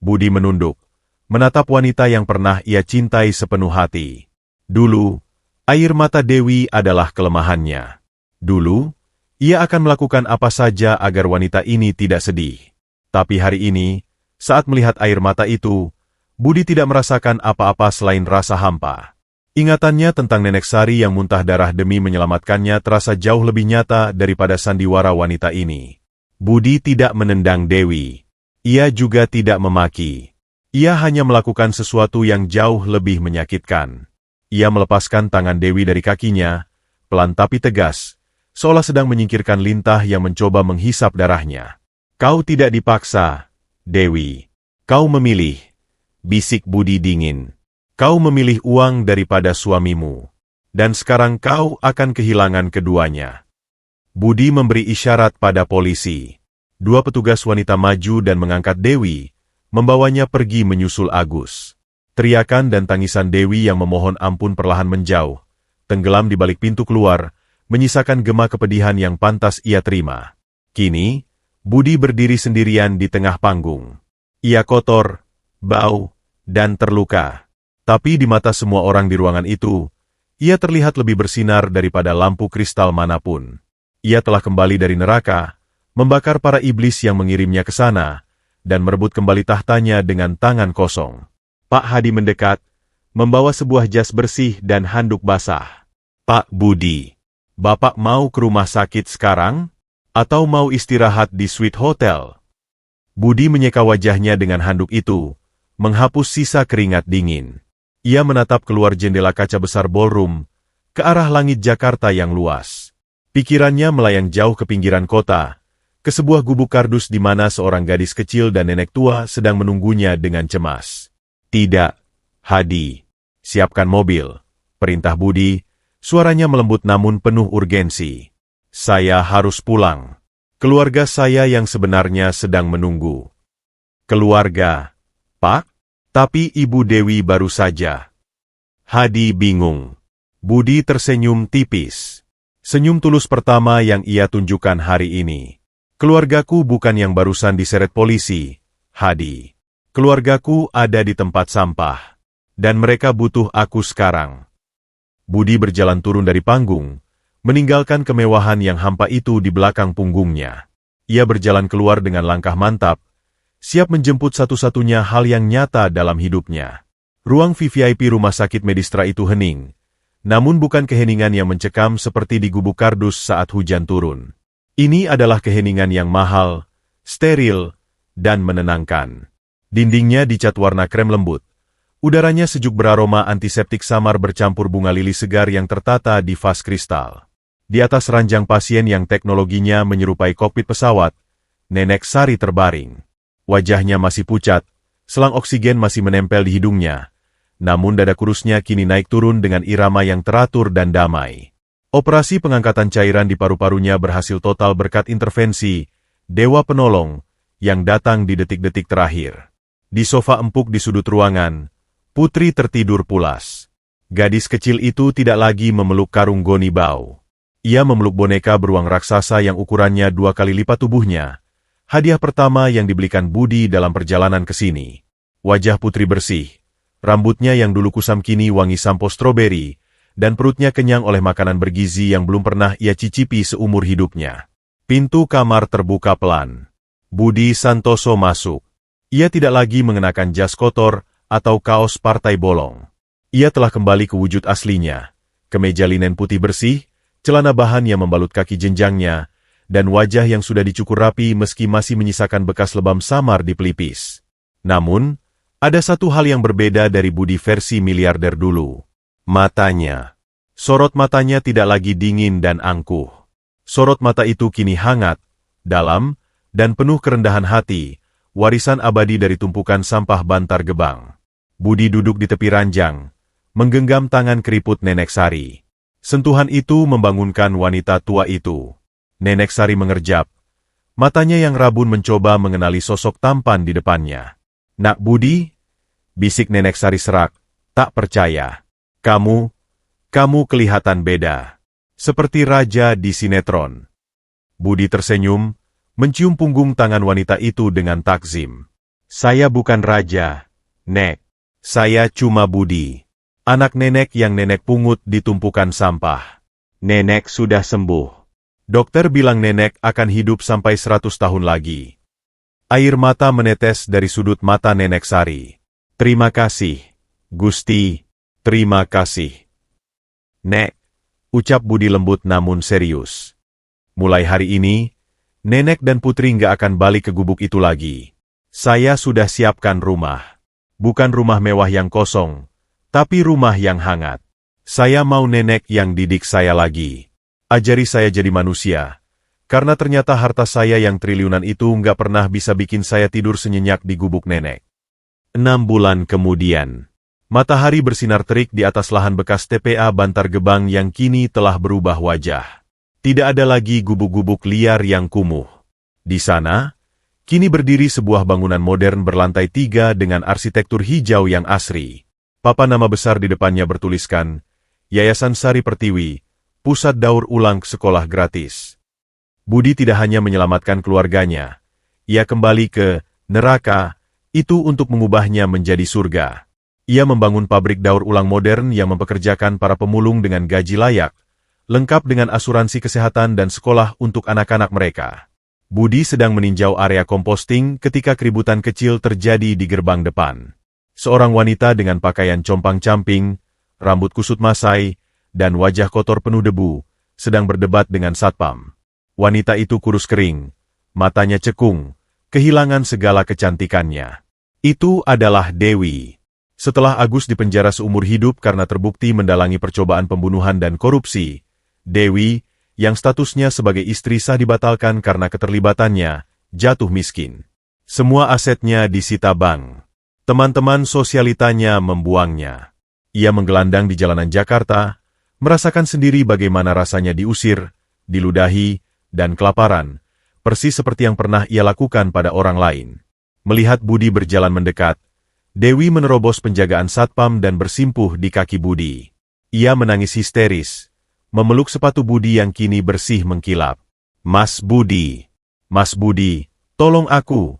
Budi menunduk, menatap wanita yang pernah ia cintai sepenuh hati. Dulu, air mata Dewi adalah kelemahannya. Dulu, ia akan melakukan apa saja agar wanita ini tidak sedih. Tapi hari ini, saat melihat air mata itu, Budi tidak merasakan apa-apa selain rasa hampa. Ingatannya tentang Nenek Sari yang muntah darah demi menyelamatkannya terasa jauh lebih nyata daripada sandiwara wanita ini. Budi tidak menendang Dewi. Ia juga tidak memaki. Ia hanya melakukan sesuatu yang jauh lebih menyakitkan. Ia melepaskan tangan Dewi dari kakinya, pelan tapi tegas, seolah sedang menyingkirkan lintah yang mencoba menghisap darahnya. Kau tidak dipaksa, Dewi. Kau memilih. Bisik Budi dingin. Kau memilih uang daripada suamimu. Dan sekarang kau akan kehilangan keduanya. Budi memberi isyarat pada polisi. Dua petugas wanita maju dan mengangkat Dewi, membawanya pergi menyusul Agus. Teriakan dan tangisan Dewi yang memohon ampun perlahan menjauh, tenggelam di balik pintu keluar, menyisakan gema kepedihan yang pantas ia terima. Kini, Budi berdiri sendirian di tengah panggung. Ia kotor, bau, dan terluka. Tapi di mata semua orang di ruangan itu, ia terlihat lebih bersinar daripada lampu kristal manapun. Ia telah kembali dari neraka, membakar para iblis yang mengirimnya ke sana, dan merebut kembali tahtanya dengan tangan kosong. Pak Hadi mendekat, membawa sebuah jas bersih dan handuk basah. Pak Budi, Bapak mau ke rumah sakit sekarang? Atau mau istirahat di suite hotel? Budi menyeka wajahnya dengan handuk itu, menghapus sisa keringat dingin. Ia menatap keluar jendela kaca besar ballroom, ke arah langit Jakarta yang luas. Pikirannya melayang jauh ke pinggiran kota, ke sebuah gubuk kardus di mana seorang gadis kecil dan nenek tua sedang menunggunya dengan cemas. Tidak, Hadi. Siapkan mobil, perintah Budi, suaranya melembut namun penuh urgensi. Saya harus pulang. Keluarga saya yang sebenarnya sedang menunggu. Keluarga. Pak? Tapi Ibu Dewi baru saja. Hadi bingung. Budi tersenyum tipis. Senyum tulus pertama yang ia tunjukkan hari ini. Keluargaku bukan yang barusan diseret polisi, Hadi. Keluargaku ada di tempat sampah. Dan mereka butuh aku sekarang. Budi berjalan turun dari panggung, meninggalkan kemewahan yang hampa itu di belakang punggungnya. Ia berjalan keluar dengan langkah mantap, siap menjemput satu-satunya hal yang nyata dalam hidupnya. Ruang VVIP Rumah Sakit Medistra itu hening, namun bukan keheningan yang mencekam seperti di gubuk kardus saat hujan turun. Ini adalah keheningan yang mahal, steril, dan menenangkan. Dindingnya dicat warna krem lembut. Udaranya sejuk beraroma antiseptik samar bercampur bunga lili segar yang tertata di vas kristal. Di atas ranjang pasien yang teknologinya menyerupai kokpit pesawat, Nenek Sari terbaring. Wajahnya masih pucat, selang oksigen masih menempel di hidungnya, namun dada kurusnya kini naik turun dengan irama yang teratur dan damai. Operasi pengangkatan cairan di paru-parunya berhasil total berkat intervensi Dewa Penolong yang datang di detik-detik terakhir. Di sofa empuk di sudut ruangan, Putri tertidur pulas. Gadis kecil itu tidak lagi memeluk karung goni bau. Ia memeluk boneka beruang raksasa yang ukurannya 2 kali lipat tubuhnya. Hadiah pertama yang dibelikan Budi dalam perjalanan ke sini. Wajah Putri bersih, rambutnya yang dulu kusam kini wangi sampo stroberi, dan perutnya kenyang oleh makanan bergizi yang belum pernah ia cicipi seumur hidupnya. Pintu kamar terbuka pelan. Budi Santoso masuk. Ia tidak lagi mengenakan jas kotor atau kaos partai bolong. Ia telah kembali ke wujud aslinya. Kemeja linen putih bersih, celana bahan yang membalut kaki jenjangnya, dan wajah yang sudah dicukur rapi meski masih menyisakan bekas lebam samar di pelipis. Namun, ada satu hal yang berbeda dari Budi versi miliarder dulu. Matanya. Sorot matanya tidak lagi dingin dan angkuh. Sorot mata itu kini hangat, dalam, dan penuh kerendahan hati, warisan abadi dari tumpukan sampah Bantar Gebang. Budi duduk di tepi ranjang, menggenggam tangan keriput Nenek Sari. Sentuhan itu membangunkan wanita tua itu. Nenek Sari mengerjap. Matanya yang rabun mencoba mengenali sosok tampan di depannya. "Nak Budi?" bisik Nenek Sari serak. "Tak percaya. Kamu kelihatan beda. Seperti raja di sinetron." Budi tersenyum, mencium punggung tangan wanita itu dengan takzim. "Saya bukan raja, Nek. Saya cuma Budi. Anak nenek yang nenek pungut di tumpukan sampah. Nenek sudah sembuh. Dokter bilang nenek akan hidup sampai 100 tahun lagi." Air mata menetes dari sudut mata Nenek Sari. "Terima kasih, Gusti. Terima kasih, Nek," ucap Budi lembut namun serius. "Mulai hari ini, Nenek dan Putri nggak akan balik ke gubuk itu lagi. Saya sudah siapkan rumah. Bukan rumah mewah yang kosong, tapi rumah yang hangat. Saya mau nenek yang didik saya lagi. Ajari saya jadi manusia. Karena ternyata harta saya yang triliunan itu nggak pernah bisa bikin saya tidur senyenyak di gubuk nenek." 6 bulan kemudian, matahari bersinar terik di atas lahan bekas TPA Bantar Gebang yang kini telah berubah wajah. Tidak ada lagi gubuk-gubuk liar yang kumuh. Di sana, kini berdiri sebuah bangunan modern berlantai 3 dengan arsitektur hijau yang asri. Papan nama besar di depannya bertuliskan, Yayasan Sari Pertiwi, Pusat Daur Ulang Sekolah Gratis. Budi tidak hanya menyelamatkan keluarganya. Ia kembali ke neraka, itu untuk mengubahnya menjadi surga. Ia membangun pabrik daur ulang modern yang mempekerjakan para pemulung dengan gaji layak, lengkap dengan asuransi kesehatan dan sekolah untuk anak-anak mereka. Budi sedang meninjau area composting ketika keributan kecil terjadi di gerbang depan. Seorang wanita dengan pakaian compang-camping, rambut kusut masai, dan wajah kotor penuh debu, sedang berdebat dengan satpam. Wanita itu kurus kering, matanya cekung, kehilangan segala kecantikannya. Itu adalah Dewi. Setelah Agus dipenjara seumur hidup karena terbukti mendalangi percobaan pembunuhan dan korupsi, Dewi, yang statusnya sebagai istri sah dibatalkan karena keterlibatannya, jatuh miskin. Semua asetnya disita bank. Teman-teman sosialitanya membuangnya. Ia menggelandang di jalanan Jakarta, merasakan sendiri bagaimana rasanya diusir, diludahi, dan kelaparan, persis seperti yang pernah ia lakukan pada orang lain. Melihat Budi berjalan mendekat, Dewi menerobos penjagaan satpam dan bersimpuh di kaki Budi. Ia menangis histeris, memeluk sepatu Budi yang kini bersih mengkilap. Mas Budi, tolong aku,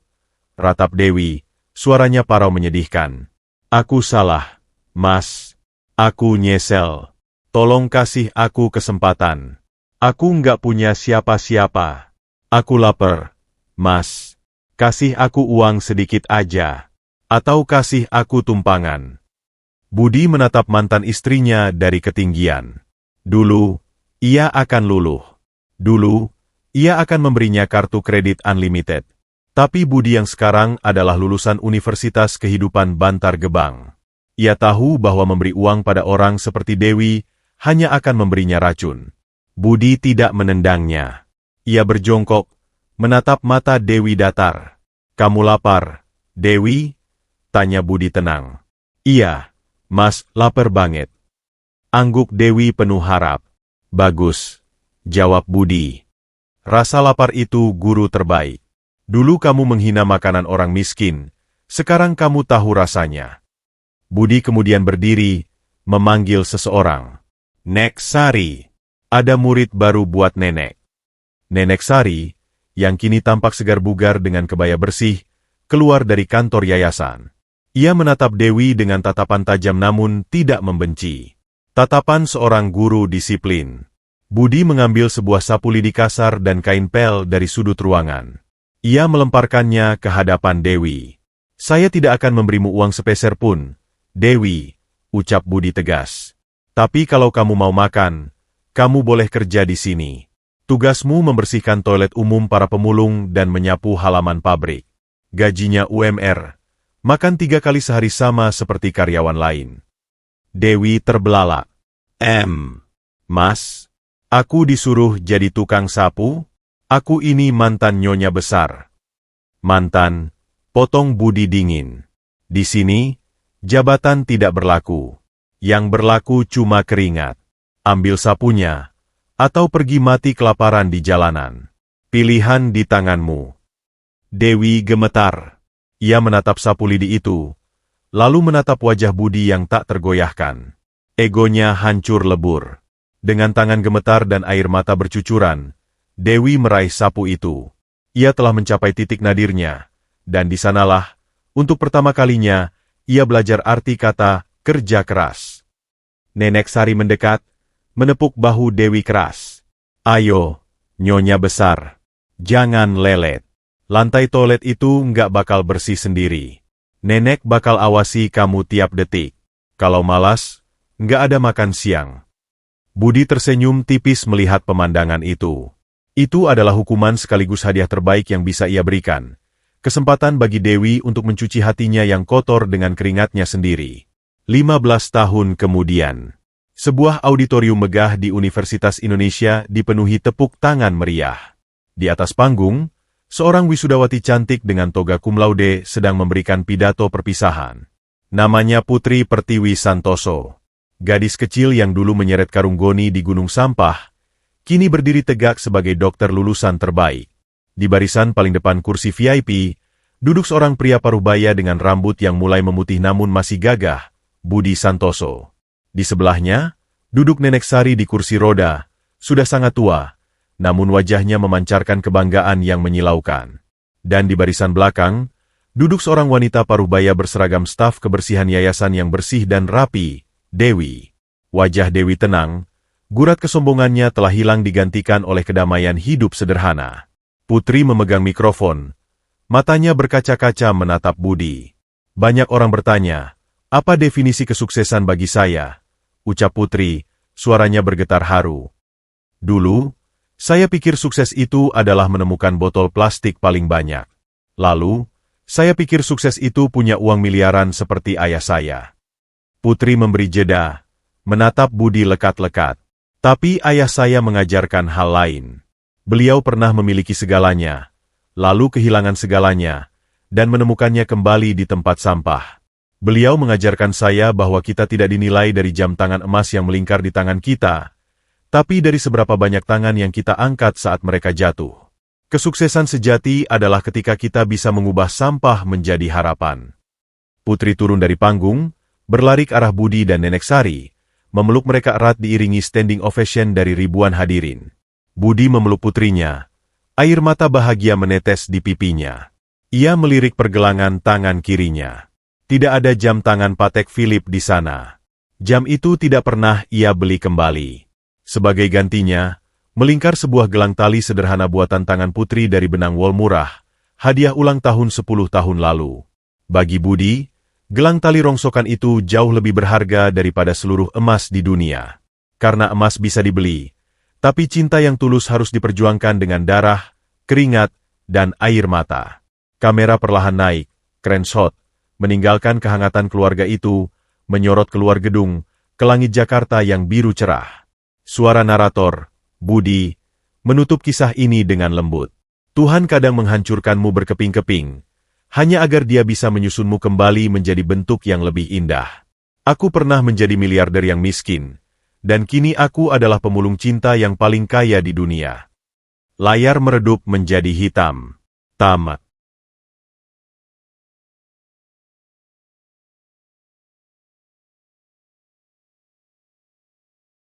ratap Dewi, suaranya parau menyedihkan. Aku salah, Mas. Aku nyesel. Tolong kasih aku kesempatan. Aku nggak punya siapa-siapa. Aku lapar, Mas. Kasih aku uang sedikit aja. Atau kasih aku tumpangan. Budi menatap mantan istrinya dari ketinggian. Dulu, ia akan luluh. Dulu, ia akan memberinya kartu kredit unlimited. Tapi Budi yang sekarang adalah lulusan Universitas Kehidupan Bantar Gebang. Ia tahu bahwa memberi uang pada orang seperti Dewi hanya akan memberinya racun. Budi tidak menendangnya. Ia berjongkok, menatap mata Dewi datar. Kamu lapar, Dewi? Tanya Budi tenang. Iya, Mas, lapar banget. Angguk Dewi penuh harap. Bagus, jawab Budi. Rasa lapar itu guru terbaik. Dulu kamu menghina makanan orang miskin, sekarang kamu tahu rasanya. Budi kemudian berdiri, memanggil seseorang. Nek Sari, ada murid baru buat nenek. Nenek Sari, yang kini tampak segar bugar dengan kebaya bersih, keluar dari kantor yayasan. Ia menatap Dewi dengan tatapan tajam namun tidak membenci. Tatapan seorang guru disiplin. Budi mengambil sebuah sapu lidi kasar dan kain pel dari sudut ruangan. Ia melemparkannya ke hadapan Dewi. Saya tidak akan memberimu uang sepeser pun, Dewi, ucap Budi tegas. Tapi kalau kamu mau makan, kamu boleh kerja di sini. Tugasmu membersihkan toilet umum para pemulung dan menyapu halaman pabrik. Gajinya UMR. Makan 3 kali sehari sama seperti karyawan lain. Dewi terbelalak. Mas, aku disuruh jadi tukang sapu? Aku ini mantan nyonya besar. Mantan, potong Budi dingin. Di sini, jabatan tidak berlaku. Yang berlaku cuma keringat. Ambil sapunya, atau pergi mati kelaparan di jalanan. Pilihan di tanganmu. Dewi gemetar. Ia menatap sapu lidi itu, lalu menatap wajah Budi yang tak tergoyahkan. Egonya hancur lebur. Dengan tangan gemetar dan air mata bercucuran, Dewi meraih sapu itu. Ia telah mencapai titik nadirnya, dan di sanalah, untuk pertama kalinya, ia belajar arti kata kerja keras. Nenek Sari mendekat, menepuk bahu Dewi keras. Ayo, nyonya besar, jangan lelet. Lantai toilet itu nggak bakal bersih sendiri. Nenek bakal awasi kamu tiap detik. Kalau malas, nggak ada makan siang. Budi tersenyum tipis melihat pemandangan itu. Itu adalah hukuman sekaligus hadiah terbaik yang bisa ia berikan. Kesempatan bagi Dewi untuk mencuci hatinya yang kotor dengan keringatnya sendiri. 15 tahun kemudian, sebuah auditorium megah di Universitas Indonesia dipenuhi tepuk tangan meriah. Di atas panggung, seorang wisudawati cantik dengan toga cum laude sedang memberikan pidato perpisahan. Namanya Putri Pertiwi Santoso. Gadis kecil yang dulu menyeret karung goni di gunung sampah, kini berdiri tegak sebagai dokter lulusan terbaik. Di barisan paling depan kursi VIP, duduk seorang pria parubaya dengan rambut yang mulai memutih namun masih gagah, Budi Santoso. Di sebelahnya, duduk Nenek Sari di kursi roda, sudah sangat tua, namun wajahnya memancarkan kebanggaan yang menyilaukan. Dan di barisan belakang, duduk seorang wanita parubaya berseragam staf kebersihan yayasan yang bersih dan rapi, Dewi. Wajah Dewi tenang, gurat kesombongannya telah hilang digantikan oleh kedamaian hidup sederhana. Putri memegang mikrofon, matanya berkaca-kaca menatap Budi. Banyak orang bertanya, apa definisi kesuksesan bagi saya? Ucap Putri, suaranya bergetar haru. Dulu, saya pikir sukses itu adalah menemukan botol plastik paling banyak. Lalu, saya pikir sukses itu punya uang miliaran seperti ayah saya. Putri memberi jeda, menatap Budi lekat-lekat. Tapi ayah saya mengajarkan hal lain. Beliau pernah memiliki segalanya, lalu kehilangan segalanya, dan menemukannya kembali di tempat sampah. Beliau mengajarkan saya bahwa kita tidak dinilai dari jam tangan emas yang melingkar di tangan kita, tapi dari seberapa banyak tangan yang kita angkat saat mereka jatuh. Kesuksesan sejati adalah ketika kita bisa mengubah sampah menjadi harapan. Putri turun dari panggung, berlari ke arah Budi dan Nenek Sari, memeluk mereka erat diiringi standing ovation dari ribuan hadirin. Budi memeluk putrinya. Air mata bahagia menetes di pipinya. Ia melirik pergelangan tangan kirinya. Tidak ada jam tangan Patek Philippe di sana. Jam itu tidak pernah ia beli kembali. Sebagai gantinya, melingkar sebuah gelang tali sederhana buatan tangan putri dari benang wol murah, hadiah ulang tahun 10 tahun lalu. Bagi Budi, gelang tali rongsokan itu jauh lebih berharga daripada seluruh emas di dunia. Karena emas bisa dibeli, tapi cinta yang tulus harus diperjuangkan dengan darah, keringat, dan air mata. Kamera perlahan naik, keren shot, meninggalkan kehangatan keluarga itu, menyorot keluar gedung, ke langit Jakarta yang biru cerah. Suara narator, Budi, menutup kisah ini dengan lembut. Tuhan kadang menghancurkanmu berkeping-keping, hanya agar Dia bisa menyusunmu kembali menjadi bentuk yang lebih indah. Aku pernah menjadi miliarder yang miskin, dan kini aku adalah pemulung cinta yang paling kaya di dunia. Layar meredup menjadi hitam. Tamat.